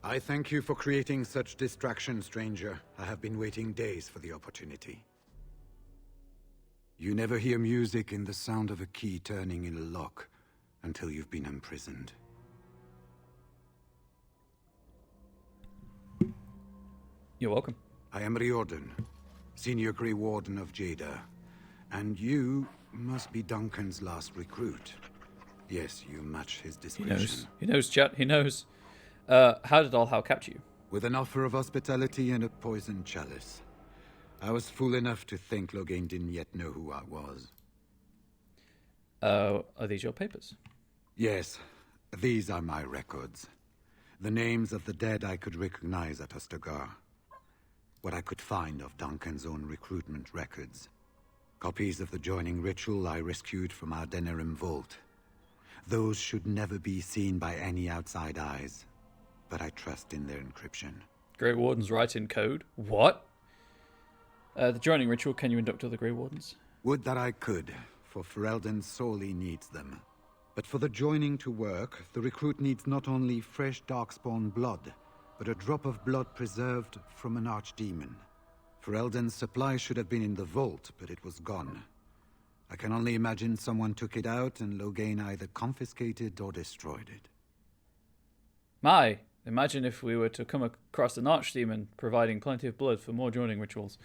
I thank you for creating such distraction, stranger. I have been waiting days for the opportunity. You never hear music in the sound of a key turning in a lock until you've been imprisoned. You're welcome. I am Riordan, Senior Grey Warden of Jada. And you must be Duncan's last recruit. Yes, you match his description. He knows, chat. He knows. How did Allhow capture you? With an offer of hospitality and a poisoned chalice. I was fool enough to think Loghain didn't yet know who I was. Are these your papers? Yes, these are my records. The names of the dead I could recognize at Ostagar. What I could find of Duncan's own recruitment records. Copies of the joining ritual I rescued from our Denerim vault. Those should never be seen by any outside eyes, but I trust in their encryption. Grey Wardens write in code? What? The joining ritual, can you induct other Grey Wardens? Would that I could, for Ferelden sorely needs them. But for the joining to work, the recruit needs not only fresh Darkspawn blood, but a drop of blood preserved from an archdemon. Ferelden's supply should have been in the vault, but it was gone. I can only imagine someone took it out and Loghain either confiscated or destroyed it. My, imagine if we were to come across an archdemon providing plenty of blood for more joining rituals.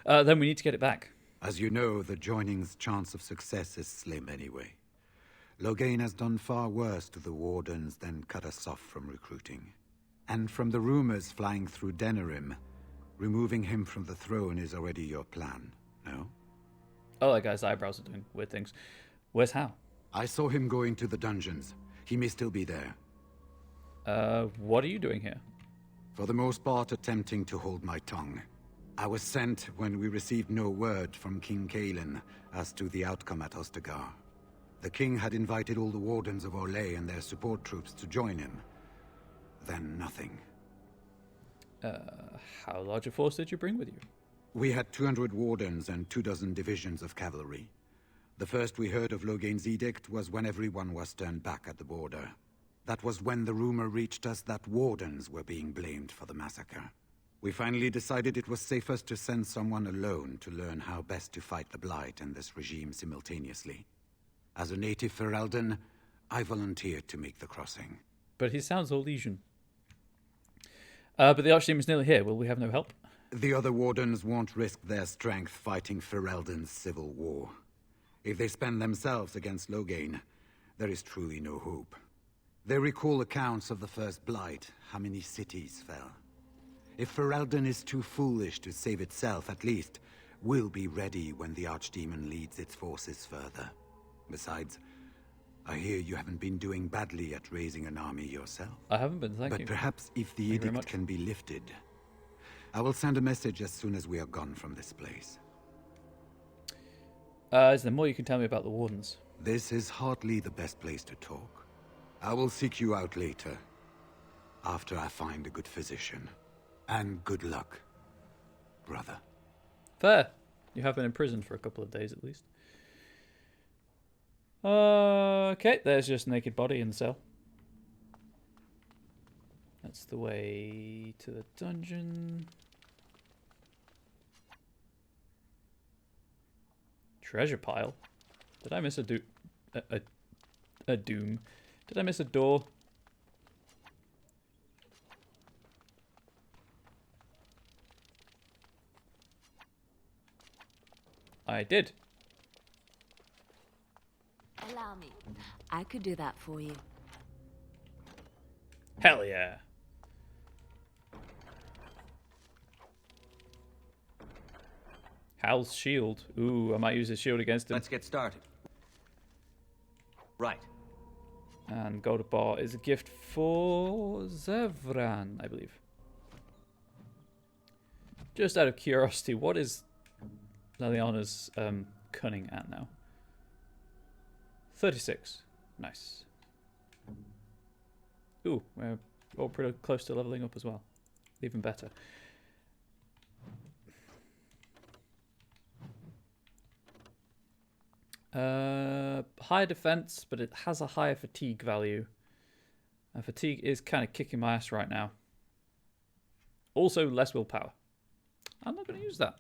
Then we need to get it back. As you know, the joining's chance of success is slim anyway. Loghain has done far worse to the Wardens than cut us off from recruiting. And from the rumors flying through Denerim, removing him from the throne is already your plan, no? Oh, that guy's eyebrows are doing weird things. Where's Hal? I saw him go into the dungeons. He may still be there. What are you doing here? For the most part, attempting to hold my tongue. I was sent when we received no word from King Kaelin as to the outcome at Ostagar. The king had invited all the Wardens of Orlais and their support troops to join him. Then nothing. How large a force did you bring with you? We had 200 Wardens and 24 divisions of cavalry. The first we heard of Loghain's edict was when everyone was turned back at the border. That was when the rumor reached us that Wardens were being blamed for the massacre. We finally decided it was safest to send someone alone to learn how best to fight the Blight and this regime simultaneously. As a native Ferelden, I volunteered to make the crossing. But he sounds Orlesian. But the Archdemon's nearly here. Will we have no help? The other Wardens won't risk their strength fighting Ferelden's civil war. If they spend themselves against Loghain, there is truly no hope. They recall accounts of the First Blight, how many cities fell. If Ferelden is too foolish to save itself, at least, we'll be ready when the Archdemon leads its forces further. Besides, I hear you haven't been doing badly at raising an army yourself. I haven't been, thank you. But perhaps if the edict can be lifted, I will send a message as soon as we are gone from this place. Is there more you can tell me about the Wardens? This is hardly the best place to talk. I will seek you out later, after I find a good physician. And good luck, brother. Fair. You have been imprisoned for a couple of days at least. Okay, there's just a naked body in the cell. That's the way to the dungeon. Treasure pile? Did I miss a doom? Did I miss a door? I did. Allow me. I could do that for you. Hell yeah. Hal's shield. Ooh, I might use his shield against him. Let's get started. Right. And gold bar is a gift for Zevran, I believe. Just out of curiosity, what is Liliana's cunning at now? 36. Nice. Ooh, we're all pretty close to leveling up as well. Even better. Higher defense, but it has a higher fatigue value. And fatigue is kind of kicking my ass right now. Also, less willpower. I'm not going to use that.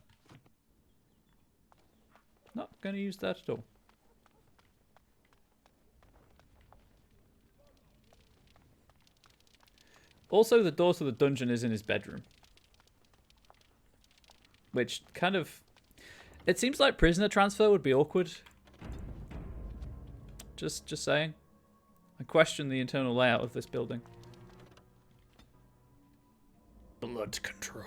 Not going to use that at all. Also, the door to the dungeon is in his bedroom. Which kind of... It seems like prisoner transfer would be awkward. Just saying. I question the internal layout of this building. Blood control.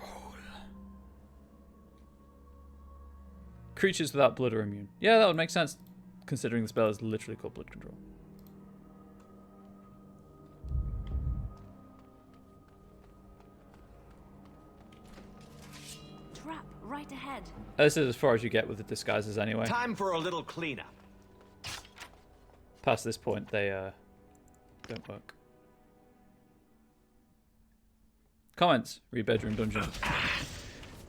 Creatures without blood are immune. Yeah, that would make sense, considering the spell is literally called blood control. Trap right ahead. This is as far as you get with the disguises anyway. Time for a little cleanup. Past this point, they don't work. Comments. Read bedroom dungeon.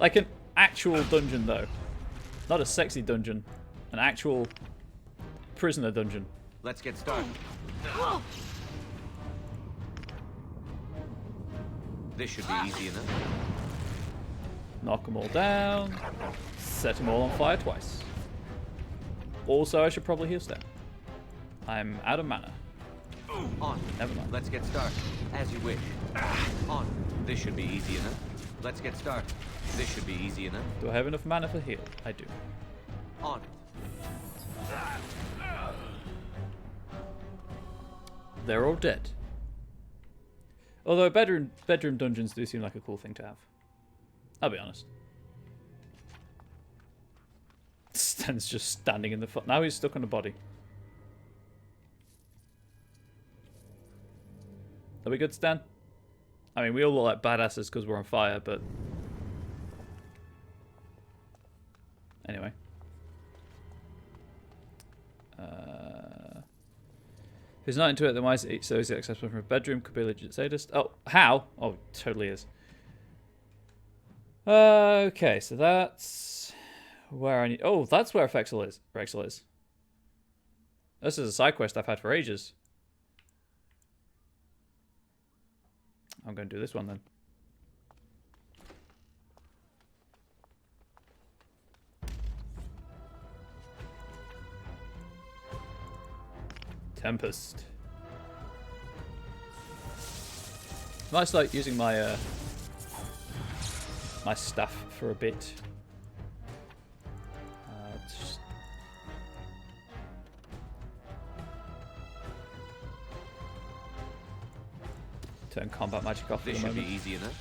Like an actual dungeon, though. Not a sexy dungeon. An actual prisoner dungeon. Let's get started. This should be easy enough. Knock them all down. Set them all on fire twice. Also, I should probably heal step. I'm out of mana. On. Never mind. Let's get started. As you wish. On. This should be easy enough. Let's get started. This should be easy enough. Do I have enough mana for heal? I do. On. They're all dead. Although bedroom dungeons do seem like a cool thing to have. I'll be honest. Stan's just standing in the front. Now he's stuck on a body. Are we good, Stan? I mean, we all look like badasses because we're on fire, but... Anyway. If he's not into it, then why is it so easy accessible from a bedroom? Could be a legit sadist. Oh, how? Oh, totally is. Okay, so that's where I need... Oh, that's where Rexel is. This is a side quest I've had for ages. I'm going to do this one then. Tempest. I might start using my my staff for a bit. Just... Turn combat magic off. This should be easy enough.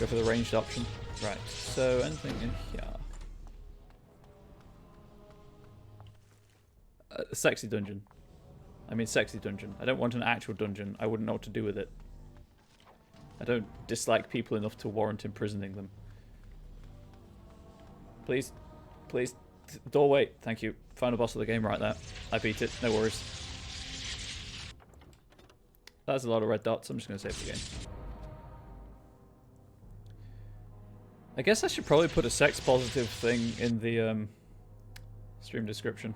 Go for the ranged option. Right. So anything in here? Sexy dungeon. I mean sexy dungeon. I don't want an actual dungeon. I wouldn't know what to do with it. I don't dislike people enough to warrant imprisoning them. Please. Please. Doorway. Thank you. Final boss of the game right there. I beat it. No worries. That's a lot of red dots. I'm just going to save the game. I guess I should probably put a sex positive thing in the stream description.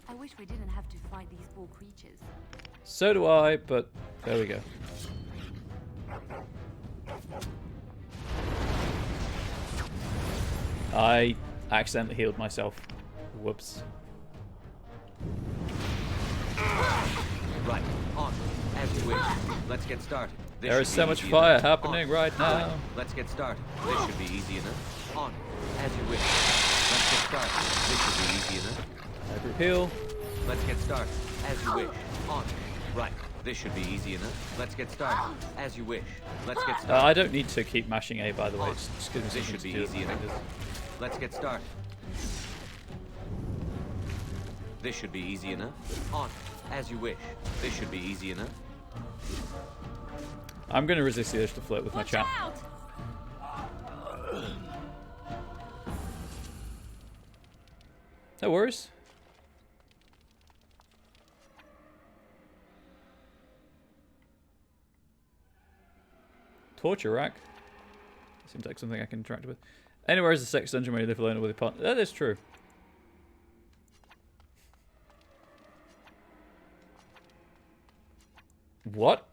I wish we didn't have to fight these poor creatures. So do I, but there we go. I accidentally healed myself. Whoops. Right, on. As you wish. Let's get started. There is so much fire happening right now. Right. Let's get started. This should be easy enough. On. As you wish. Let's get started. This should be easy enough. Every heal. Let's get started. As you wish. On. Right. This should be easy enough. Let's get started. As you wish. Let's get started. I don't need to keep mashing A, by the way. Just give me this should be easy enough. Let's get started. This should be easy enough. On. As you wish. This should be easy enough. I'm going to resist the urge to flirt with my chat. No worries. Torture rack. Seems like something I can interact with. Anywhere is a sex dungeon where you live alone or with a partner. That is true. What?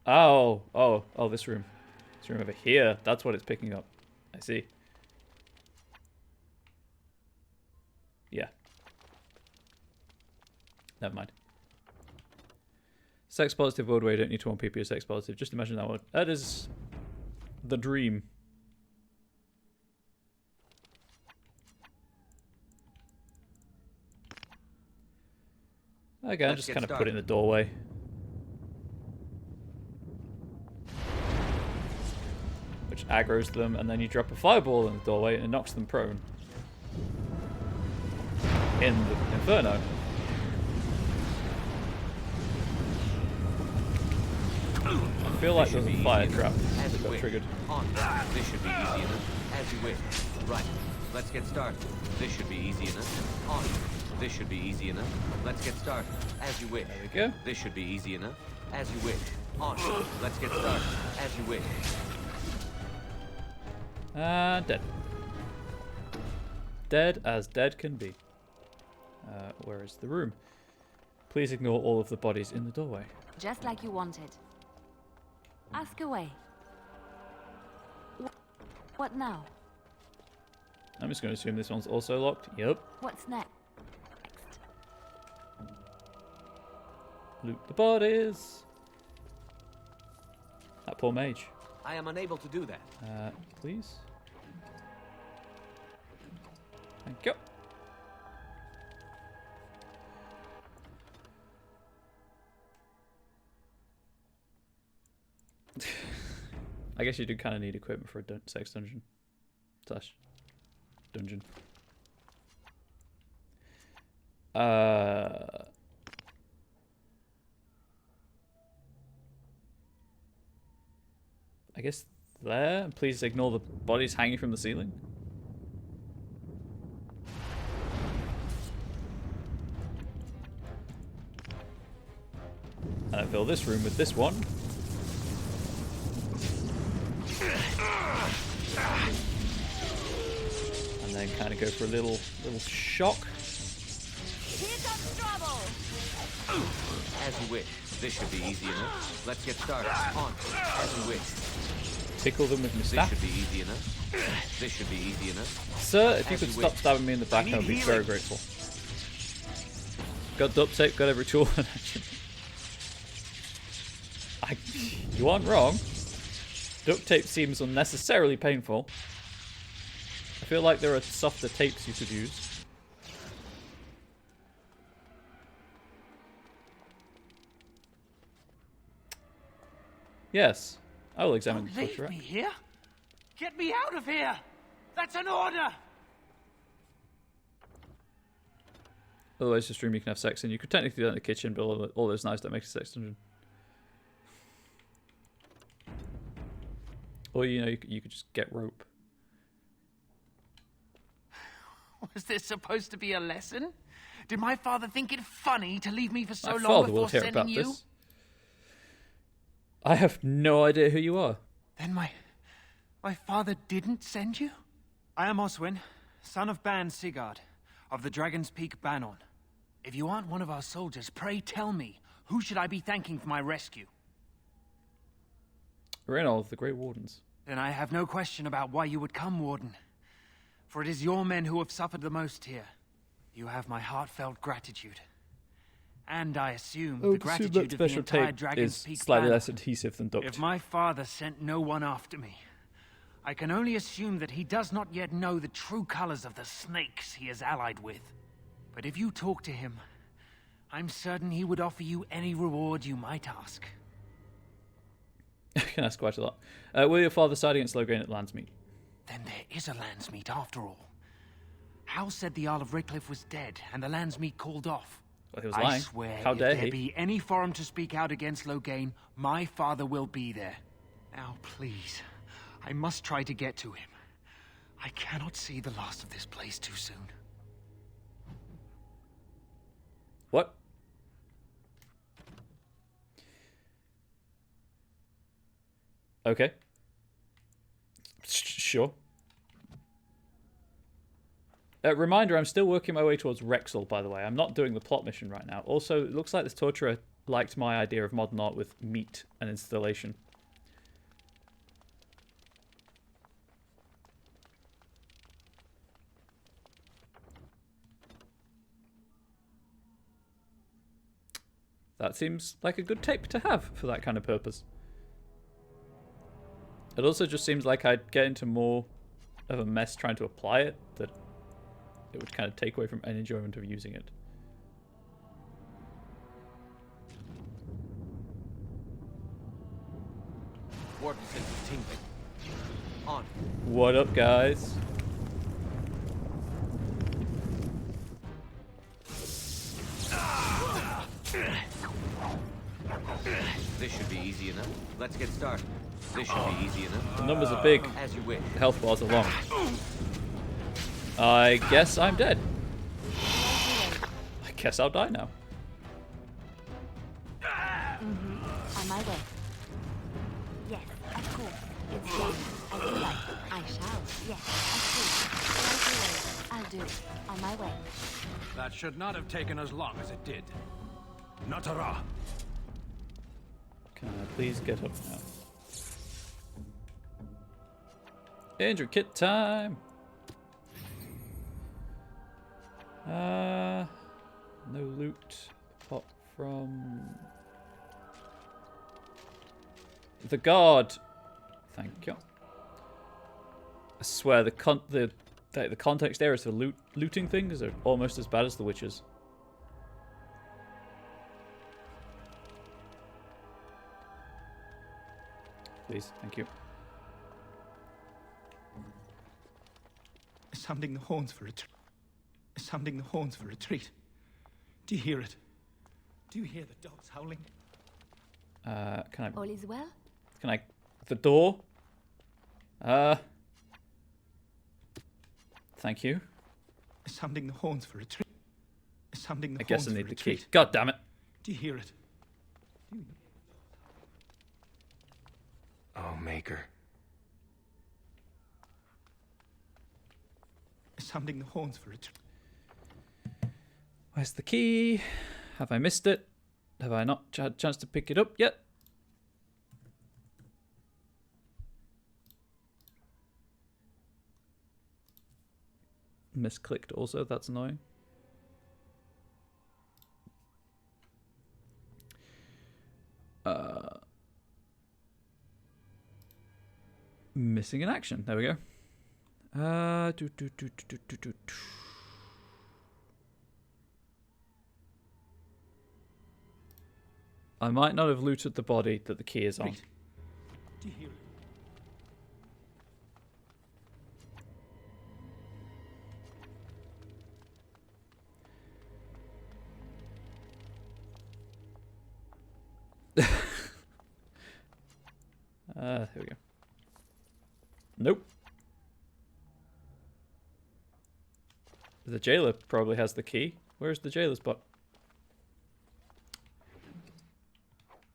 Oh, this room. This room over here. That's what it's picking up. I see. Yeah. Never mind. Sex positive world where you don't need to want people who are sex positive. Just imagine that one. That is the dream. Again, just kind of put it in the doorway. Which aggroes them, and then you drop a fireball in the doorway and it knocks them prone. In the Inferno. I feel like there's a fire trap that got triggered. On. This should be easy enough. As you wish. Right. Let's get started. This should be easy enough. On. This should be easy enough. Let's get started. As you wish. There we go. This should be easy enough. As you wish. On. Let's get started. As you wish. Dead. Dead as dead can be. Where is the room? Please ignore all of the bodies in the doorway. Just like you wanted. Ask away. What now? I'm just going to assume this one's also locked. Yep. What's next? Loot the bodies. That poor mage. I am unable to do that. Please. Thank you. I guess you do kind of need equipment for a sex dungeon. Slash dungeon. I guess there. Please ignore the bodies hanging from the ceiling. And I fill this room with this one. And then kind of go for a little shock. Here comes trouble. As you wish. This should be easy enough. Let's get started. On. As you wish. Tickle them with my staff. This should be easy enough. This should be easy enough. Sir, if you could stop stabbing me in the back, I'd be very grateful. Got duct tape, got every tool in action. You aren't wrong. Duct tape seems unnecessarily painful. I feel like there are softer tapes you could use. Yes, I will examine Don't the leave torture me rack. here. Get me out of here. That's an order. Otherwise, just room you can have sex in. You could technically do that in the kitchen, but all those knives don't make a sex dungeon. Or, you know, you could just get rope. Was this supposed to be a lesson? Did my father think it funny to leave me for so My long father will before hear sending about you? this. I have no idea who you are. Then my father didn't send you? I am Oswin, son of Ban Sigurd, of the Dragon's Peak Banon. If you aren't one of our soldiers, pray tell me, who should I be thanking for my rescue? Reynold, the Great Wardens. Then I have no question about why you would come, Warden. For it is your men who have suffered the most here. You have my heartfelt gratitude. And I assume the gratitude of the entire Dragon's Peak slightly Banon. less adhesive than duct. If my father sent no one after me, I can only assume that he does not yet know the true colors of the snakes he is allied with. But if you talk to him, I'm certain he would offer you any reward you might ask. I can ask quite a lot. Will your father side against Loghain at Landsmeet? Then there is a Landsmeet after all. Hal said the Jarl of Redcliffe was dead, and the Landsmeet called off. Well, he was lying. I swear, How dare if there he? be any forum to speak out against Loghain, my father will be there. Now, please, I must try to get to him. I cannot see the last of this place too soon. What? Okay. Sure. Reminder, I'm still working my way towards Rexel, by the way. I'm not doing the plot mission right now. Also, it looks like this torturer liked my idea of modern art with meat and installation. That seems like a good tape to have for that kind of purpose. It also just seems like I'd get into more of a mess trying to apply it, that it would kind of take away from any enjoyment of using it. Warden said tingling. On. What up, guys? This should be easy enough. Let's get started. This should be easy enough. The numbers are big. As you wish. The health bars are long. I guess I'm dead. I guess I'll die now. On my way. Yes, of course. It's done. As you like. I shall. Yes, of course. Right away. I'll do it. On my way. That should not have taken as long as it did. Natara. Can I please get up now? Andrew kit time. No loot apart from the guard. Thank you. I swear the context areas for looting things are almost as bad as the witches. Please, thank you. Sounding the horns for retreat. Sounding the horns for retreat. Do you hear it? Do you hear the dogs howling? Can I? All is well? Can I? The door? Thank you. Sounding the horns for retreat. Sounding the I guess horns I need for the key. retreat. God damn it. Do you hear it? Oh, Maker. Sounding the horns for retreat. Where's the key? Have I missed it? Have I not had a chance to pick it up yet? Misclicked also, that's annoying. Missing in action. There we go. I might not have looted the body that the key is on. deal. Here we go. Nope. The jailer probably has the key. Where's the jailer spot?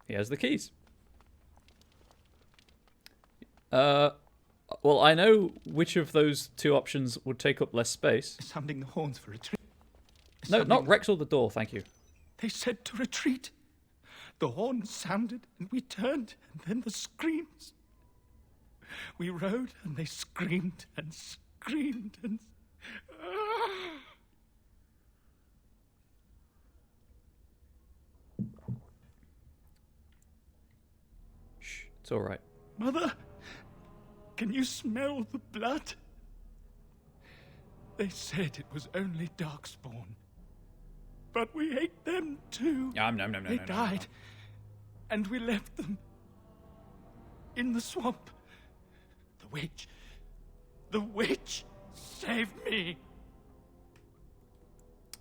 He has the keys. Well, I know which of those two options would take up less space. Sounding the horns for retreat. No, not Rexall the door, thank you. They said to retreat. The horn sounded, and we turned, and then the screams. We rode, and they screamed and screamed and... Shh, it's all right. Mother, can you smell the blood? They said it was only Darkspawn. But we ate them too. No. They died, and we left them in the swamp. The witch saved me.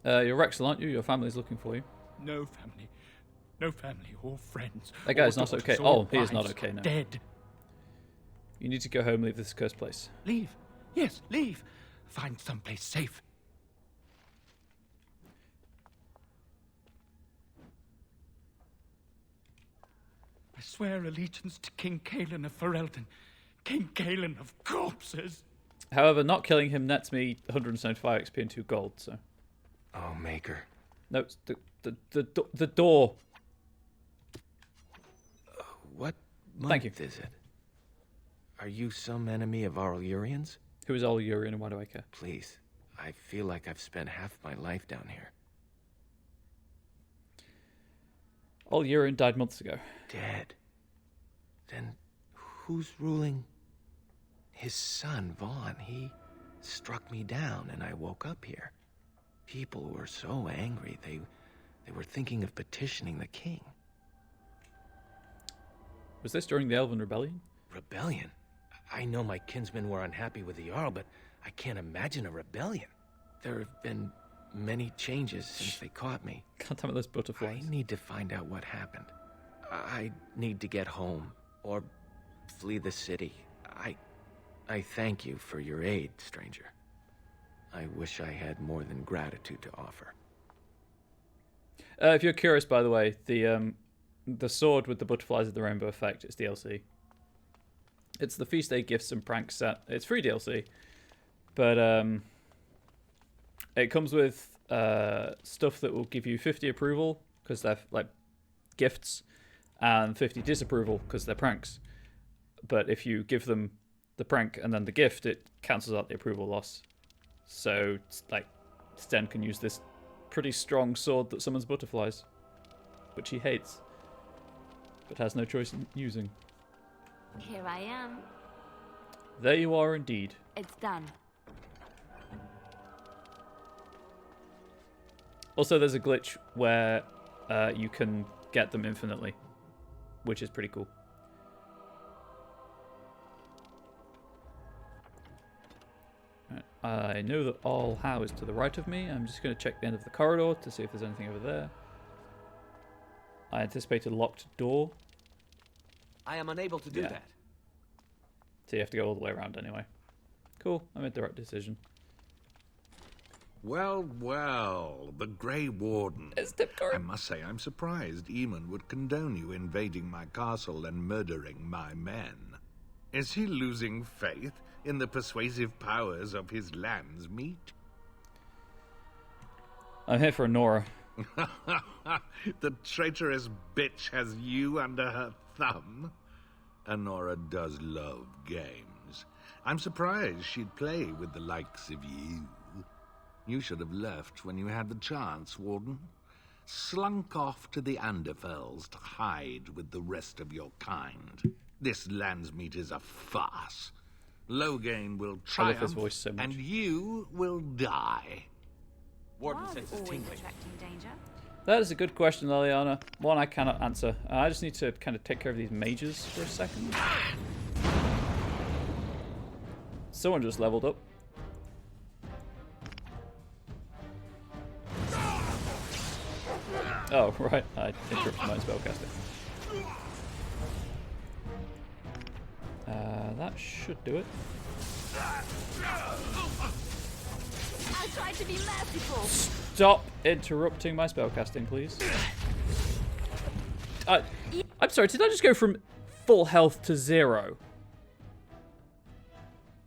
You're Rexall, aren't you? Your family's looking for you. No family or friends. That guy's not okay. Oh, he is not wives okay now. Dead. You need to go home, leave this cursed place. Leave. Yes, leave. Find someplace safe. I swear allegiance to King Cailan of Ferelden. King Cailan of corpses. However, not killing him nets me 175 XP and 2 gold, so... Oh, Maker. No, it's the door. What Thank month is it? Are you some enemy of our Urians? Who is all Urian and why do I care? Please. I feel like I've spent half my life down here. All Urian died months ago. Dead. Then who's ruling? His son, Vaughn. He struck me down and I woke up here. People were so angry, they were thinking of petitioning the king. Was this during the Elven Rebellion? Rebellion? I know my kinsmen were unhappy with the Jarl, but I can't imagine a rebellion. There have been many changes since they caught me. Can't tell me those butterflies. I need to find out what happened. I need to get home, or flee the city. I thank you for your aid, stranger. I wish I had more than gratitude to offer. If you're curious, by the way, the sword with the butterflies of the rainbow effect is DLC. It's the Feast Day Gifts and Pranks set. It's free DLC, but it comes with stuff that will give you 50 approval because they're like gifts, and 50 disapproval because they're pranks. But if you give them the prank and then the gift, it cancels out the approval loss. So, like, Sten can use this pretty strong sword that summons butterflies, which he hates, but has no choice in using. Here I am. There you are indeed. It's done. Also, there's a glitch where you can get them infinitely, which is pretty cool. I know that all How is to the right of me. I'm just going to check the end of the corridor to see if there's anything over there. I anticipate a locked door. I am unable to do that. So you have to go all the way around anyway. Cool, I made the right decision. Well, well, the Grey Warden. I must say I'm surprised Eamon would condone you invading my castle and murdering my men. Is he losing faith in the persuasive powers of his land's meat? I'm here for Nora. The traitorous bitch has you under her thumb. Nora does love games. I'm surprised she'd play with the likes of you. You should have left when you had the chance, Warden. Slunk off to the Anderfells to hide with the rest of your kind. This Landsmeet is a farce. Loghain will triumph, his voice so much. and you will die. Warden senses tingling. Attracting danger. That is a good question, Liliana. One I cannot answer. I just need to kind of take care of these mages for a second. Someone just leveled up. Oh, right. I interrupted my spellcasting. That should do it. I'll try to be merciful. Stop interrupting my spellcasting, please. I'm sorry, did I just go from full health to 0?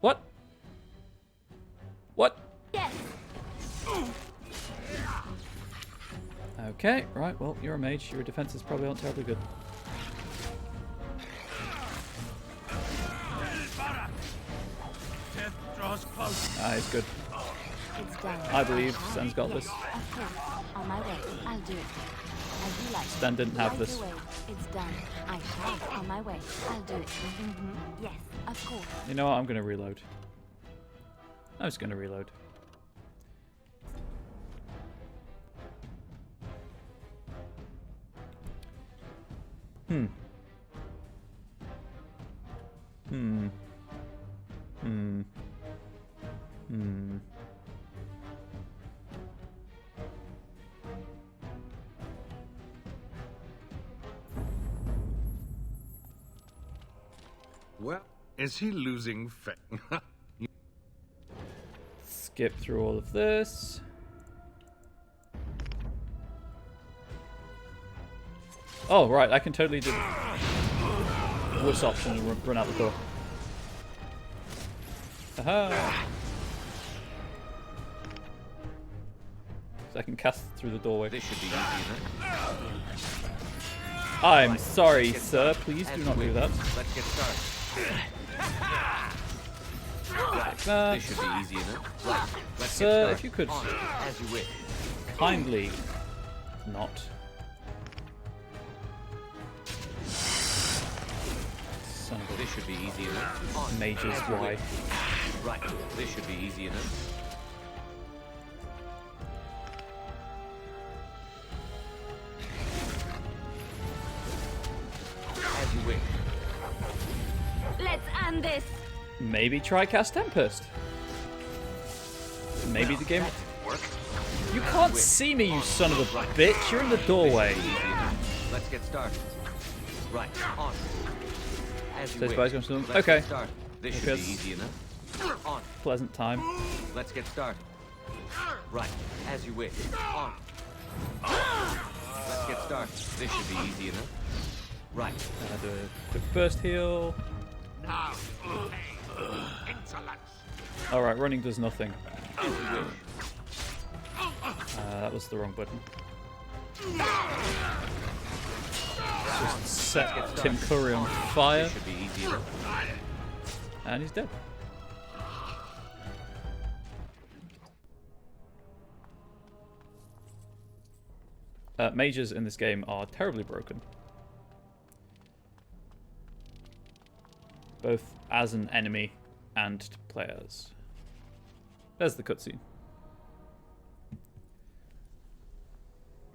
What? What? Yes. Okay, right, well, you're a mage. Your defenses probably aren't terribly good. Ah, he's good. It's done. I believe Stan's got this. Of course. On my way. I'll do it. As you like. Stan didn't have this. Away. It's done. I shall. On my way. I'll do it. Yes, of course. You know what? I'm going to reload. I'm just going to reload. Hmm. Well, is he losing faith? Skip through all of this. Oh, right, I can totally do this option and run out the door. Aha! So I can cast through the doorway. This should be easy enough. I'm sorry, sir. Please do not do that. Let's get started. Like that. This should be easy enough. Right. Let's Sir, get started. if you could As you wish. kindly not. Son of a This should be easy enough. Mage's why. Right. This should be easy enough. As you wish. Let's end this. Maybe try cast Tempest. Maybe the game. You can't see me, you son of a bitch. You're in the doorway. Let's get started. Right. On. As you So wish. Spice comes to them. Let's Okay. get started. This should be easy enough. On. Pleasant time. Let's get started. Right. As you wish. On. Let's get started. This should be easy enough. Right. Do a quick burst heal. Now, insolence. Alright, running does nothing. As you wish. That was the wrong button. Just set Tim Curry on fire. This should be easy enough. And he's dead. Mages in this game are terribly broken. Both as an enemy and to players. There's the cutscene.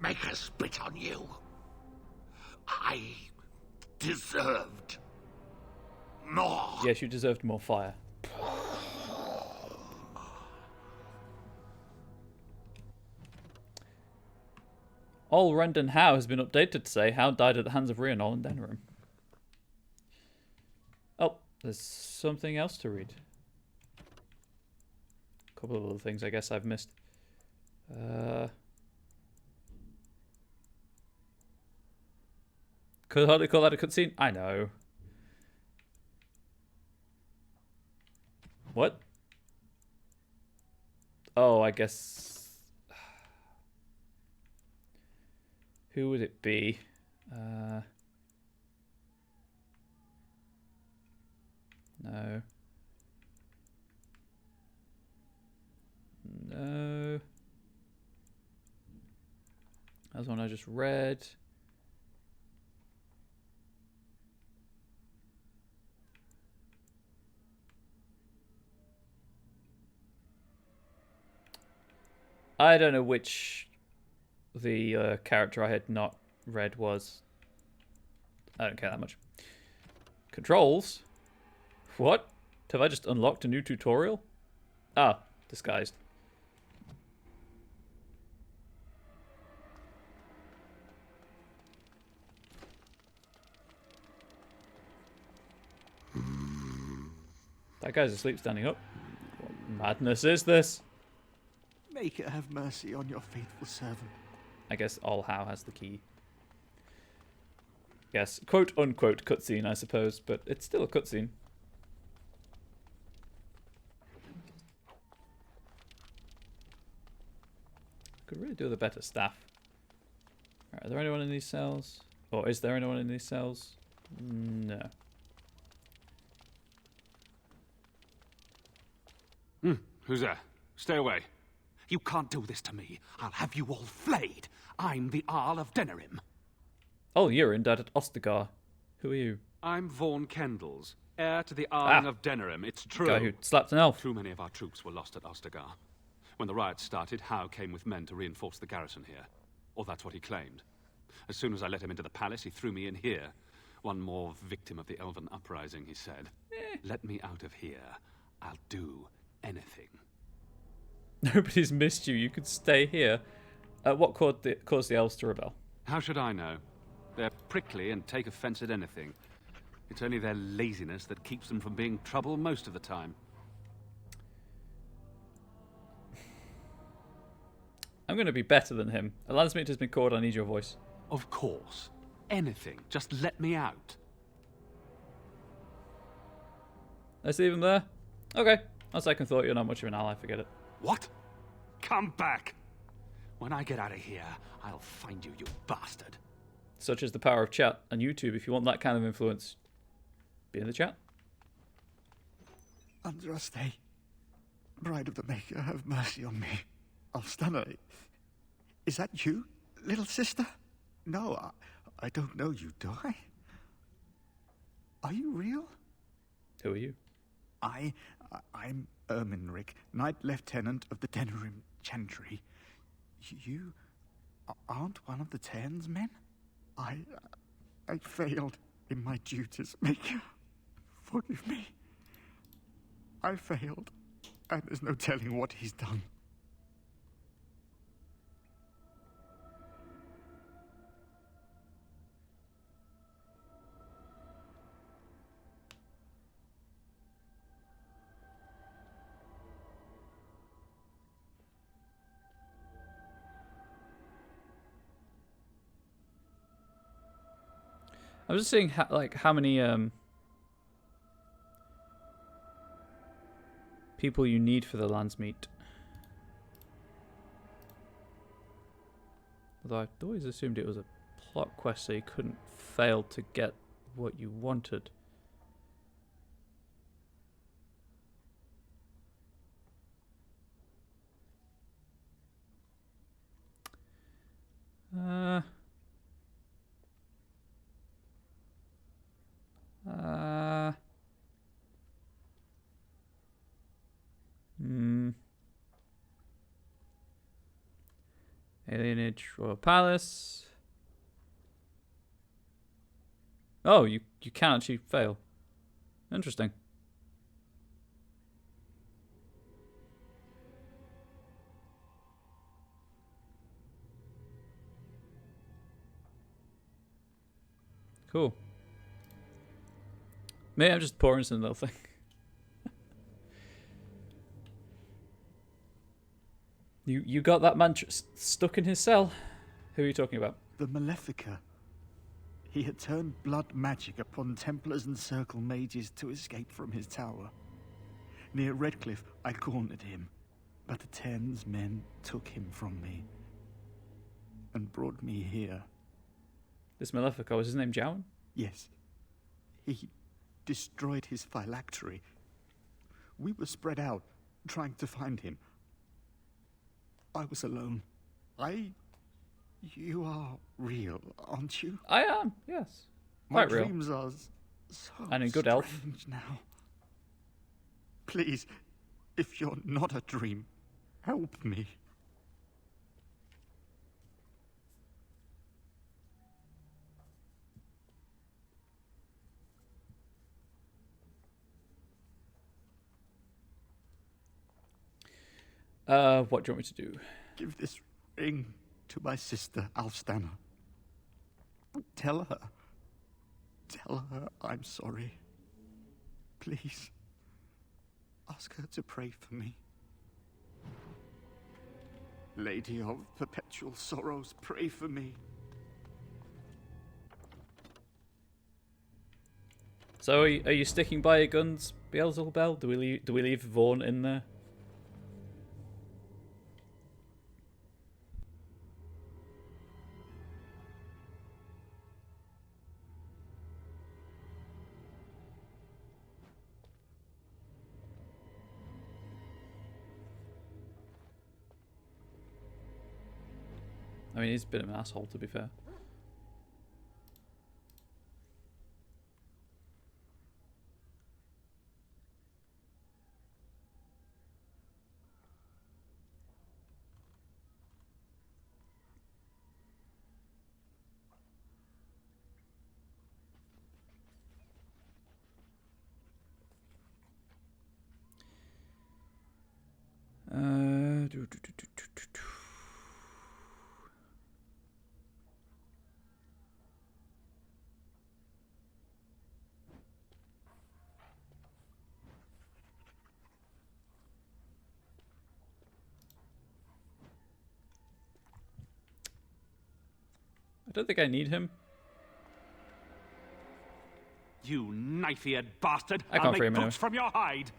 Make us spit on you. I deserved more. Yes, you deserved more fire. All Rendon Howe has been updated to say Howe died at the hands of Rhiannon and Denerim. Oh, there's something else to read. A couple of other things I guess I've missed. Could hardly call that a cutscene. I know. What? Oh, I guess. Who would it be? No. No. That's one I just read. I don't know which the character I had not read was. I don't care that much. Controls? What? Have I just unlocked a new tutorial? Ah, disguised. That guy's asleep standing up. What madness is this? Maker, have mercy on your faithful servant. I guess All How has the key. Yes, quote unquote cutscene, I suppose, but it's still a cutscene. Could really do with a better staff. Right, are there anyone in these cells? Or is there anyone in these cells? No. Who's there? Stay away. You can't do this to me. I'll have you all flayed. I'm the Arl of Denerim. Oh, you're in at Ostagar. Who are you? I'm Vaughan Kendalls, heir to the Arling of Denerim. It's true. Guy who slapped an elf. Too many of our troops were lost at Ostagar. When the riots started, Howe came with men to reinforce the garrison here. Or that's what he claimed. As soon as I let him into the palace, he threw me in here. One more victim of the elven uprising, he said. Let me out of here. I'll do anything. Nobody's missed you. You could stay here. What caused the elves to rebel? How should I know? They're prickly and take offense at anything. It's only their laziness that keeps them from being trouble most of the time. I'm going to be better than him. A landsmeet has been called. I need your voice. Of course. Anything. Just let me out. Let's leave him there. Okay. On second thought, you're not much of an ally. Forget it. What? Come back. When I get out of here, I'll find you, you bastard. Such is the power of chat and YouTube. If you want that kind of influence, be in the chat. Andraste, Bride of the Maker, have mercy on me. Alstana, is that you, little sister? No, I don't know you, do I? Are you real? Who are you? I'm Erminric, Knight Lieutenant of the Denerim Chantry. You aren't one of the Tern's men? I failed in my duties, Maker. Forgive me. I failed, and there's no telling what he's done. I was just seeing how many people you need for the landsmeet. Although I've always assumed it was a plot quest, so you couldn't fail to get what you wanted. Alienage Royal Palace. Oh, you can actually fail. Interesting. Cool. Maybe I'm just pouring some little thing. You got that man stuck in his cell? Who are you talking about? The Malefica. He had turned blood magic upon Templars and Circle mages to escape from his tower. Near Redcliffe, I cornered him, but the Tern's men took him from me and brought me here. This Malefica, was his name Jowan? Yes. He destroyed his phylactery. We were spread out, trying to find him. I was alone. You are real, aren't you? I am, yes. My Quite real. dreams are so and a good elf. strange now. Please, if you're not a dream, help me. What do you want me to do? Give this ring to my sister, Alfstana. Tell her I'm sorry. Please. Ask her to pray for me. Lady of Perpetual Sorrows, pray for me. So, are you sticking by your guns, Beelzebub? Do we leave Vaughn in there? I mean, he's a bit of an asshole, to be fair. I don't think I need him. You knife-eared bastard! I can't I'll make free him boots anyway. from your hide!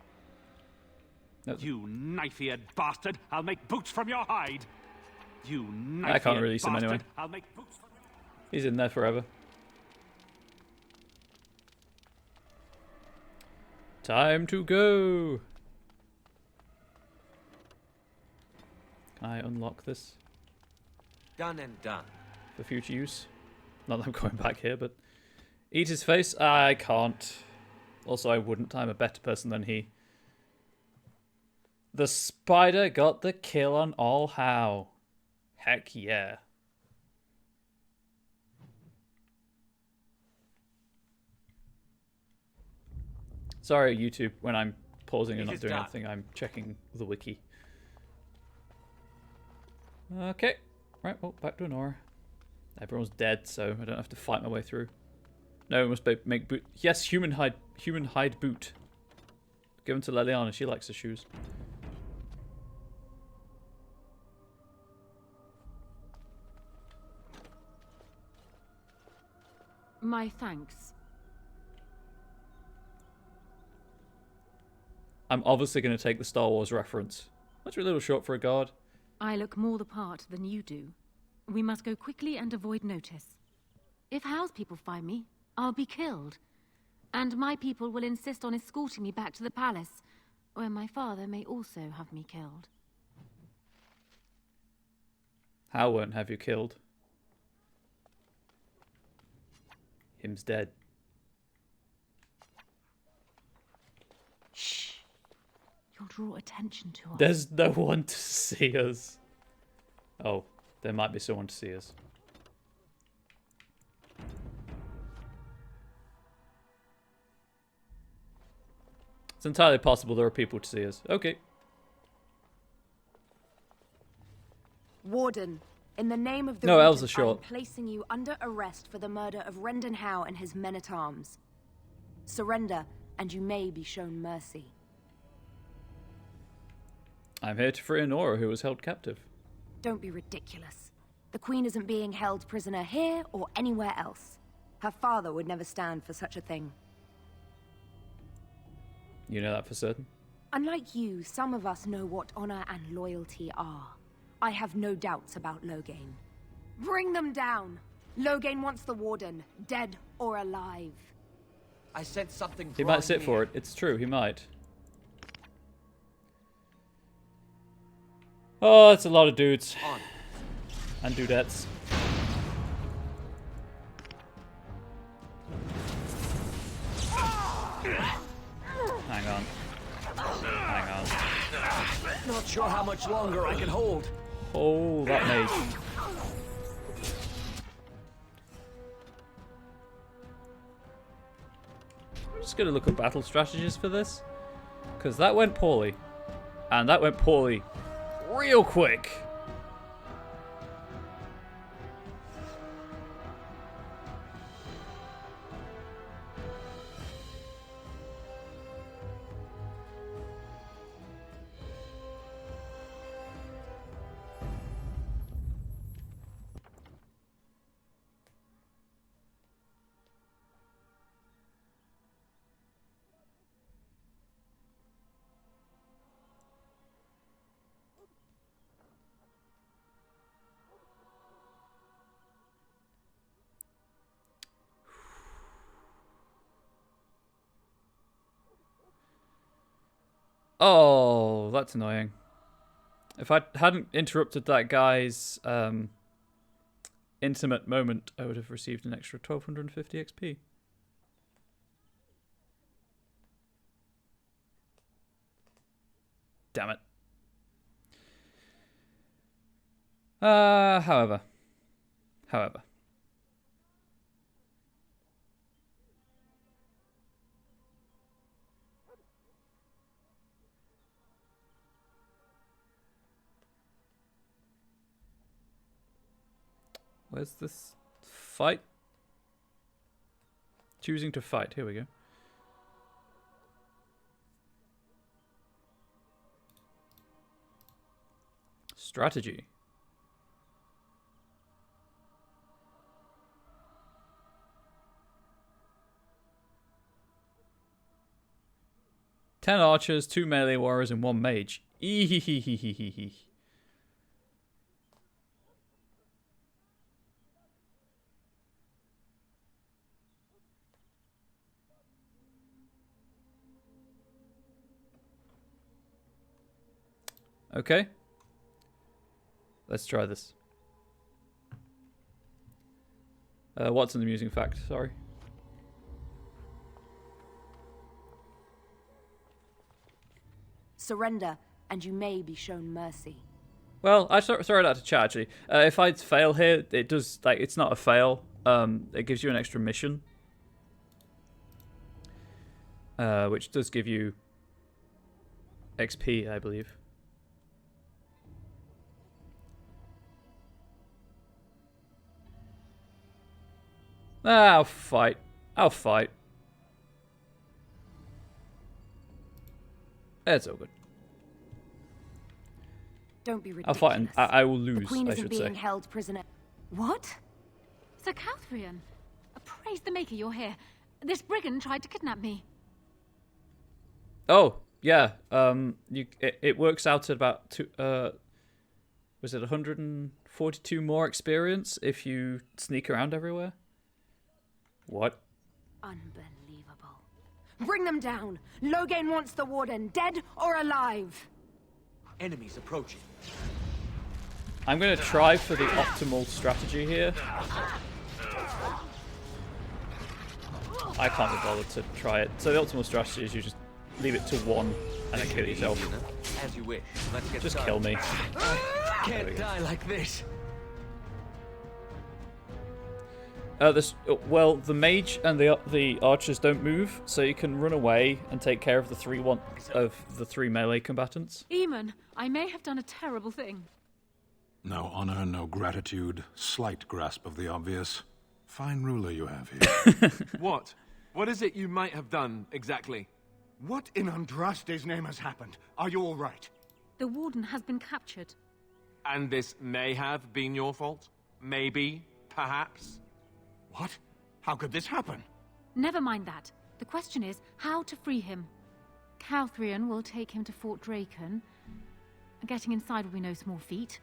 No. You knife-eared bastard! I'll make boots from your hide! You knife-eared I can't release him bastard. anyway. I'll make boots from your... He's in there forever. Time to go! Can I unlock this Done and done. for future use? Not that I'm going back here, but... Eat his face? I can't. Also, I wouldn't. I'm a better person than he. The spider got the kill on all how. Heck yeah. Sorry, YouTube, when I'm pausing and not doing anything, I'm checking the wiki. Okay. Right, well, back to Honora. Everyone's dead, so I don't have to fight my way through. No, we must make boot. Yes, human hide boot. Give them to Leliana, she likes the shoes. My thanks. I'm obviously going to take the Star Wars reference. That's a little short for a guard. I look more the part than you do. We must go quickly and avoid notice. If House people find me, I'll be killed. And my people will insist on escorting me back to the palace, where my father may also have me killed. How won't have you killed? Him's dead. Shh. You'll draw attention to us. There's no one to see us. Oh, there might be someone to see us. It's entirely possible there are people to see us. Okay. Warden, in the name of the No, elves are Regent, short. I'm placing you under arrest for the murder of Rendon Howe and his men-at-arms. Surrender, and you may be shown mercy. I'm here to free Honora, who was held captive. Don't be ridiculous. The Queen isn't being held prisoner here or anywhere else. Her father would never stand for such a thing. You know that for certain? Unlike you, some of us know what honor and loyalty are. I have no doubts about Loghain. Bring them down! Loghain wants the Warden, dead or alive. I said something. He might sit for it. It's true, he might. Oh, that's a lot of dudes. And dudettes. Hang on. Hang on. Not sure how much longer I can hold. Oh, that mage. I'm just going to look at battle strategies for this. Because that went poorly. And that went poorly real quick. Oh, that's annoying. If I hadn't interrupted that guy's intimate moment, I would have received an extra 1250 XP. Damn it. However. Where's this fight? Choosing to fight. Here we go. Strategy. Ten archers, 2 melee warriors, and 1 mage. Ehehehehehe. Okay. Let's try this. What's an amusing fact? Sorry. Surrender, and you may be shown mercy. Well, I throw it out to chat actually. If I fail here, it does it's not a fail. It gives you an extra mission, which does give you XP, I believe. I'll fight. It's all good. Don't be ridiculous. I'll fight and I will lose, the Queen I isn't should being say. held prisoner. What? Sir Calthrian, praise the Maker you're here. This brigand tried to kidnap me. Oh, yeah. It works out at about was it 142 more experience if you sneak around everywhere? What? Unbelievable. Bring them down. Loghain wants the Warden, dead or alive. Enemies approaching. I'm going to try for the optimal strategy here. I can't be bothered to try it. So the optimal strategy is you just leave it to 1 and then kill yourself. As you wish. Let's get Just started. kill me. Can't die like this. Well, the mage and the archers don't move, so you can run away and take care of the 3 melee combatants. Eamon, I may have done a terrible thing. No honor, no gratitude, slight grasp of the obvious. Fine ruler you have here. What? What is it you might have done, exactly? What in Andraste's name has happened? Are you all right? The Warden has been captured. And this may have been your fault? Maybe? Perhaps? What? How could this happen? Never mind that. The question is how to free him. Calthrian will take him to Fort Draken. Getting inside will be no small feat.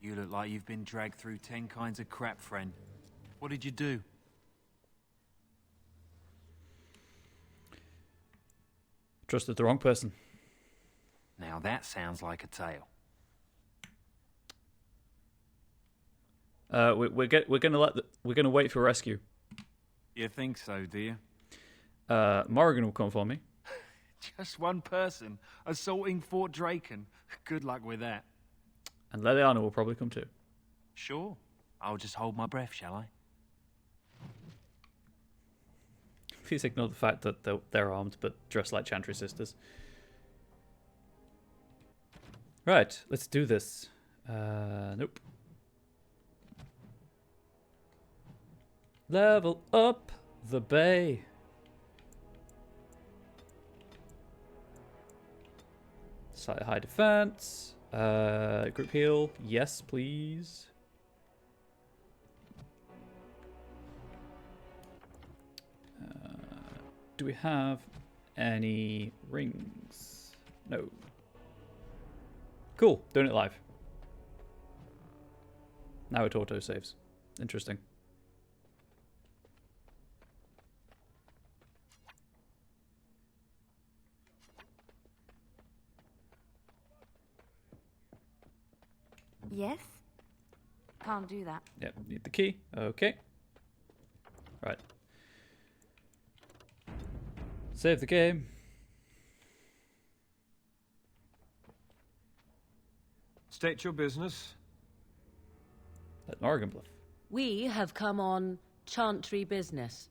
You look like you've been dragged through 10 kinds of crap, friend. What did you do? Trusted the wrong person. Now that sounds like a tale. We're gonna wait for rescue. You think so, do you? Morrigan will come for me. Just one person assaulting Fort Draken. Good luck with that. And Leliana will probably come too. Sure. I'll just hold my breath, shall I? Please ignore the fact that they're armed but dressed like Chantry sisters. Right, let's do this. Nope. Level up the bay. Slightly high defense. Group heal. Yes, please. Do we have any rings? No. Cool. Doing it live. Now it auto saves. Interesting. Yes? Can't do that. Yep, need the key. Okay. Right. Save the game. State your business. Let Morrigan bluff. We have come on chantry business.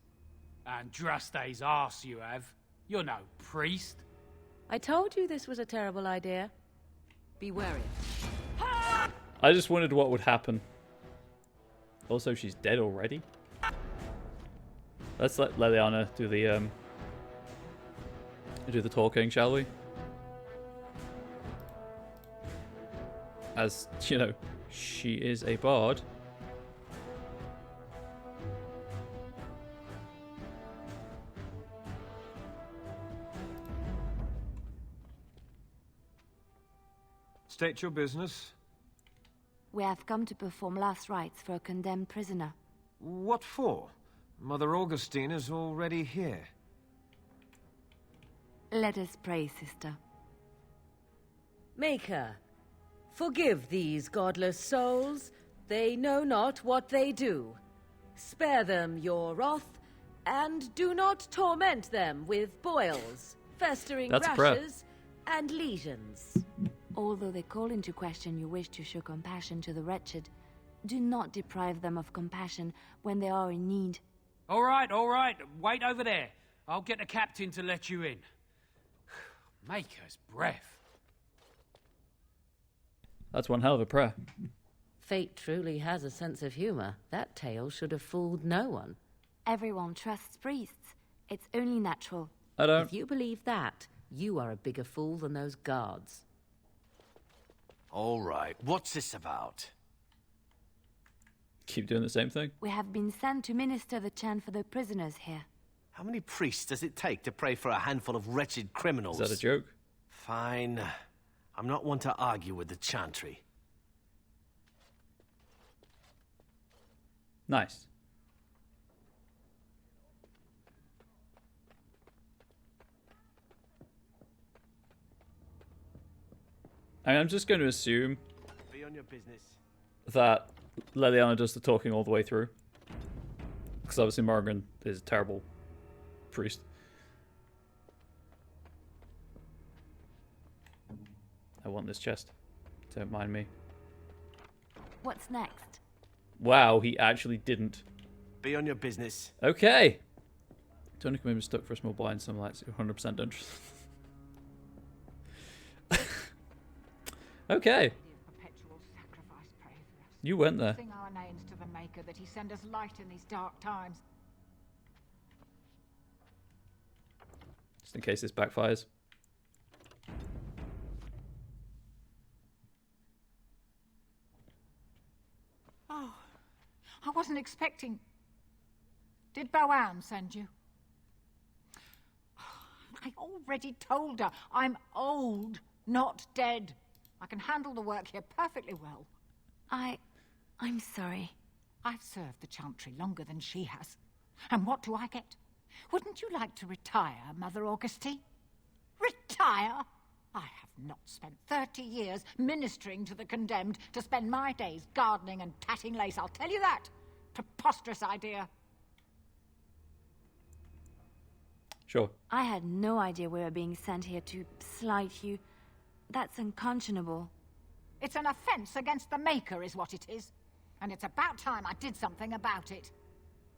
And Drustay's arse you have. You're no priest. I told you this was a terrible idea. Be wary. I just wondered what would happen. Also, she's dead already. Let's let Leliana do the talking, shall we? As you know, she is a bard. State your business. We have come to perform last rites for a condemned prisoner. What for? Mother Augustine is already here. Let us pray, sister. Maker, forgive these godless souls. They know not what they do. Spare them your wrath, and do not torment them with boils, festering rashes, and lesions. Although they call into question your wish to show compassion to the wretched, do not deprive them of compassion when they are in need. All right. Wait over there. I'll get the captain to let you in. Maker's breath. That's one hell of a prayer. Fate truly has a sense of humor. That tale should have fooled no one. Everyone trusts priests. It's only natural. I don't. If you believe that, you are a bigger fool than those guards. All right, what's this about? Keep doing the same thing. We have been sent to minister the chant for the prisoners here. How many priests does it take to pray for a handful of wretched criminals? Is that a joke? Fine. I'm not one to argue with the chantry. Nice. I'm just going to assume Be on your business. that Leliana does the talking all the way through. Because obviously Morrigan is a terrible priest. I want this chest. Don't mind me. What's next? Wow, he actually didn't. Be on your business. Okay. Tony can be mistook for a small blind, some lights 100% don't. Okay. You went there. Sing our names to the Maker that he send us light in these dark times. Just in case this backfires. Oh, I wasn't expecting... Did Boam send you? I already told her I'm old, not dead. I can handle the work here perfectly well. I'm sorry. I've served the Chantry longer than she has. And what do I get? Wouldn't you like to retire, Mother Augustine? Retire? I have not spent 30 years ministering to the condemned to spend my days gardening and tatting lace, I'll tell you that. Preposterous idea. Sure. I had no idea we were being sent here to slight you. That's unconscionable. It's an offense against the Maker is what it is. And it's about time I did something about it.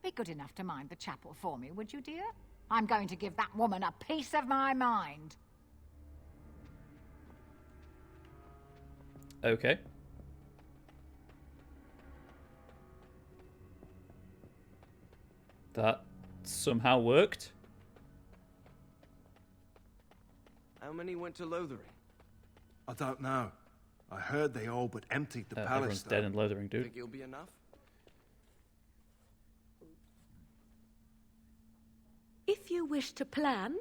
Be good enough to mind the chapel for me, would you, dear? I'm going to give that woman a piece of my mind. Okay. That somehow worked. How many went to Lothering? I don't know. I heard they all but emptied the palace. Everyone's dead in Lothering, dude. Think it'll be enough? If you wish to plan,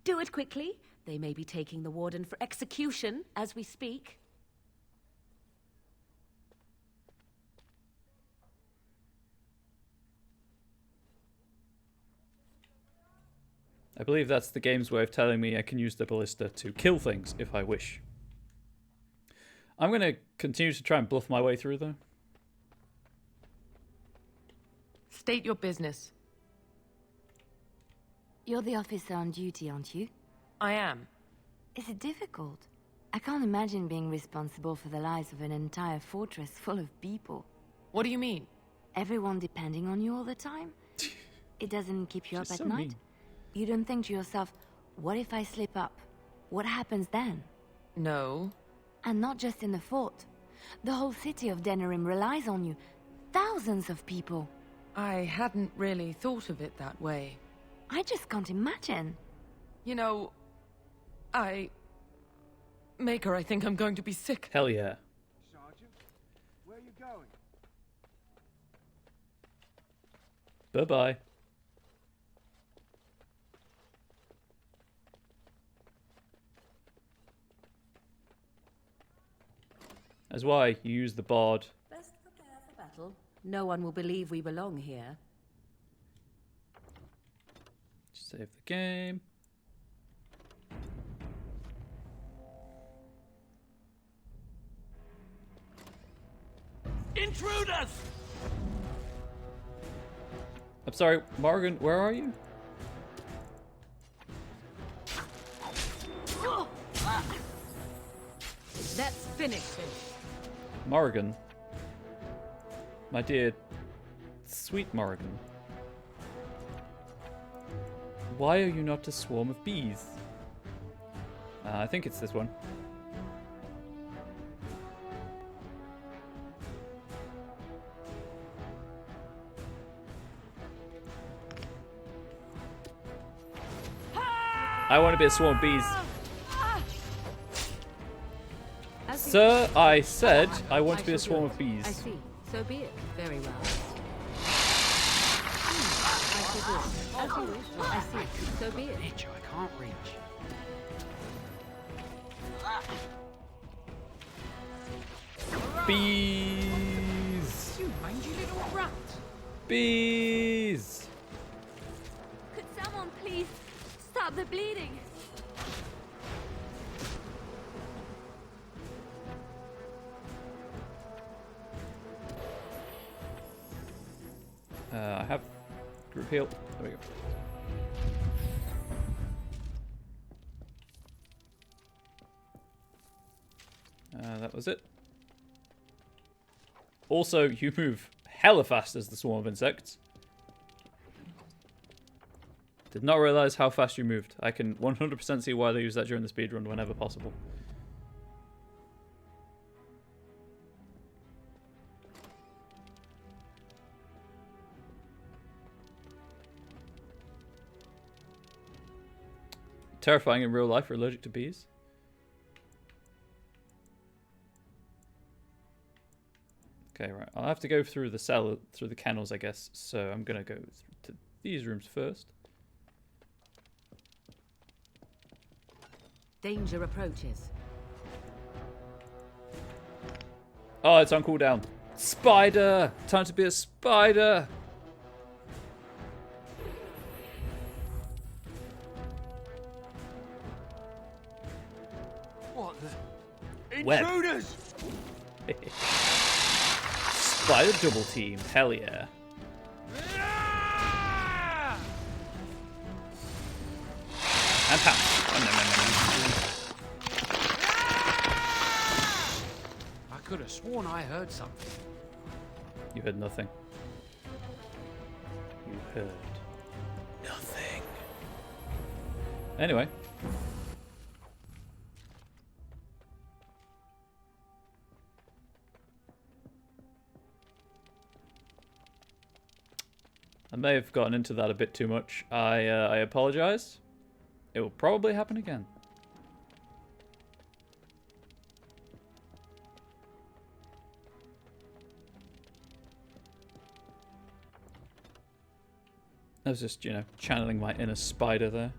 do it quickly. They may be taking the warden for execution as we speak. I believe that's the game's way of telling me I can use the ballista to kill things if I wish. I'm going to continue to try and bluff my way through, though. State your business. You're the officer on duty, aren't you? I am. Is it difficult? I can't imagine being responsible for the lives of an entire fortress full of people. What do you mean? Everyone depending on you all the time? It doesn't keep you up at night? mean. You don't think to yourself, what if I slip up? What happens then? No. And not just in the fort. The whole city of Denerim relies on you. Thousands of people. I hadn't really thought of it that way. I just can't imagine. You know, Maker, I think I'm going to be sick. Hell yeah. Sergeant, where are you going? Bye-bye. That's why you use the bard. Best prepare for battle. No one will believe we belong here. Save the game. Intruders! I'm sorry, Morgan, where are you? Let's finish this. Morgan. My dear, sweet Morgan. Why are you not a swarm of bees? I think it's this one. I want to be a swarm of bees. Sir, I said I want to be a swarm of bees. I see. So be it. Very well. As you wish. I see. So be it. Reach you, I can't reach. Bees! You mangy little rat. Bees! Could someone please stop the bleeding? I have group heal. There we go. That was it. Also, you move hella fast as the swarm of insects. Did not realize how fast you moved. I can 100% see why they use that during the speedrun whenever possible. Terrifying in real life, you're allergic to bees. Okay, right. I'll have to go through the cell, through the kennels, I guess. So I'm going to go to these rooms first. Danger approaches. Oh, it's on cooldown. Spider! Time to be a spider! What the? Web. Intruders! Spider double team. Hell yeah. And pounce. I could have sworn I heard something. You heard nothing. You heard nothing. Anyway. I may have gotten into that a bit too much. I apologize. It will probably happen again. I was just, you know, channeling my inner spider there.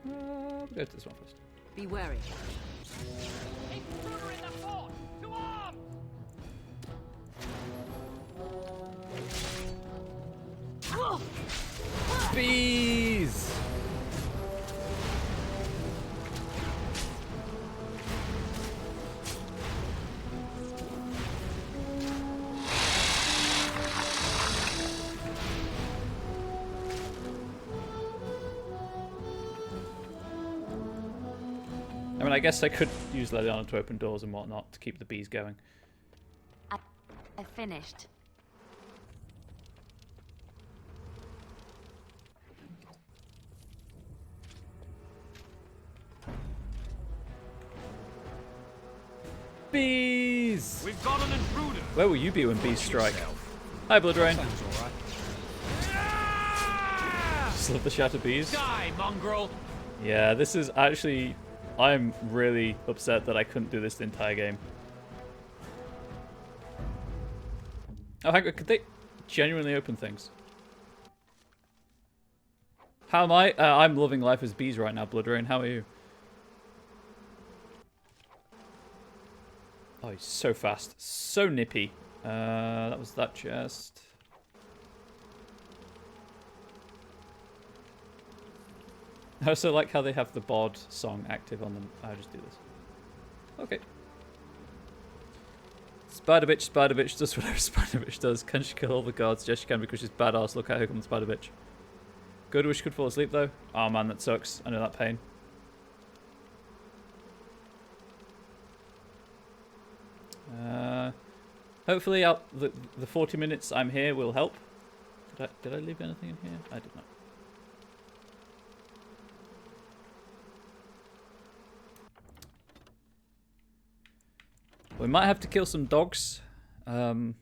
We'll go to this one first. Be wary. Bees! I mean, I guess I could use Leliana to open doors and whatnot to keep the bees going. I finished. Bees! We've got an intruder. Where will you be when bees strike? Hi, Blood Rain. Sounds all right. Just love the shattered bees. Die, mongrel. Yeah, this is actually... I'm really upset that I couldn't do this the entire game. Oh, hang on, could they genuinely open things? How am I? I'm loving life as bees right now, Blood Rain. How are you? Oh, he's so fast. So nippy. That was that chest. I also like how they have the bod song active on them. I'll just do this. Okay. Spider bitch does whatever Spider bitch does. Can she kill all the guards? Yes, she can because she's badass. Look at her come Spider bitch. Good, wish she could fall asleep though. Oh man, that sucks. I know that pain. Hopefully the 40 minutes I'm here will help. Did I leave anything in here? I did not. We might have to kill some dogs. Sorry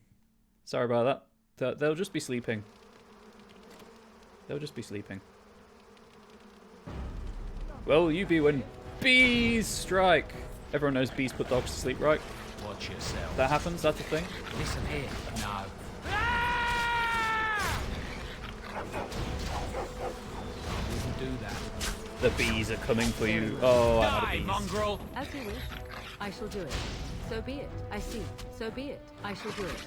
about that. They'll just be sleeping. They'll just be sleeping. Well, you be when bees strike. Everyone knows bees put dogs to sleep, right? Watch yourself. That happens, that's a thing. Listen here. No. Wouldn't do that. The bees are coming for you. Oh, I'm out of bees. Mongrel. As you wish. I shall do it. So be it. I see. So be it. I shall do it.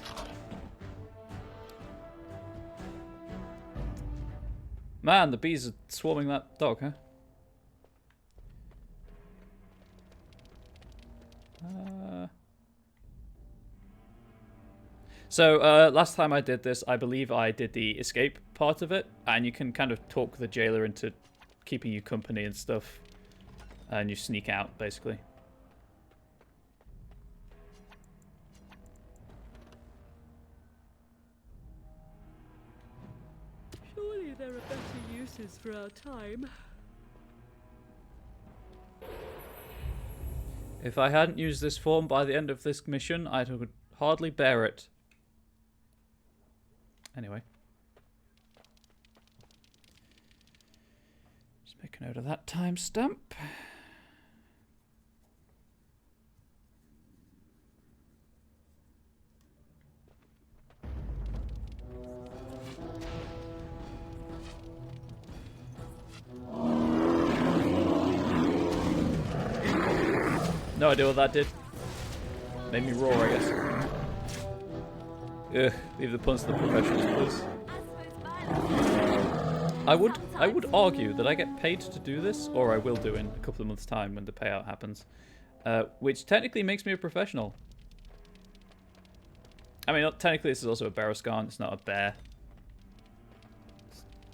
Man, the bees are swarming that dog, huh? So, last time I did this, I believe I did the escape part of it, and you can kind of talk the jailer into keeping you company and stuff, and you sneak out, basically. Surely there are better uses for our time. If I hadn't used this form by the end of this mission, I could hardly bear it. Anyway. Just make a note of that timestamp. No idea what that did. Made me roar, I guess. Ugh, leave the puns to the professionals, please. I would argue that I get paid to do this, or I will do in a couple of months' time when the payout happens. Which technically makes me a professional. I mean, technically this is also a Barrowscan, it's not a bear.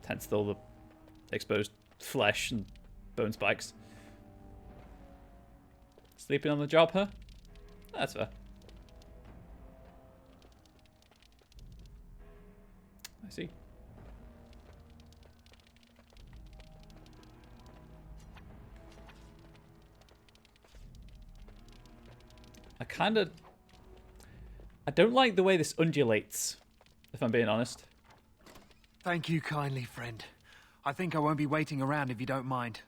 Hence all the exposed flesh and bone spikes. Sleeping on the job, huh? That's fair. I see. I don't like the way this undulates, if I'm being honest. Thank you kindly, friend. I think I won't be waiting around if you don't mind.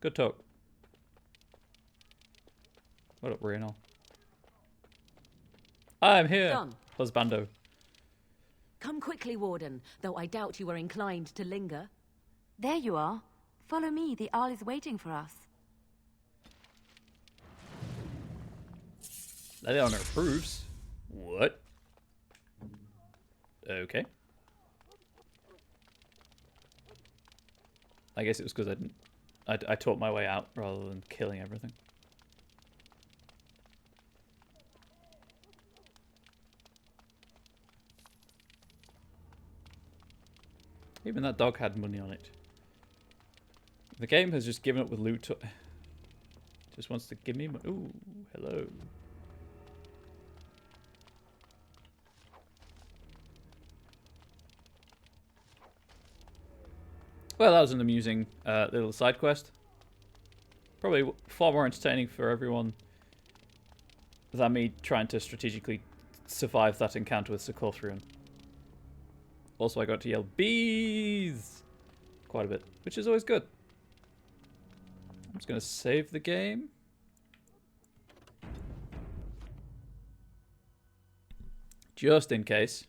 Good talk. What up, Reno? I'm here, Done. husbando. Come quickly, Warden, though I doubt you are inclined to linger. There you are. Follow me, the Arl is waiting for us. Leona approves. What? Okay. I guess it was because I taught my way out rather than killing everything. Even that dog had money on it. The game has just given up with loot. Just wants to give me money. Ooh, hello. Well, that was an amusing little side quest. Probably far more entertaining for everyone than me trying to strategically survive that encounter with Sekolthrion. Also, I got to yell bees quite a bit, which is always good. I'm just going to save the game. Just in case.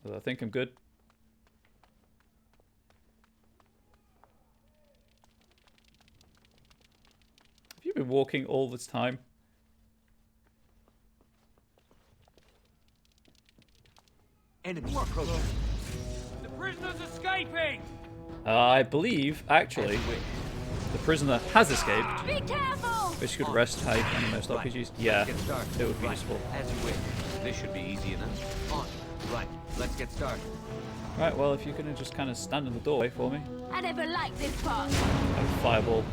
Although I think I'm good. Have you been walking all this time? Enemy approaching. The prisoner's escaping! I believe, actually, the prisoner has escaped. Be careful! Which could rest how you can in most RPGs. Yeah, it would be Right. useful. As you wish. This should be easy enough. On. Right. Let's get started. Right, well, if you're going to just kind of stand in the doorway for me. I never liked this part. I have a fireball.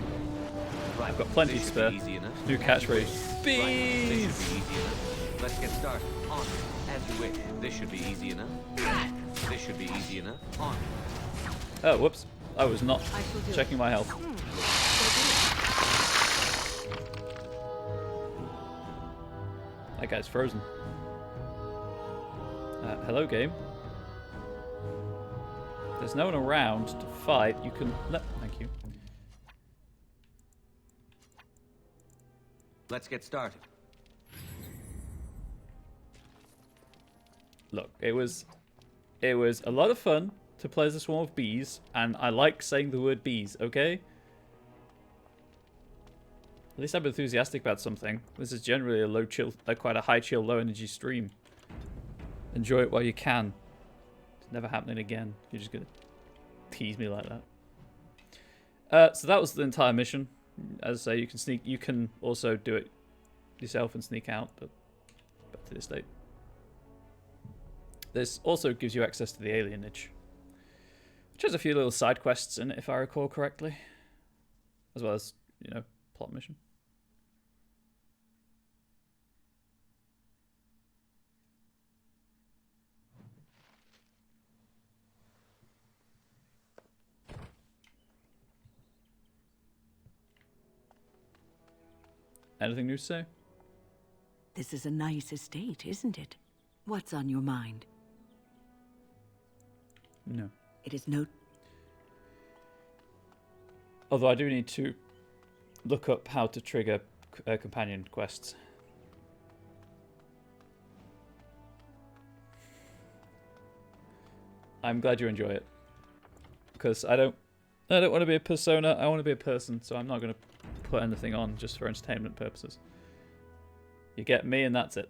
Right. I've got plenty to This should spare. be easy enough. New catchphrase. Right. This should Bees! be easy enough. Let's get started. On. As you wish. This should be easy enough. This should be easy enough. On. Oh, whoops. I was not checking my health. That guy's frozen. Hello, game. There's no one around to fight. You can... No, thank you. Let's get started. Look, it was a lot of fun to play as a swarm of bees, and I like saying the word bees, okay? At least I'm enthusiastic about something. This is generally a low chill, quite a high chill, low energy stream. Enjoy it while you can. It's never happening again. You're just gonna tease me like that. So that was the entire mission. As I say, you can sneak. You can also do it yourself and sneak out, but back to the estate. This also gives you access to the alienage, which has a few little side quests in it, if I recall correctly, as well as, you know, plot mission. Anything new to say? This is a nice estate, isn't it? What's on your mind? No. It is no... Although I do need to look up how to trigger companion quests. I'm glad you enjoy it. because I don't want to be a persona. I want to be a person, so I'm not going to put anything on just for entertainment purposes. You get me, and that's it.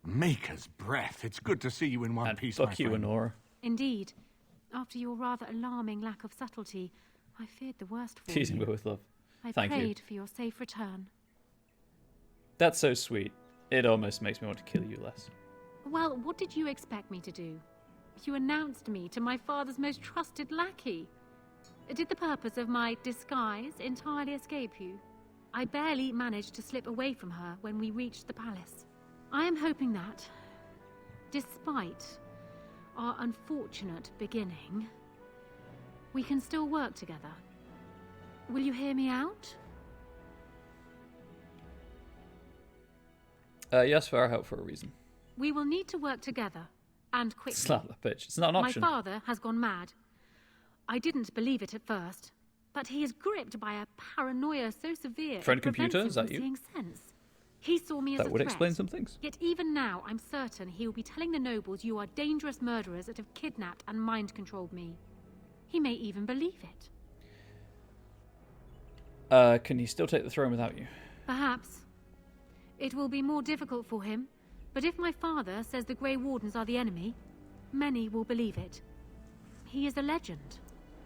Maker's breath. It's good to see you in one piece, my fuck you, friend. Honora. Indeed. After your rather alarming lack of subtlety, I feared the worst for Teasing you. me with love. I Thank you. prayed for your safe return. That's so sweet. It almost makes me want to kill you less. Well, what did you expect me to do? You announced me to my father's most trusted lackey. Did the purpose of my disguise entirely escape you? I barely managed to slip away from her when we reached the palace. I am hoping that, despite our unfortunate beginning, we can still work together. Will you hear me out? Yes, for our help for a reason. We will need to work together, and quickly. Slap that bitch. It's not an option. My father has gone mad. I didn't believe it at first, but he is gripped by a paranoia so severe Friend it prevents computer, him is that from you? seeing sense. He saw me as That a would threat. explain some things. Yet even now, I'm certain he will be telling the nobles you are dangerous murderers that have kidnapped and mind-controlled me. He may even believe it. Can he still take the throne without you? Perhaps. It will be more difficult for him, but if my father says the Grey Wardens are the enemy, many will believe it. He is a legend.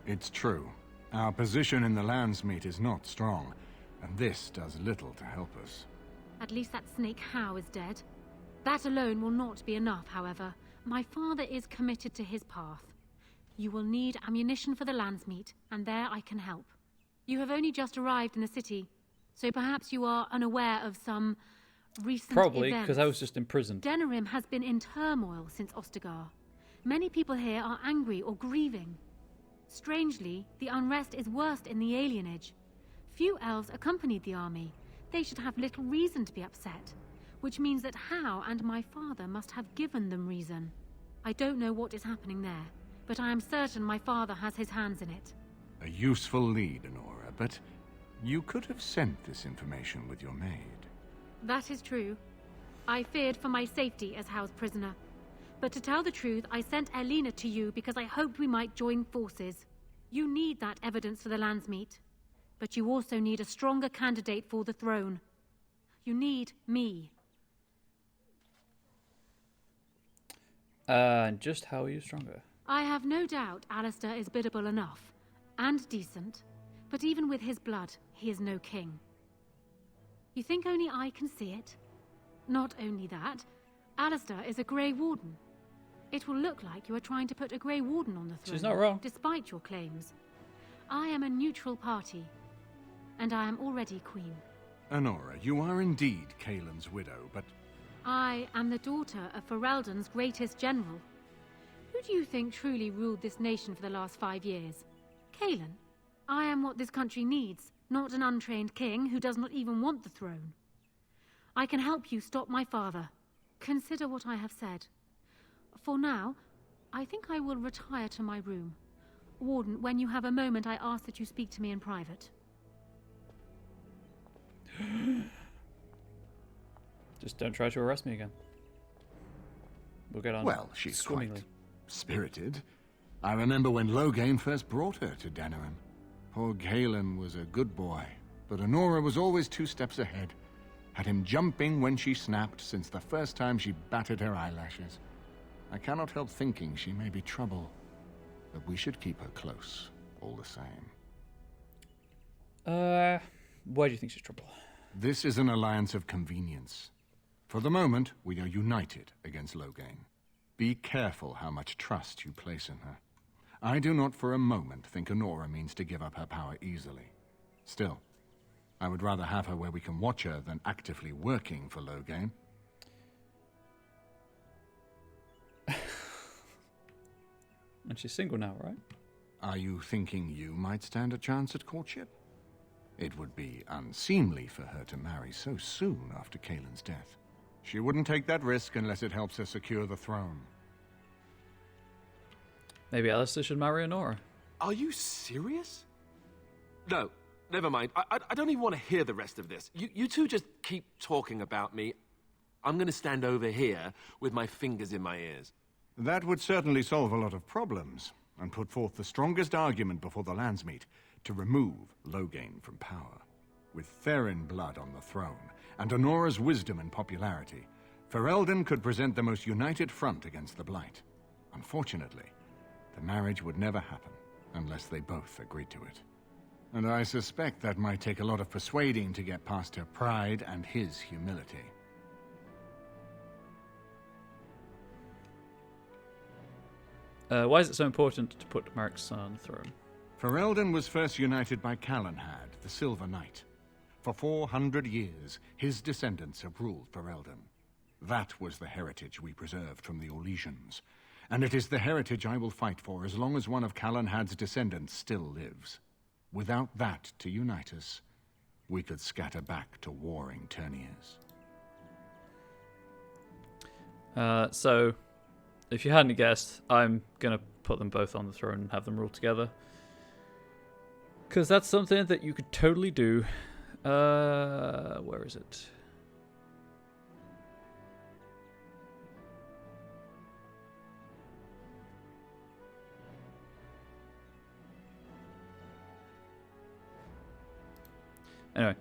It's true. Our position in the Landsmeet is not strong, and this does little to help us. At least that snake How is dead. That alone will not be enough, however. My father is committed to his path. You will need ammunition for the Landsmeet, and there I can help. You have only just arrived in the city, so perhaps you are unaware of some recent Probably, events. because I was just imprisoned. Denerim has been in turmoil since Ostagar. Many people here are angry or grieving. Strangely, the unrest is worst in the alienage. Few elves accompanied the army. They should have little reason to be upset, which means that How and my father must have given them reason. I don't know what is happening there, but I am certain my father has his hands in it. A useful lead, Honora, but you could have sent this information with your maid. That is true. I feared for my safety as How's prisoner. But to tell the truth, I sent Elena to you because I hoped we might join forces. You need that evidence for the Landsmeet. But you also need a stronger candidate for the throne. You need me. And just how are you stronger? I have no doubt Alistair is biddable enough. And decent. But even with his blood, he is no king. You think only I can see it? Not only that, Alistair is a Grey Warden. It will look like you are trying to put a Grey Warden on the throne. She's not wrong. Despite your claims. I am a neutral party. And I am already queen. Honora, you are indeed Kaelin's widow, but... I am the daughter of Ferelden's greatest general. Who do you think truly ruled this nation for the last 5 years? Kaelin? I am what this country needs, not an untrained king who does not even want the throne. I can help you stop my father. Consider what I have said. For now, I think I will retire to my room. Warden, when you have a moment, I ask that you speak to me in private. Just don't try to arrest me again. We'll get on. Well, she's swimmingly. quite spirited. I remember when Loghain first brought her to Denerim. Poor Galen was a good boy, but Honora was always 2 steps ahead. Had him jumping when she snapped since the first time she batted her eyelashes. I cannot help thinking she may be trouble, but we should keep her close, all the same. Why do you think she's trouble? This is an alliance of convenience. For the moment, we are united against Loghain. Be careful how much trust you place in her. I do not for a moment think Honora means to give up her power easily. Still, I would rather have her where we can watch her than actively working for Loghain. And she's single now, right? Are you thinking you might stand a chance at courtship? It would be unseemly for her to marry so soon after Kaelin's death. She wouldn't take that risk unless it helps her secure the throne. Maybe Alistair should marry Honora. Are you serious? No, never mind. I don't even want to hear the rest of this. You two just keep talking about me. I'm going to stand over here with my fingers in my ears. That would certainly solve a lot of problems, and put forth the strongest argument before the Landsmeet to remove Loghain from power. With Therin blood on the throne, and Honora's wisdom and popularity, Ferelden could present the most united front against the Blight. Unfortunately, the marriage would never happen, unless they both agreed to it. And I suspect that might take a lot of persuading to get past her pride and his humility. Why is it so important to put Meric's son on the throne? Ferelden was first united by Calenhad, the Silver Knight. For 400 years, his descendants have ruled Ferelden. That was the heritage we preserved from the Orlesians. And it is the heritage I will fight for as long as one of Calenhad's descendants still lives. Without that to unite us, we could scatter back to warring Terniers. So, if you hadn't guessed, I'm going to put them both on the throne and have them rule together. Because that's something that you could totally do. Where is it? Anyway,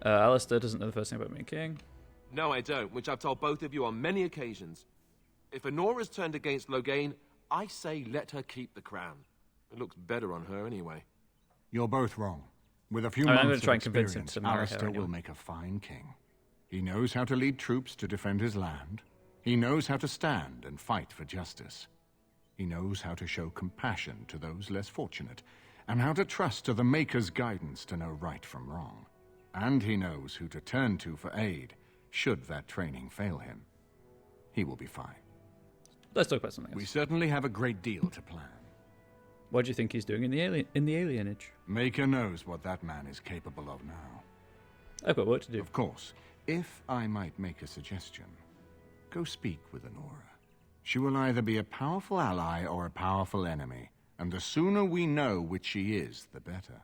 Alistair doesn't know the first thing about being king. No, I don't, which I've told both of you on many occasions. If Honora's turned against Loghain, I say let her keep the crown. It looks better on her anyway. You're both wrong. With a few I'm months going to try of and convince him experience, to marry her Alistair anyway. will make a fine king. He knows how to lead troops to defend his land. He knows how to stand and fight for justice. He knows how to show compassion to those less fortunate, and how to trust to the Maker's guidance to know right from wrong. And he knows who to turn to for aid, should that training fail him. He will be fine. Let's talk about something else. We certainly have a great deal to plan. What do you think he's doing in the alienage? Maker knows what that man is capable of now. I've got work to do. Of course. If I might make a suggestion, go speak with Honora. She will either be a powerful ally or a powerful enemy, and the sooner we know which she is, the better.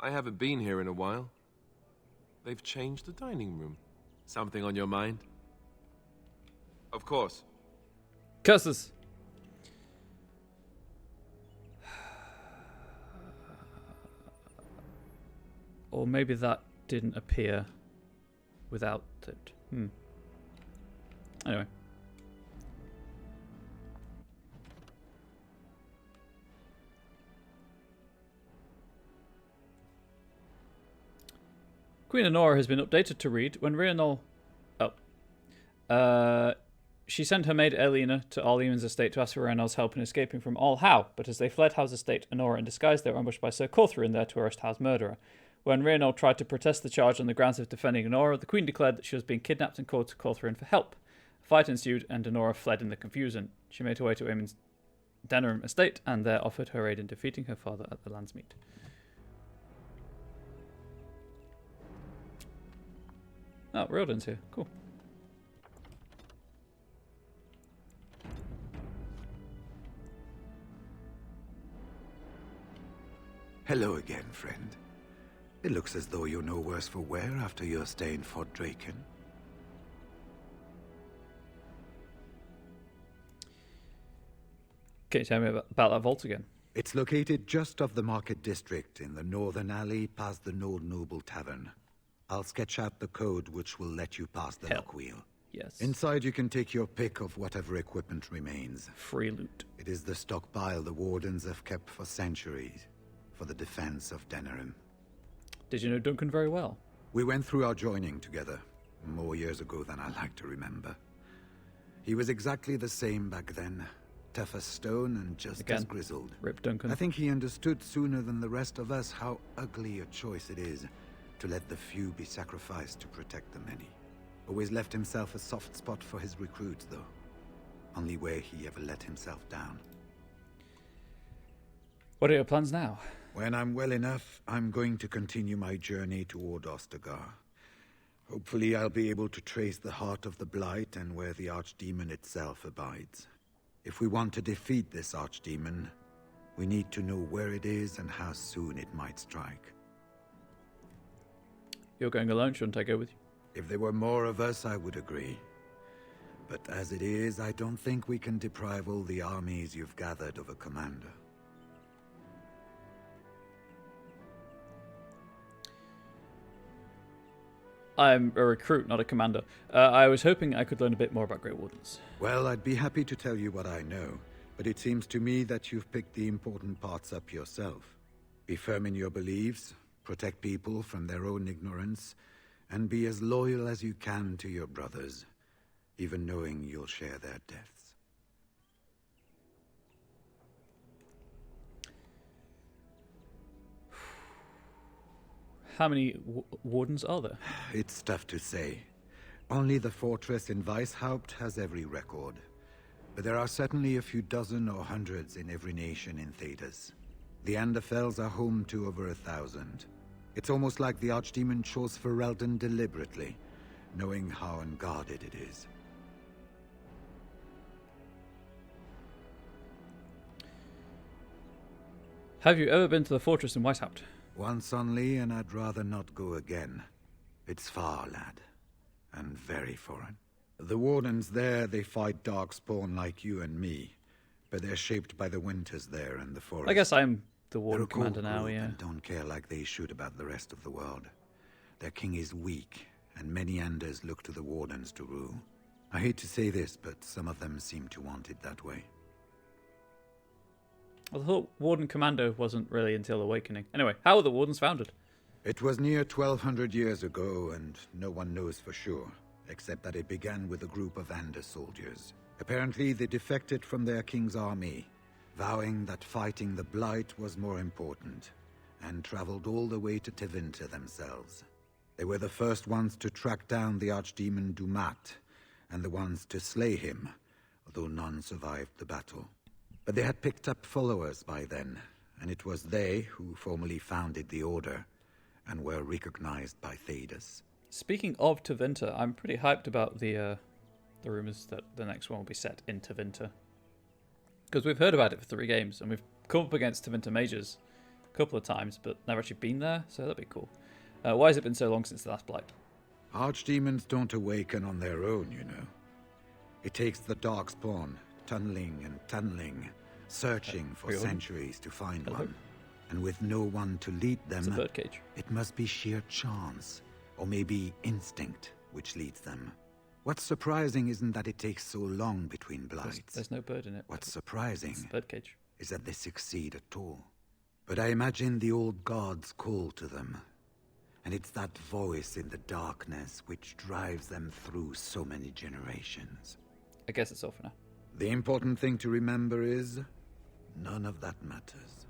I haven't been here in a while. They've changed the dining room. Something on your mind? Of course. Curses! Or maybe that didn't appear without it. Anyway. Queen Honora has been updated to read when Rhiannon... she sent her maid Elena to Arlemon's estate to ask for Rhiannon's help in escaping from All How, but as they fled Howe's estate, Honora in disguise, they were ambushed by Sir Corthurin, their tourist Howe's murderer. When Rhiannon tried to protest the charge on the grounds of defending Honora, the Queen declared that she was being kidnapped and called to Corthurin for help. A fight ensued, and Honora fled in the confusion. She made her way to Aemon's Denerim estate, and there offered her aid in defeating her father at the Landsmeet. Oh, Riordan's here. Cool. Hello again, friend. It looks as though you're no worse for wear after your stay in Fort Draken. Can you tell me about that vault again? It's located just off the Market District in the northern alley past the Old Noble Tavern. I'll sketch out the code which will let you pass the lock wheel. Yes. Inside you can take your pick of whatever equipment remains. Free loot. It is the stockpile the Wardens have kept for centuries, for the defense of Denerim. Did you know Duncan very well? We went through our joining together, more years ago than I like to remember. He was exactly the same back then, tough as stone and just as grizzled. Rip Duncan. I think he understood sooner than the rest of us how ugly a choice it is to let the few be sacrificed to protect the many. Always left himself a soft spot for his recruits, though. Only way he ever let himself down. What are your plans now? When I'm well enough, I'm going to continue my journey toward Ostagar. Hopefully I'll be able to trace the heart of the Blight and where the Archdemon itself abides. If we want to defeat this Archdemon, we need to know where it is and how soon it might strike. You're going alone, shouldn't I go with you? If there were more of us, I would agree. But as it is, I don't think we can deprive all the armies you've gathered of a commander. I'm a recruit, not a commander. I was hoping I could learn a bit more about Grey Wardens. Well, I'd be happy to tell you what I know, but it seems to me that you've picked the important parts up yourself. Be firm in your beliefs, protect people from their own ignorance, and be as loyal as you can to your brothers, even knowing you'll share their deaths. How many wardens are there? It's tough to say. Only the fortress in Weishaupt has every record. But there are certainly a few dozen or hundreds in every nation in Thedas. The Anderfells are home to over 1,000. It's almost like the Archdemon chose Ferelden deliberately, knowing how unguarded it is. Have you ever been to the fortress in Weishaupt? Once only, and I'd rather not go again. It's far, lad. And very foreign. The wardens there, they fight darkspawn like you and me. But they're shaped by the winters there and the forest. I guess I'm the warden They're a commander cold now, group yeah. and don't care like they should about the rest of the world. Their king is weak, and many Anders look to the wardens to rule. I hate to say this, but some of them seem to want it that way. I thought Warden Commando wasn't really until Awakening. Anyway, how were the Wardens founded? It was near 1,200 years ago, and no one knows for sure, except that it began with a group of Anders soldiers. Apparently, they defected from their king's army, vowing that fighting the Blight was more important, and traveled all the way to Tevinter themselves. They were the first ones to track down the archdemon Dumat, and the ones to slay him, although none survived the battle. But they had picked up followers by then, and it was they who formally founded the Order, and were recognized by Thedas. Speaking of Tevinter, I'm pretty hyped about the rumors that the next one will be set in Tevinter. Because we've heard about it for 3 games, and we've come up against Tevinter mages a couple of times, but never actually been there, so that'd be cool. Why has it been so long since the last Blight? Archdemons don't awaken on their own, you know. It takes the Darkspawn, tunneling and tunneling, searching for centuries to find one. And with no one to lead them, It's a birdcage. It must be sheer chance, or maybe instinct, which leads them. What's surprising isn't that it takes so long between blights. There's no bird in it. What's surprising It's a birdcage. is that they succeed at all. But I imagine the old gods call to them. And it's that voice in the darkness which drives them through so many generations. I guess it's all for now. The important thing to remember is, none of that matters.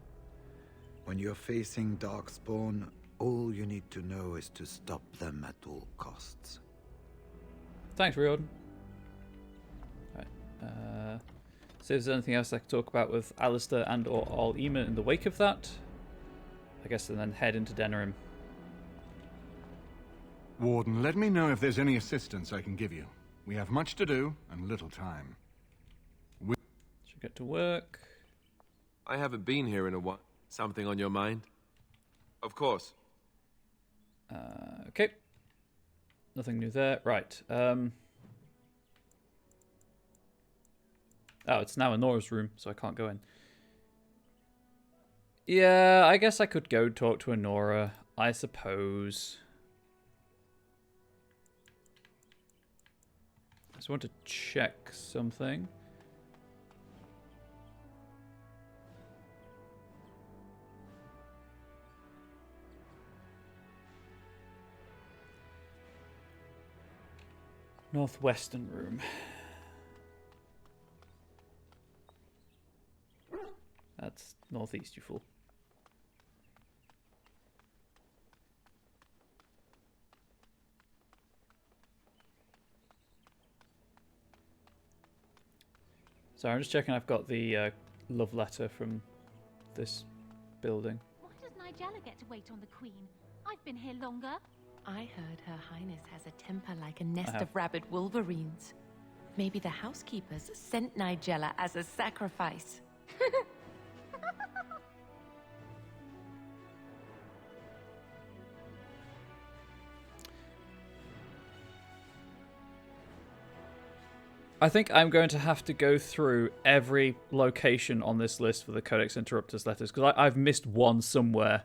When you're facing Darkspawn, all you need to know is to stop them at all costs. Thanks, Riordan. Right. See if there's anything else I could talk about with Alistair and or Al-Eamon in the wake of that. I guess and then head into Denerim. Warden, let me know if there's any assistance I can give you. We have much to do and little time. Should get to work. I haven't been here in a while. Something on your mind? Of course. Okay. Nothing new there. Right. Oh, it's now Anora's room, so I can't go in. Yeah, I guess I could go talk to Anora, I suppose. I just want to check something. Northwestern room. That's northeast, you fool. Sorry, I'm just checking I've got the love letter from this building. Why does Nigella get to wait on the Queen? I've been here longer. I heard Her Highness has a temper like a nest have. of rabid wolverines. Maybe the housekeepers sent Nigella as a sacrifice. I think I'm going to have to go through every location on this list for the Codex Interruptus letters, because I've missed one somewhere.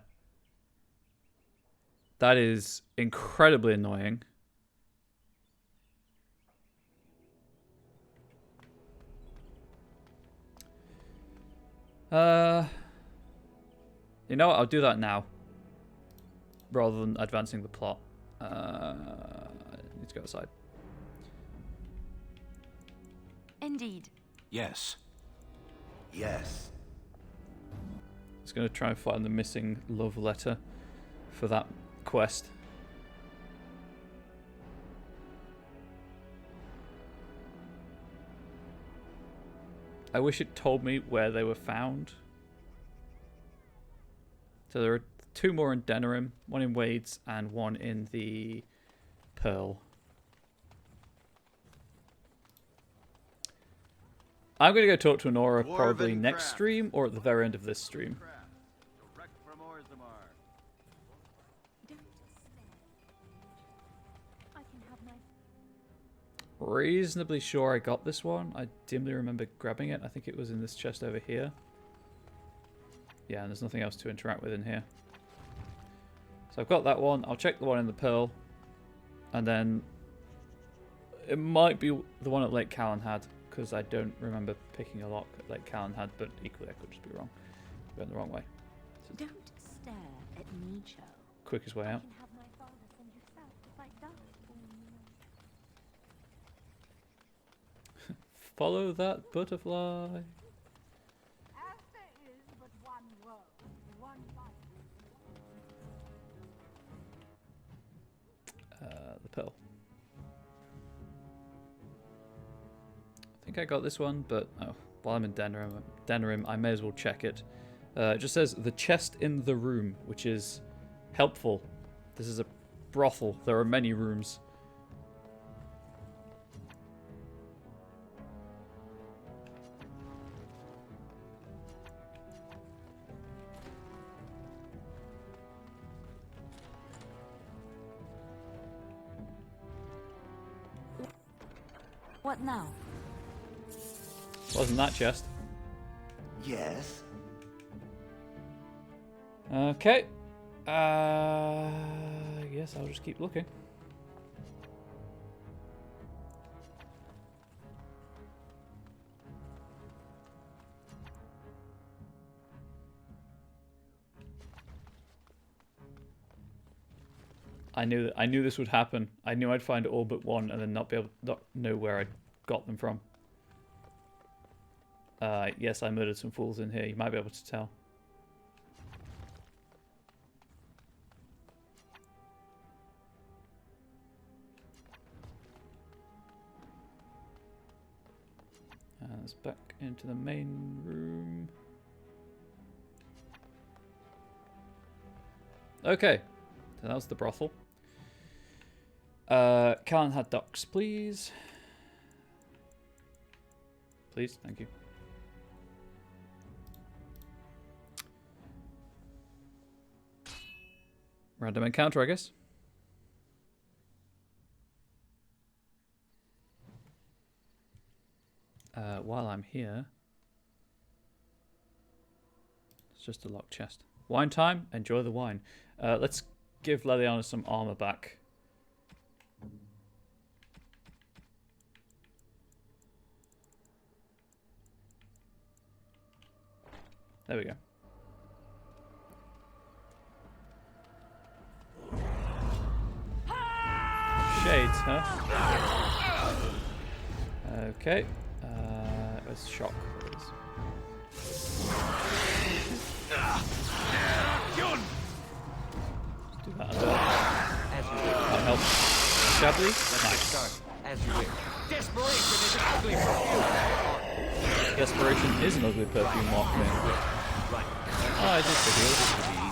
That is incredibly annoying. You know what? I'll do that now, rather than advancing the plot. I need to go outside. Indeed. Yes. Yes. I was going to try and find the missing love letter for that quest. I wish it told me where they were found. So there are 2 more in Denerim, 1 in Wade's and 1 in the Pearl. I'm going to go talk to Honora probably next stream or at the very end of this stream. Reasonably sure I got this one. I dimly remember grabbing it. I think it was in this chest over here. Yeah, and there's nothing else to interact with in here. So I've got that one. I'll check the one in the Pearl. And then it might be the one at Lake Calenhad, because I don't remember picking a lock at Lake Calenhad, but equally I could just be wrong. Going the wrong way. So don't stare at me, Joe. Quickest way out. Follow that butterfly. As there is but one world, one life. The Pearl. I think I got this one, but while I'm in Denerim, I may as well check it. It just says the chest in the room, which is helpful. This is a brothel. There are many rooms. What now? Wasn't that chest? Yes. Okay. Yes, I'll just keep looking. I knew this would happen. I knew I'd find all but one and then not know where I got them from. Yes, I murdered some fools in here. You might be able to tell. Let's back into the main room. Okay, so that was the brothel. Calenhad docks, please. Please, thank you. Random encounter, I guess. While I'm here, it's just a locked chest. Wine time. Enjoy the wine. Let's give Leliana some armor back. There we go. Shades, huh? Okay. Where's shock? Let's do that as well. That helps. Shabby? Nice. As you wish. Desperation is an ugly perfume. Desperation is an ugly perfume, Mark. Right. Oh, I did the heal.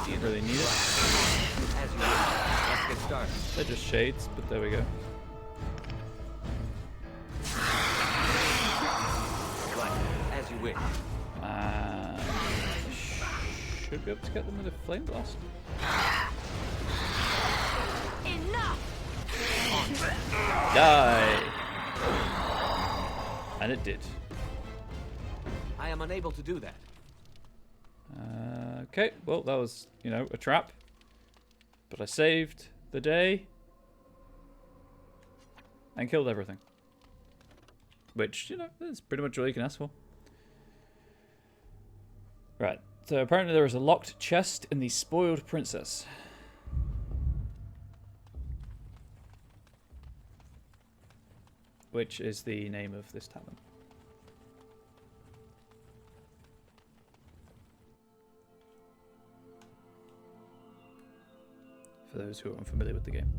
Didn't really need it. As you wish. Let's get started. They're just shades, but there we go. Right. As you wish. Should be able to get them with a flame blast. Enough. Die. And it did. I am unable to do that. Okay, well, that was, you know, a trap. But I saved the day. And killed everything. Which, you know, is pretty much all you can ask for. Right, so apparently there is a locked chest in the Spoiled Princess. Which is the name of this tavern. For those who are unfamiliar with the game.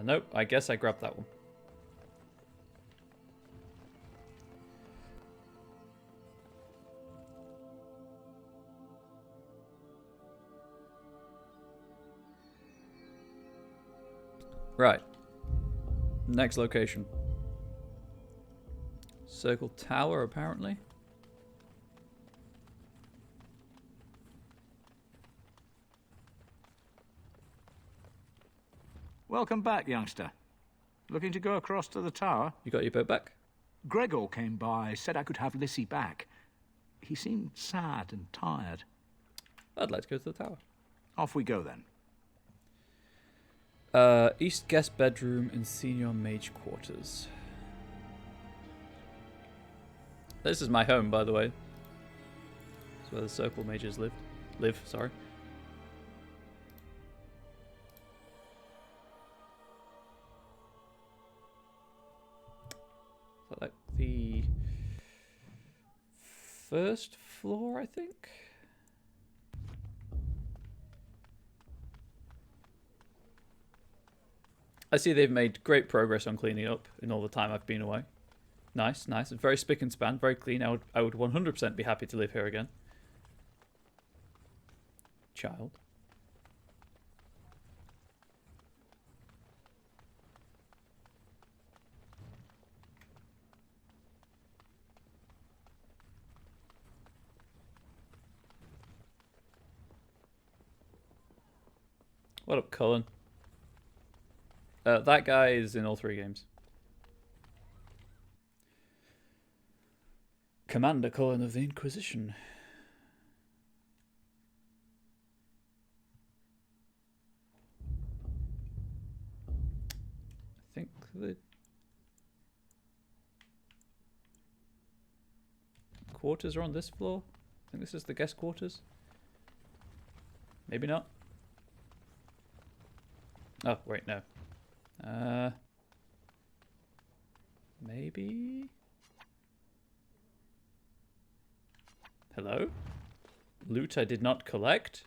Nope, I guess I grabbed that one. Right. Next location. Circle Tower, apparently. Welcome back, youngster. Looking to go across to the tower? You got your boat back? Gregor came by, said I could have Lissy back. He seemed sad and tired. I'd like to go to the tower. Off we go, then. East guest bedroom and senior mage quarters. This is my home, by the way. It's where the circle mages live, sorry. Is that like the first floor, I think? I see they've made great progress on cleaning up in all the time I've been away. Nice, nice. It's very spick and span, very clean. I would 100% be happy to live here again. Child. What up, Cullen? That guy is in all 3 games. Commander Cullen of the Inquisition. I think the quarters are on this floor. I think this is the guest quarters. Maybe not. Oh, wait, no. Maybe? Hello? Loot I did not collect?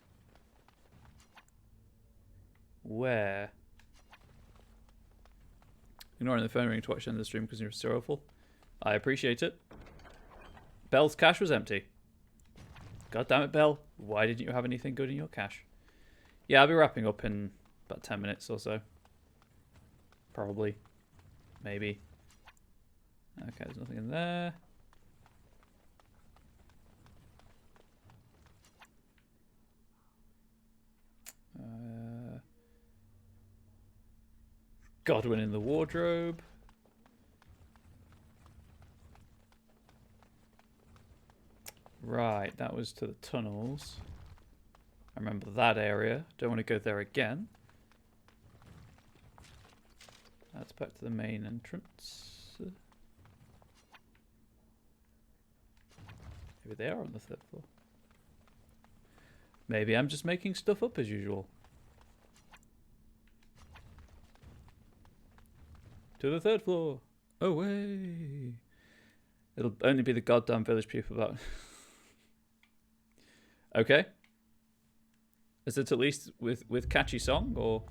Where? Ignoring the phone ring to watch the end of the stream because you're sorrowful. I appreciate it. Bell's cache was empty. God damn it, Bell. Why didn't you have anything good in your cache? Yeah, I'll be wrapping up in about 10 minutes or so. Probably. Maybe. Okay, there's nothing in there. Godwin in the wardrobe. Right, that was to the tunnels. I remember that area. Don't want to go there again. That's back to the main entrance. Maybe they are on the 3rd floor. Maybe I'm just making stuff up as usual. To the 3rd floor. Away. It'll only be the goddamn village people that... Okay. Is it at least with catchy song or...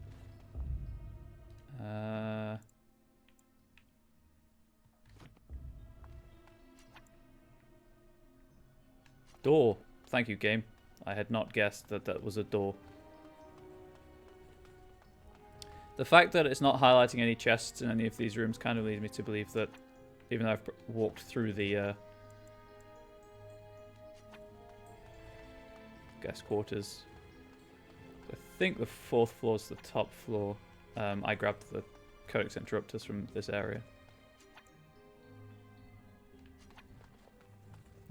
Door. Thank you, game. I had not guessed that that was a door. The fact that it's not highlighting any chests in any of these rooms kind of leads me to believe that, even though I've walked through the guest quarters, I think the 4th floor is the top floor. I grabbed the codex interrupt us from this area.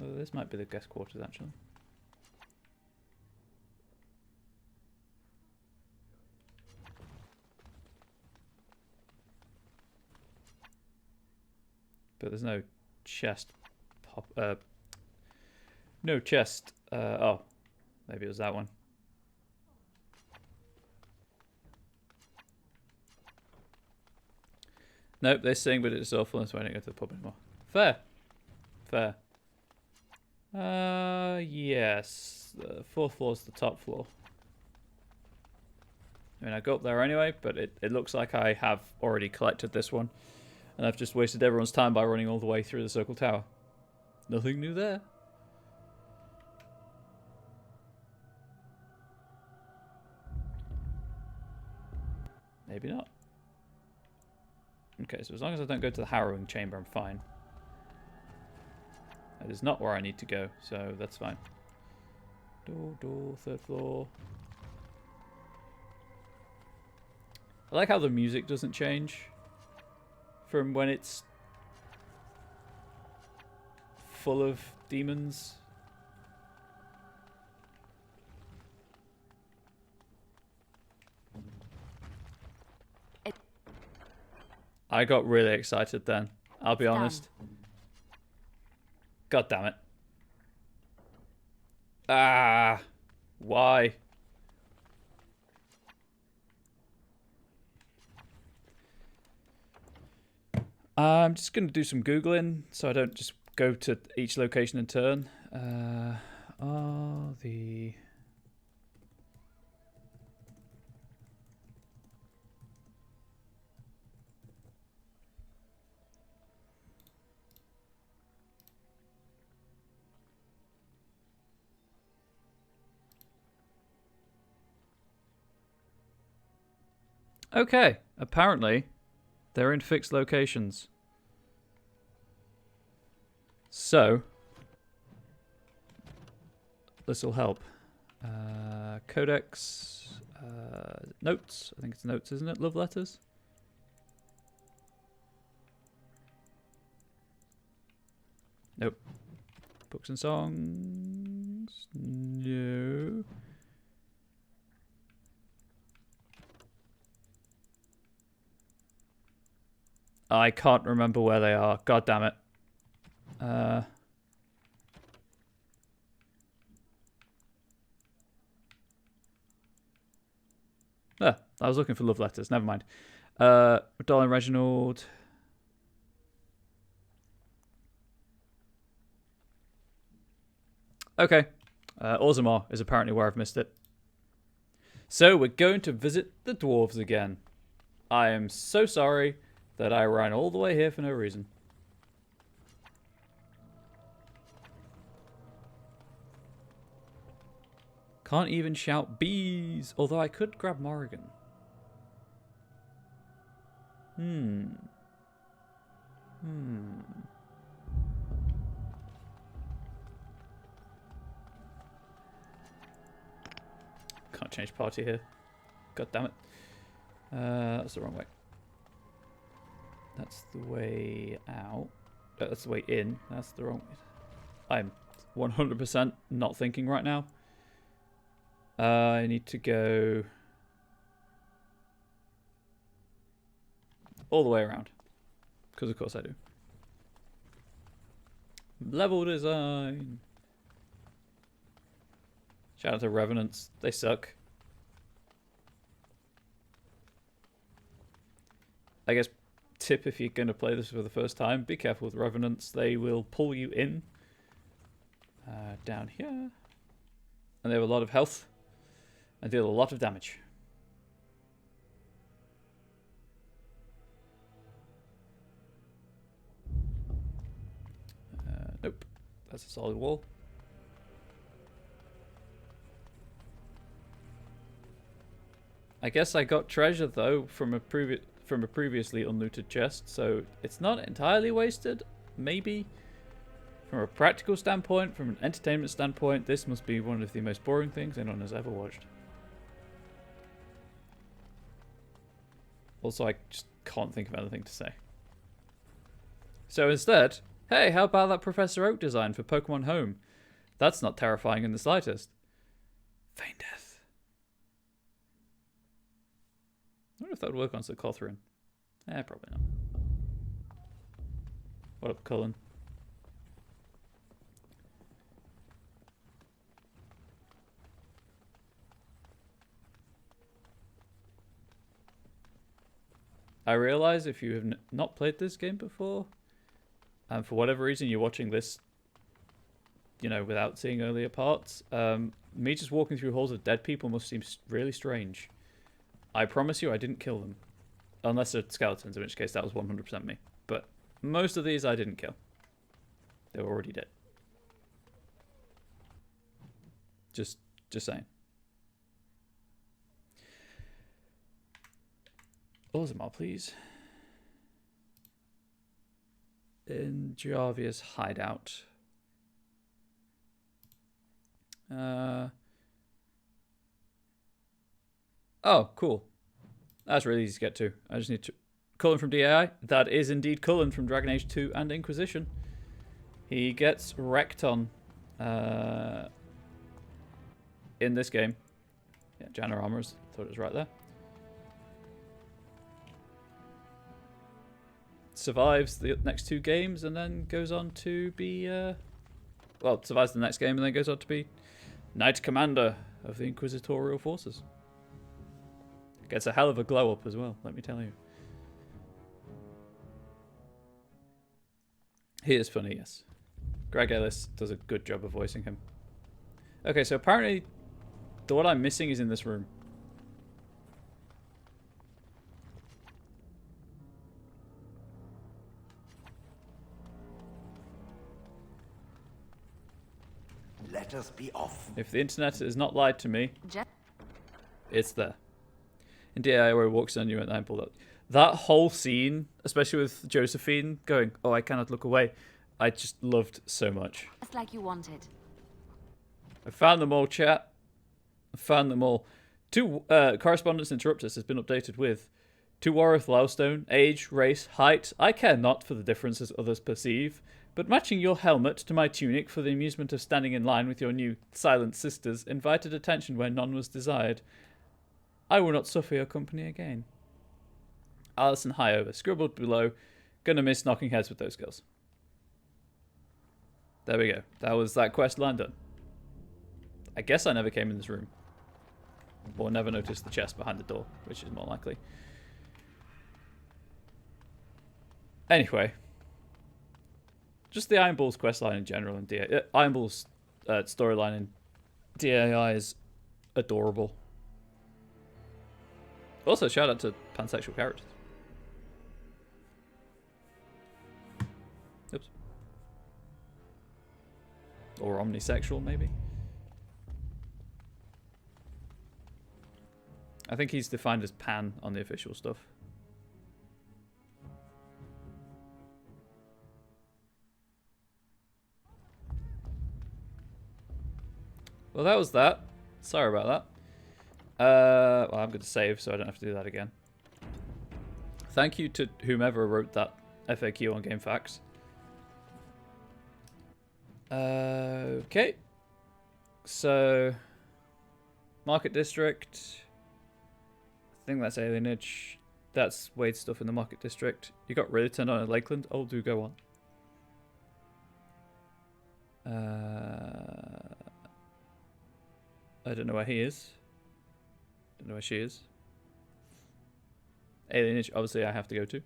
Oh, this might be the guest quarters, actually. But there's no chest no chest. Oh, maybe it was that one. Nope, they sing, but it's awful, and so I don't go to the pub anymore. Fair. Fair. Yes. The 4th floor is the top floor. I mean, I go up there anyway, but it looks like I have already collected this one. And I've just wasted everyone's time by running all the way through the circle tower. Nothing new there. Maybe not. Okay, so as long as I don't go to the harrowing chamber, I'm fine. That is not where I need to go, so that's fine. Door, 3rd floor. I like how the music doesn't change from when it's full of demons. I got really excited then, I'll be honest. God damn it. Ah, why? I'm just going to do some Googling so I don't just go to each location in turn. Okay, apparently they're in fixed locations. So, this will help. Codex, notes. I think it's notes, isn't it? Love letters. Nope. Books and songs. No. I can't remember where they are. God damn it. I was looking for love letters. Never mind. Darling Reginald. Okay. Orzammar is apparently where I've missed it. So we're going to visit the dwarves again. I am so sorry that I ran all the way here for no reason. Can't even shout bees, although I could grab Morrigan. Can't change party here. God damn it. That's the wrong way. That's the way out. That's the way in. That's the wrong way. I'm 100% not thinking right now. I need to go all the way around. Because of course I do. Level design. Shout out to Revenants. They suck. I guess tip if you're going to play this for the first time, be careful with Revenants. They will pull you in. Down here. And they have a lot of health. And deal a lot of damage. Nope. That's a solid wall. I guess I got treasure though from a previously unlooted chest, so it's not entirely wasted. Maybe. From a practical standpoint, from an entertainment standpoint, this must be one of the most boring things anyone has ever watched. Also, I just can't think of anything to say. So instead, hey, how about that Professor Oak design for Pokemon Home? That's not terrifying in the slightest. Feign death. I wonder if that would work on Sir Cawthron. Probably not. What up, Cullen? I realize if you have not played this game before, and for whatever reason you're watching this, you know, without seeing earlier parts, me just walking through halls of dead people must seem really strange. I promise you I didn't kill them. Unless they're skeletons, in which case that was 100% me. But most of these I didn't kill. They were already dead. Just saying. Orzamar, please. In Javia's hideout. Oh, cool. That's really easy to get to. I just need to... Cullen from DAI. That is indeed Cullen from Dragon Age 2 and Inquisition. He gets wrecked on in this game. Yeah, Janna Armors. Thought it was right there. Survives the next 2 games and then goes on to be... well, survives the next game and then goes on to be Knight Commander of the Inquisitorial Forces. Gets a hell of a glow up as well, let me tell you. He is funny, yes. Greg Ellis does a good job of voicing him. Okay, so apparently what I'm missing is in this room. Let us be off. If the internet has not lied to me, it's there. In DAI where he walks on you and I pulled up. That whole scene, especially with Josephine going, "Oh, I cannot look away," I just loved so much. Just like you wanted. I found them all, chat. I found them all. Correspondence Interruptus has been updated with to Wareth Loudstone, age, race, height. I care not for the differences others perceive, but matching your helmet to my tunic for the amusement of standing in line with your new silent sisters invited attention where none was desired. I will not suffer your company again. Alison Highover, scribbled below, gonna miss knocking heads with those girls. There we go. That was that quest line done. I guess I never came in this room. Or never noticed the chest behind the door, which is more likely. Anyway. Just the Iron Balls questline in general and Iron Balls storyline in DAI is adorable. Also, shout out to pansexual characters. Oops. Or omnisexual, maybe. I think he's defined as pan on the official stuff. Well, that was that. Sorry about that. Well, I'm going to save so I don't have to do that again. Thank you to whomever wrote that FAQ on GameFAQs. Okay. So, Market District. I think that's Alienage. That's Wade's stuff in the Market District. You got really turned on at Lakeland? Oh, do go on. I don't know where he is. Don't know where she is. Alienage, obviously I have to go to.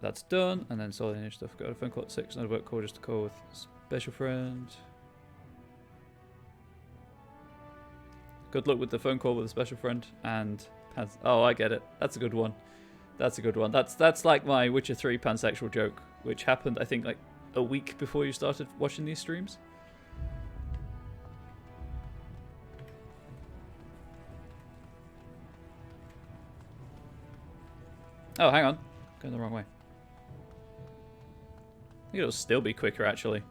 That's done. And then Soul Alienage stuff. Got a phone call at 6. Another work call, just a call with special friend. Good luck with the phone call with a special friend. And oh, I get it. That's a good one. That's a good one. That's like my Witcher 3 pansexual joke, which happened, I think, like a week before you started watching these streams. Oh, hang on. Going the wrong way. I think it'll still be quicker, actually.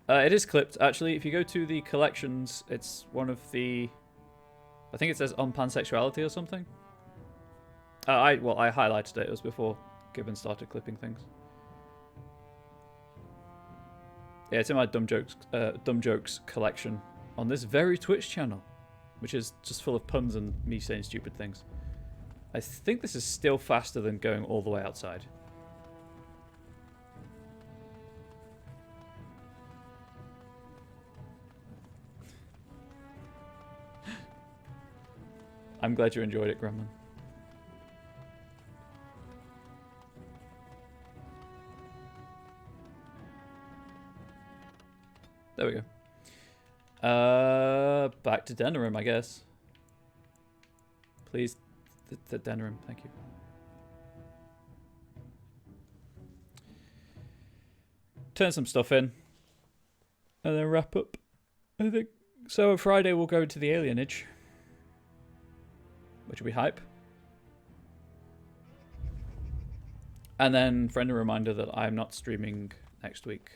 It is clipped, actually. If you go to the collections, it's one of the... I think it says on pansexuality or something. I highlighted it. It was before Gibbon started clipping things. Yeah, it's in my dumb jokes collection on this very Twitch channel, which is just full of puns and me saying stupid things. I think this is still faster than going all the way outside. I'm glad you enjoyed it, Gremlin. There we go. Back to Denerim, I guess. Please, the Denerim, thank you. Turn some stuff in, and then wrap up. I think so. On Friday we'll go to the Alienage, which will be hype. And then, friendly reminder that I'm not streaming next week,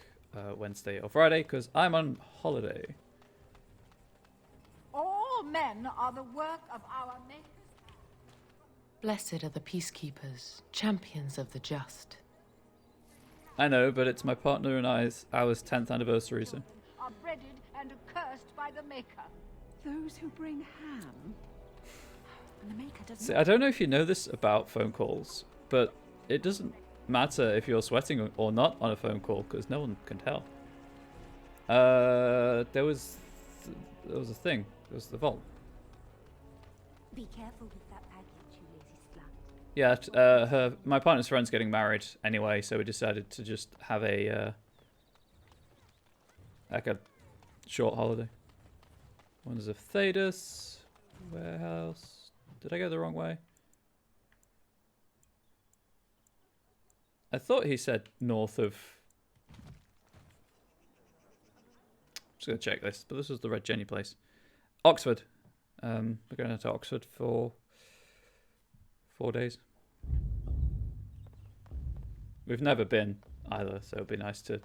Wednesday or Friday, because I'm on holiday. All men are the work of our makers. Blessed are the peacekeepers, champions of the just. I know, but it's my partner and I's our 10th anniversary, so. Are breaded and accursed by the Maker. Those who bring ham. And the Maker doesn't. See, I don't know if you know this about phone calls, but it doesn't matter if you're sweating or not on a phone call because no one can tell. There was a thing. There was the vault. Be careful with that package, you lazy slut. Yeah, my partner's friend's getting married anyway, so we decided to just have a like a short holiday. One's of Thedas warehouse. Did I go the wrong way? I thought he said north of. Just gonna check this, but this was the Red Jenny place. Oxford. We're going to Oxford for 4 days. We've never been either, so it'd be nice to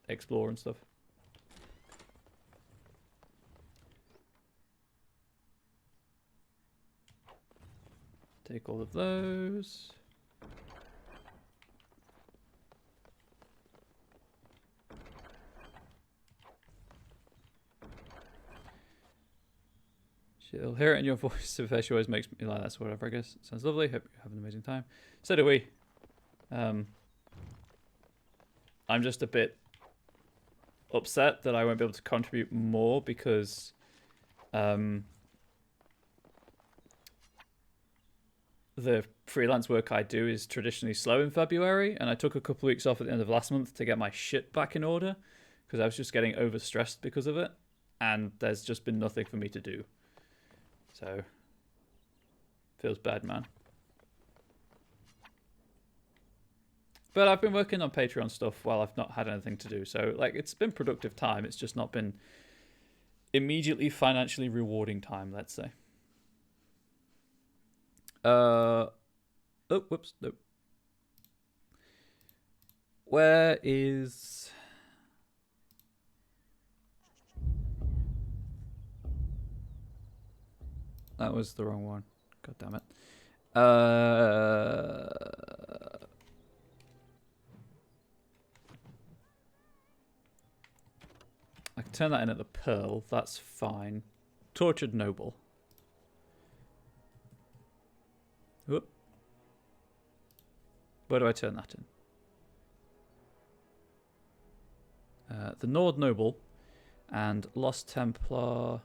explore and stuff. Take all of those. She'll hear it in your voice. She always makes me like that, so whatever, I guess. Sounds lovely. Hope you have an amazing time. So do we. I'm just a bit upset that I won't be able to contribute more because the freelance work I do is traditionally slow in February, and I took a couple of weeks off at the end of last month to get my shit back in order because I was just getting overstressed because of it, and there's just been nothing for me to do. So, feels bad, man. But I've been working on Patreon stuff while I've not had anything to do. So, like, it's been productive time. It's just not been immediately financially rewarding time, let's say. Oh, whoops. Nope. Where is... That was the wrong one. God damn it. I can turn that in at the Pearl. That's fine. Tortured Noble. Whoop. Where do I turn that in? The Nord Noble and Lost Templar...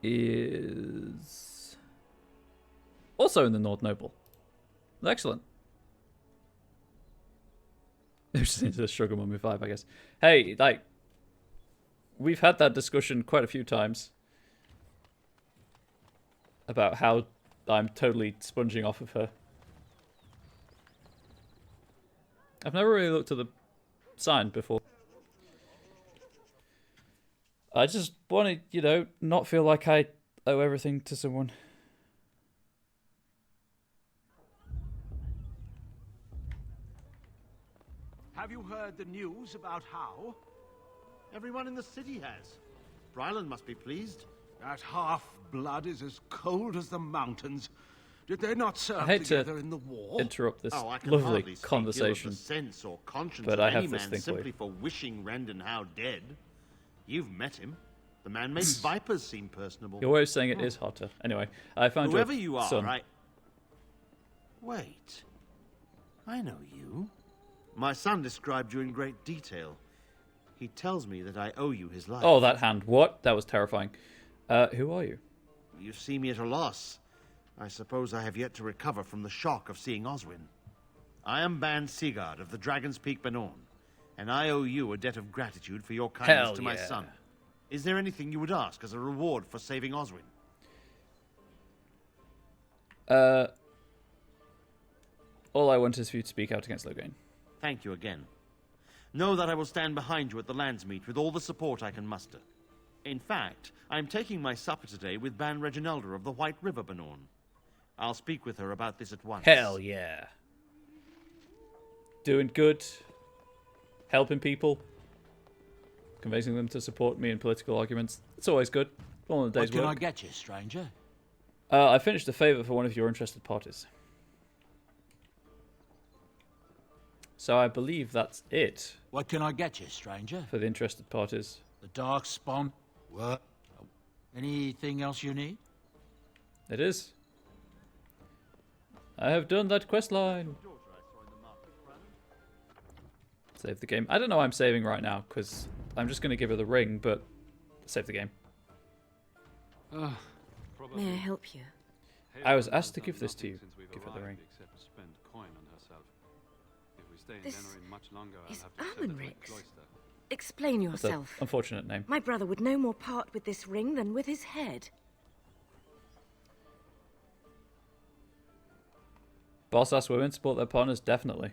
is also in the Nord Noble. Excellent. It was just into the Sugar Mummy 5, I guess. Hey, like, we've had that discussion quite a few times about how I'm totally sponging off of her. I've never really looked at the sign before. I just want to, you know, not feel like I owe everything to someone. Have you heard the news about how? Everyone in the city has. Ryland must be pleased. That half-blood is as cold as the mountains. Did they not serve I hate together to in the war? interrupt this I can lovely hardly speak ill of the conversation, sense or conscience but of I any have this man thing for simply you. for wishing Rendenhow dead. You've met him. The man makes vipers seem personable. You're always saying it is hotter. Anyway, I found Whoever your you are, son. Wait. I know you. My son described you in great detail. He tells me that I owe you his life. Oh, that hand. What? That was terrifying. Who are you? You see me at a loss. I suppose I have yet to recover from the shock of seeing Oswin. I am Ban Sigurd of the Dragon's Peak Benorn, and I owe you a debt of gratitude for your kindness to my son. Is there anything you would ask as a reward for saving Oswin? All I want is for you to speak out against Loghain. Thank you again. Know that I will stand behind you at the Landsmeet with all the support I can muster. In fact, I am taking my supper today with Ban Reginalda of the White River Benorn. I'll speak with her about this at once. Hell yeah. Doing good. Helping people. Convincing them to support me in political arguments. It's always good. All in a day's What can work. I get you, stranger? I finished a favour for one of your interested parties. So I believe that's it. What can I get you, stranger? For the interested parties. The dark spawn? What? Anything else you need? It is. I have done that quest line. Save the game. I don't know why I'm saving right now, because I'm just going to give her the ring, but save the game. May I help you? I was asked to give this to you. Give her the ring. This is Armenrix. Explain That's an yourself. unfortunate name. My brother would no more part with this ring than with his head. Boss asks women to support their partners, definitely.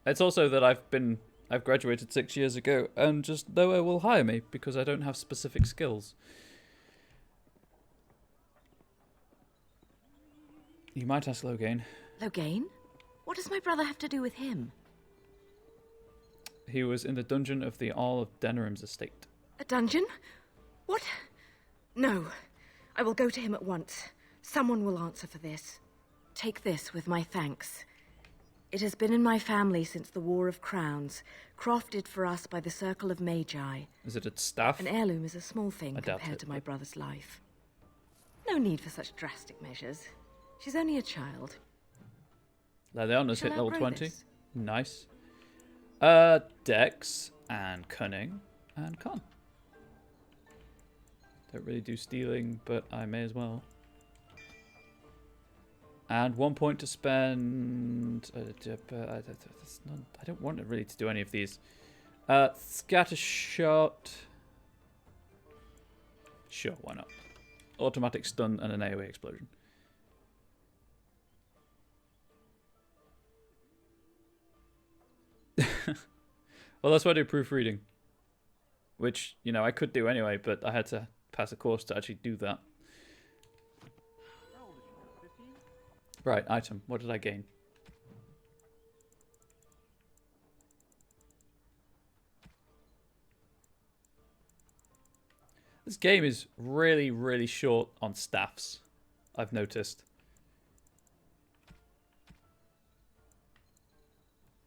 It's also that I've graduated 6 years ago, and just nowhere will hire me because I don't have specific skills. You might ask Loghain. Loghain? What does my brother have to do with him? He was in the dungeon of the Earl of Denerim's estate. A dungeon? What? No. I will go to him at once. Someone will answer for this. Take this with my thanks. It has been in my family since the War of Crowns, crafted for us by the Circle of Magi. Is it a staff? An heirloom is a small thing I doubt compared it, to my brother's life. No need for such drastic measures. She's only a child. Leon's Shall hit I level outgrow 20. this? Nice. Dex and Cunning and Con. Don't really do stealing, but I may as well. And 1 point to spend. I don't want it really to do any of these. Scatter shot. Sure, why not? Automatic stun and an AoE explosion. Well, that's why I do proofreading. Which, you know, I could do anyway, but I had to pass a course to actually do that. Right, item. What did I gain? This game is really, really short on staffs, I've noticed.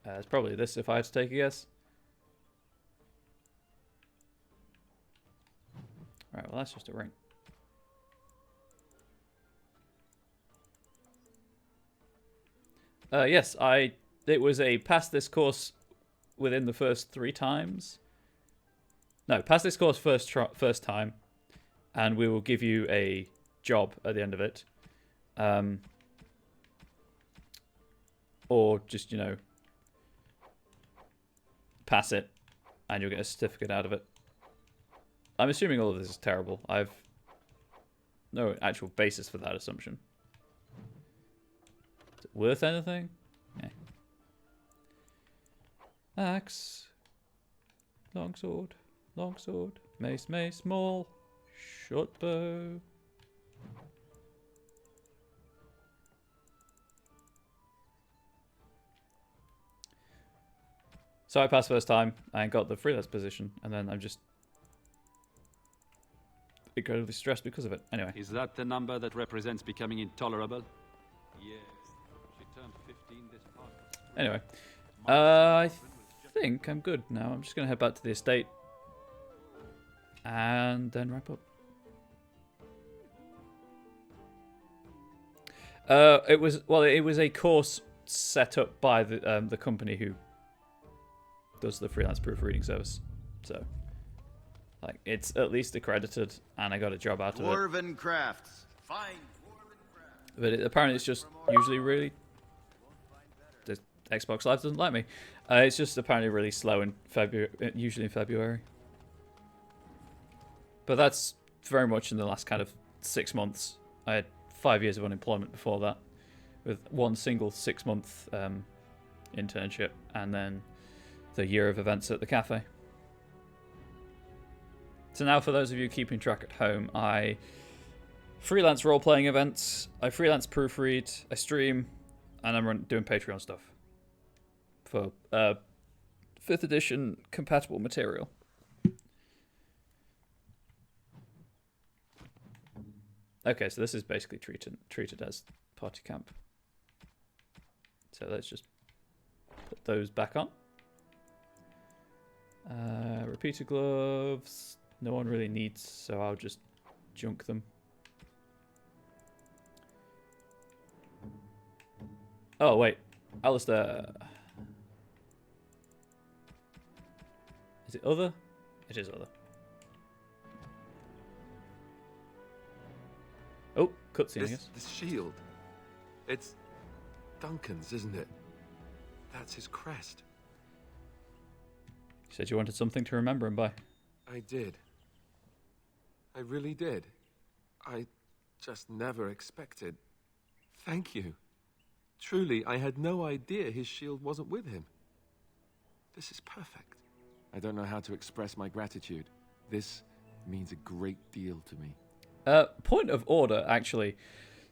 It's probably this if I had to take a guess. Alright, well that's just a ring. Yes, it was a pass this course within the first 3 times. No, pass this course first time, and we will give you a job at the end of it. Or just, you know, pass it, and you'll get a certificate out of it. I'm assuming all of this is terrible. I've no actual basis for that assumption. Is it worth anything? Yeah. Axe. Longsword. Longsword. Mace, mace, maul. Short bow. So I passed first time and got the freelance position, and then I'm just incredibly stressed because of it. Anyway. Is that the number that represents becoming intolerable? Yes. She turned 15 this past. Anyway. I think I'm good now. I'm just going to head back to the estate. And then wrap up. It was a course set up by the company who does the freelance proofreading service. So, like, it's at least accredited, and I got a job out of it. Dwarven crafts. Fine. But apparently, it's just usually really. The Xbox Live doesn't like me. It's just apparently really slow in February, usually in February. But that's very much in the last kind of 6 months. I had 5 years of unemployment before that, with one single 6-month internship, and then the year of events at the cafe. So now, for those of you keeping track at home, I freelance role-playing events, I freelance proofread, I stream, and I'm doing Patreon stuff for 5th edition compatible material. Okay, so this is basically treated as party camp. So let's just put those back on. Repeater gloves, no one really needs, so I'll just junk them. Oh, wait. Alistair. Is it other? It is other. Oh, cutscene, I guess. This shield. It's Duncan's, isn't it? That's his crest. You said you wanted something to remember him by. I did. I really did. I just never expected. Thank you. Truly, I had no idea his shield wasn't with him. This is perfect. I don't know how to express my gratitude. This means a great deal to me. Point of order, actually.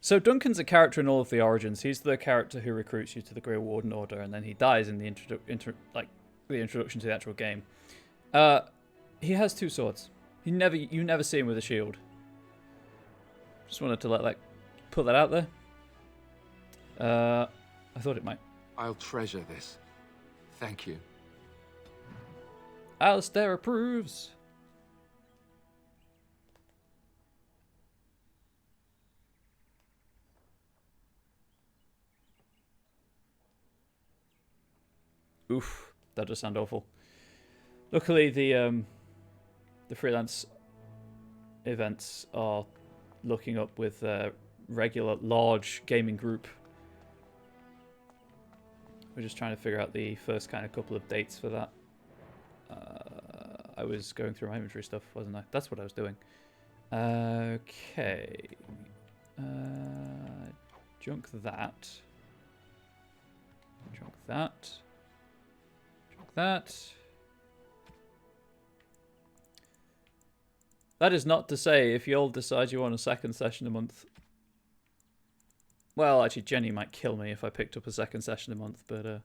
So Duncan's a character in all of the Origins. He's the character who recruits you to the Grey Warden Order, and then he dies in the introduction to the actual game. He has 2 swords. You never see him with a shield. Just wanted to put that out there. I thought it might. I'll treasure this. Thank you. Alistair approves. Oof, that does sound awful. Luckily, the freelance events are looking up with a regular large gaming group. We're just trying to figure out the first kind of couple of dates for that. I was going through my inventory stuff, wasn't I? That's what I was doing. Okay. Junk that. Junk that. That. That is not to say if you'll decide you want a second session a month. Well, actually, Jenny might kill me if I picked up a second session a month, but if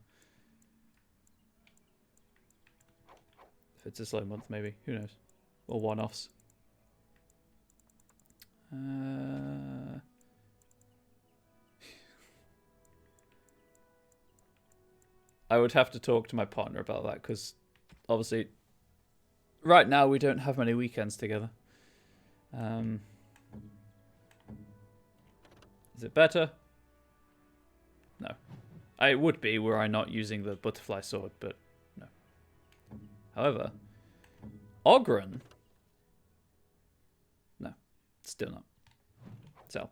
it's a slow month, maybe. Who knows? Or one-offs. I would have to talk to my partner about that, because obviously right now we don't have many weekends together. Is it better? No. I would be were I not using the butterfly sword, but no. However, Ogren? No, still not. So.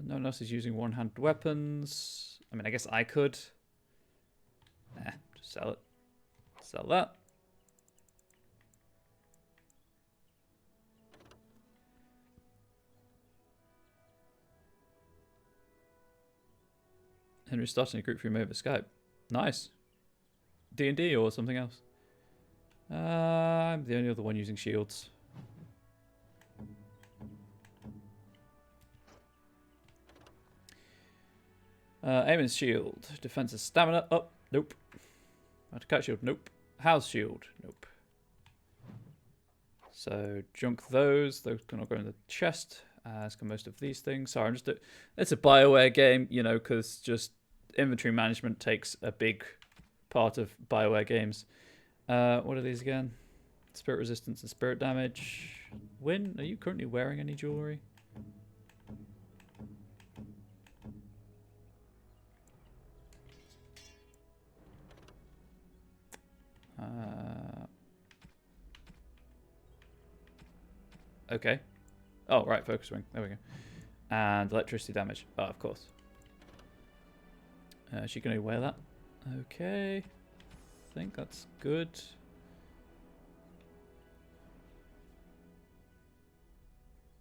No one else is using one-handed weapons. I mean, I guess I could. Just sell it. Sell that. Henry's starting a group for him over Skype. Nice. D&D or something else? I'm the only other one using shields. Aim and shield. Defense and stamina. Oh, nope. Attack shield. Nope. House shield. Nope. So junk those. Those can all go in the chest. As can most of these things. Sorry, it's a BioWare game, you know, because just inventory management takes a big part of BioWare games. What are these again? Spirit resistance and spirit damage. Win, are you currently wearing any jewelry? Okay. Oh, right, focus ring. There we go. And electricity damage. Oh, of course. She can only wear that. Okay. I think that's good.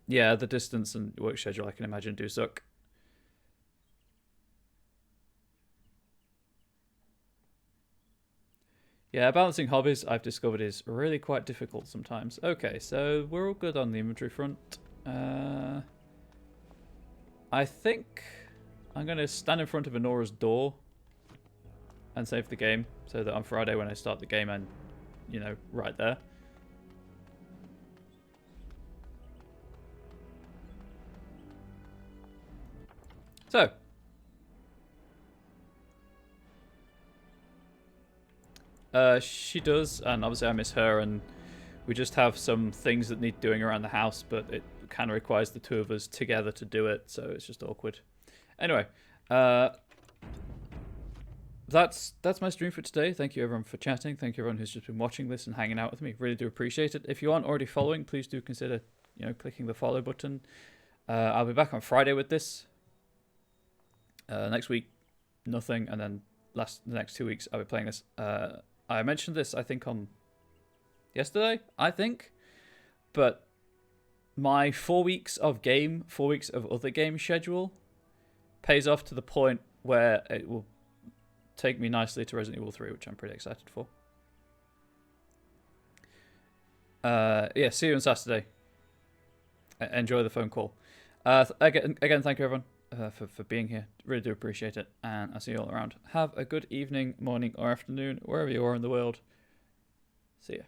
Yeah, the distance and work schedule, I can imagine, do suck. Yeah, balancing hobbies, I've discovered, is really quite difficult sometimes. Okay, so we're all good on the inventory front. I think I'm going to stand in front of Honora's door and save the game, so that on Friday when I start the game, I'm, you know, right there. So, she does, and obviously I miss her, and we just have some things that need doing around the house, but it kind of requires the two of us together to do it, so it's just awkward. Anyway, that's my stream for today. Thank you everyone for chatting. Thank you everyone who's just been watching this and hanging out with me. Really do appreciate it. If you aren't already following, please do consider, you know, clicking the follow button. I'll be back on Friday with this. Next week, nothing, and then the next 2 weeks I'll be playing this. I mentioned this, I think, on yesterday, I think, but my 4 weeks of game, 4 weeks of other game schedule pays off to the point where it will take me nicely to Resident Evil 3, which I'm pretty excited for. Yeah, see you on Saturday. Enjoy the phone call. Again, thank you everyone for being here. Really do appreciate it, and I'll see you all around. Have a good evening, morning, or afternoon, wherever you are in the world. See ya.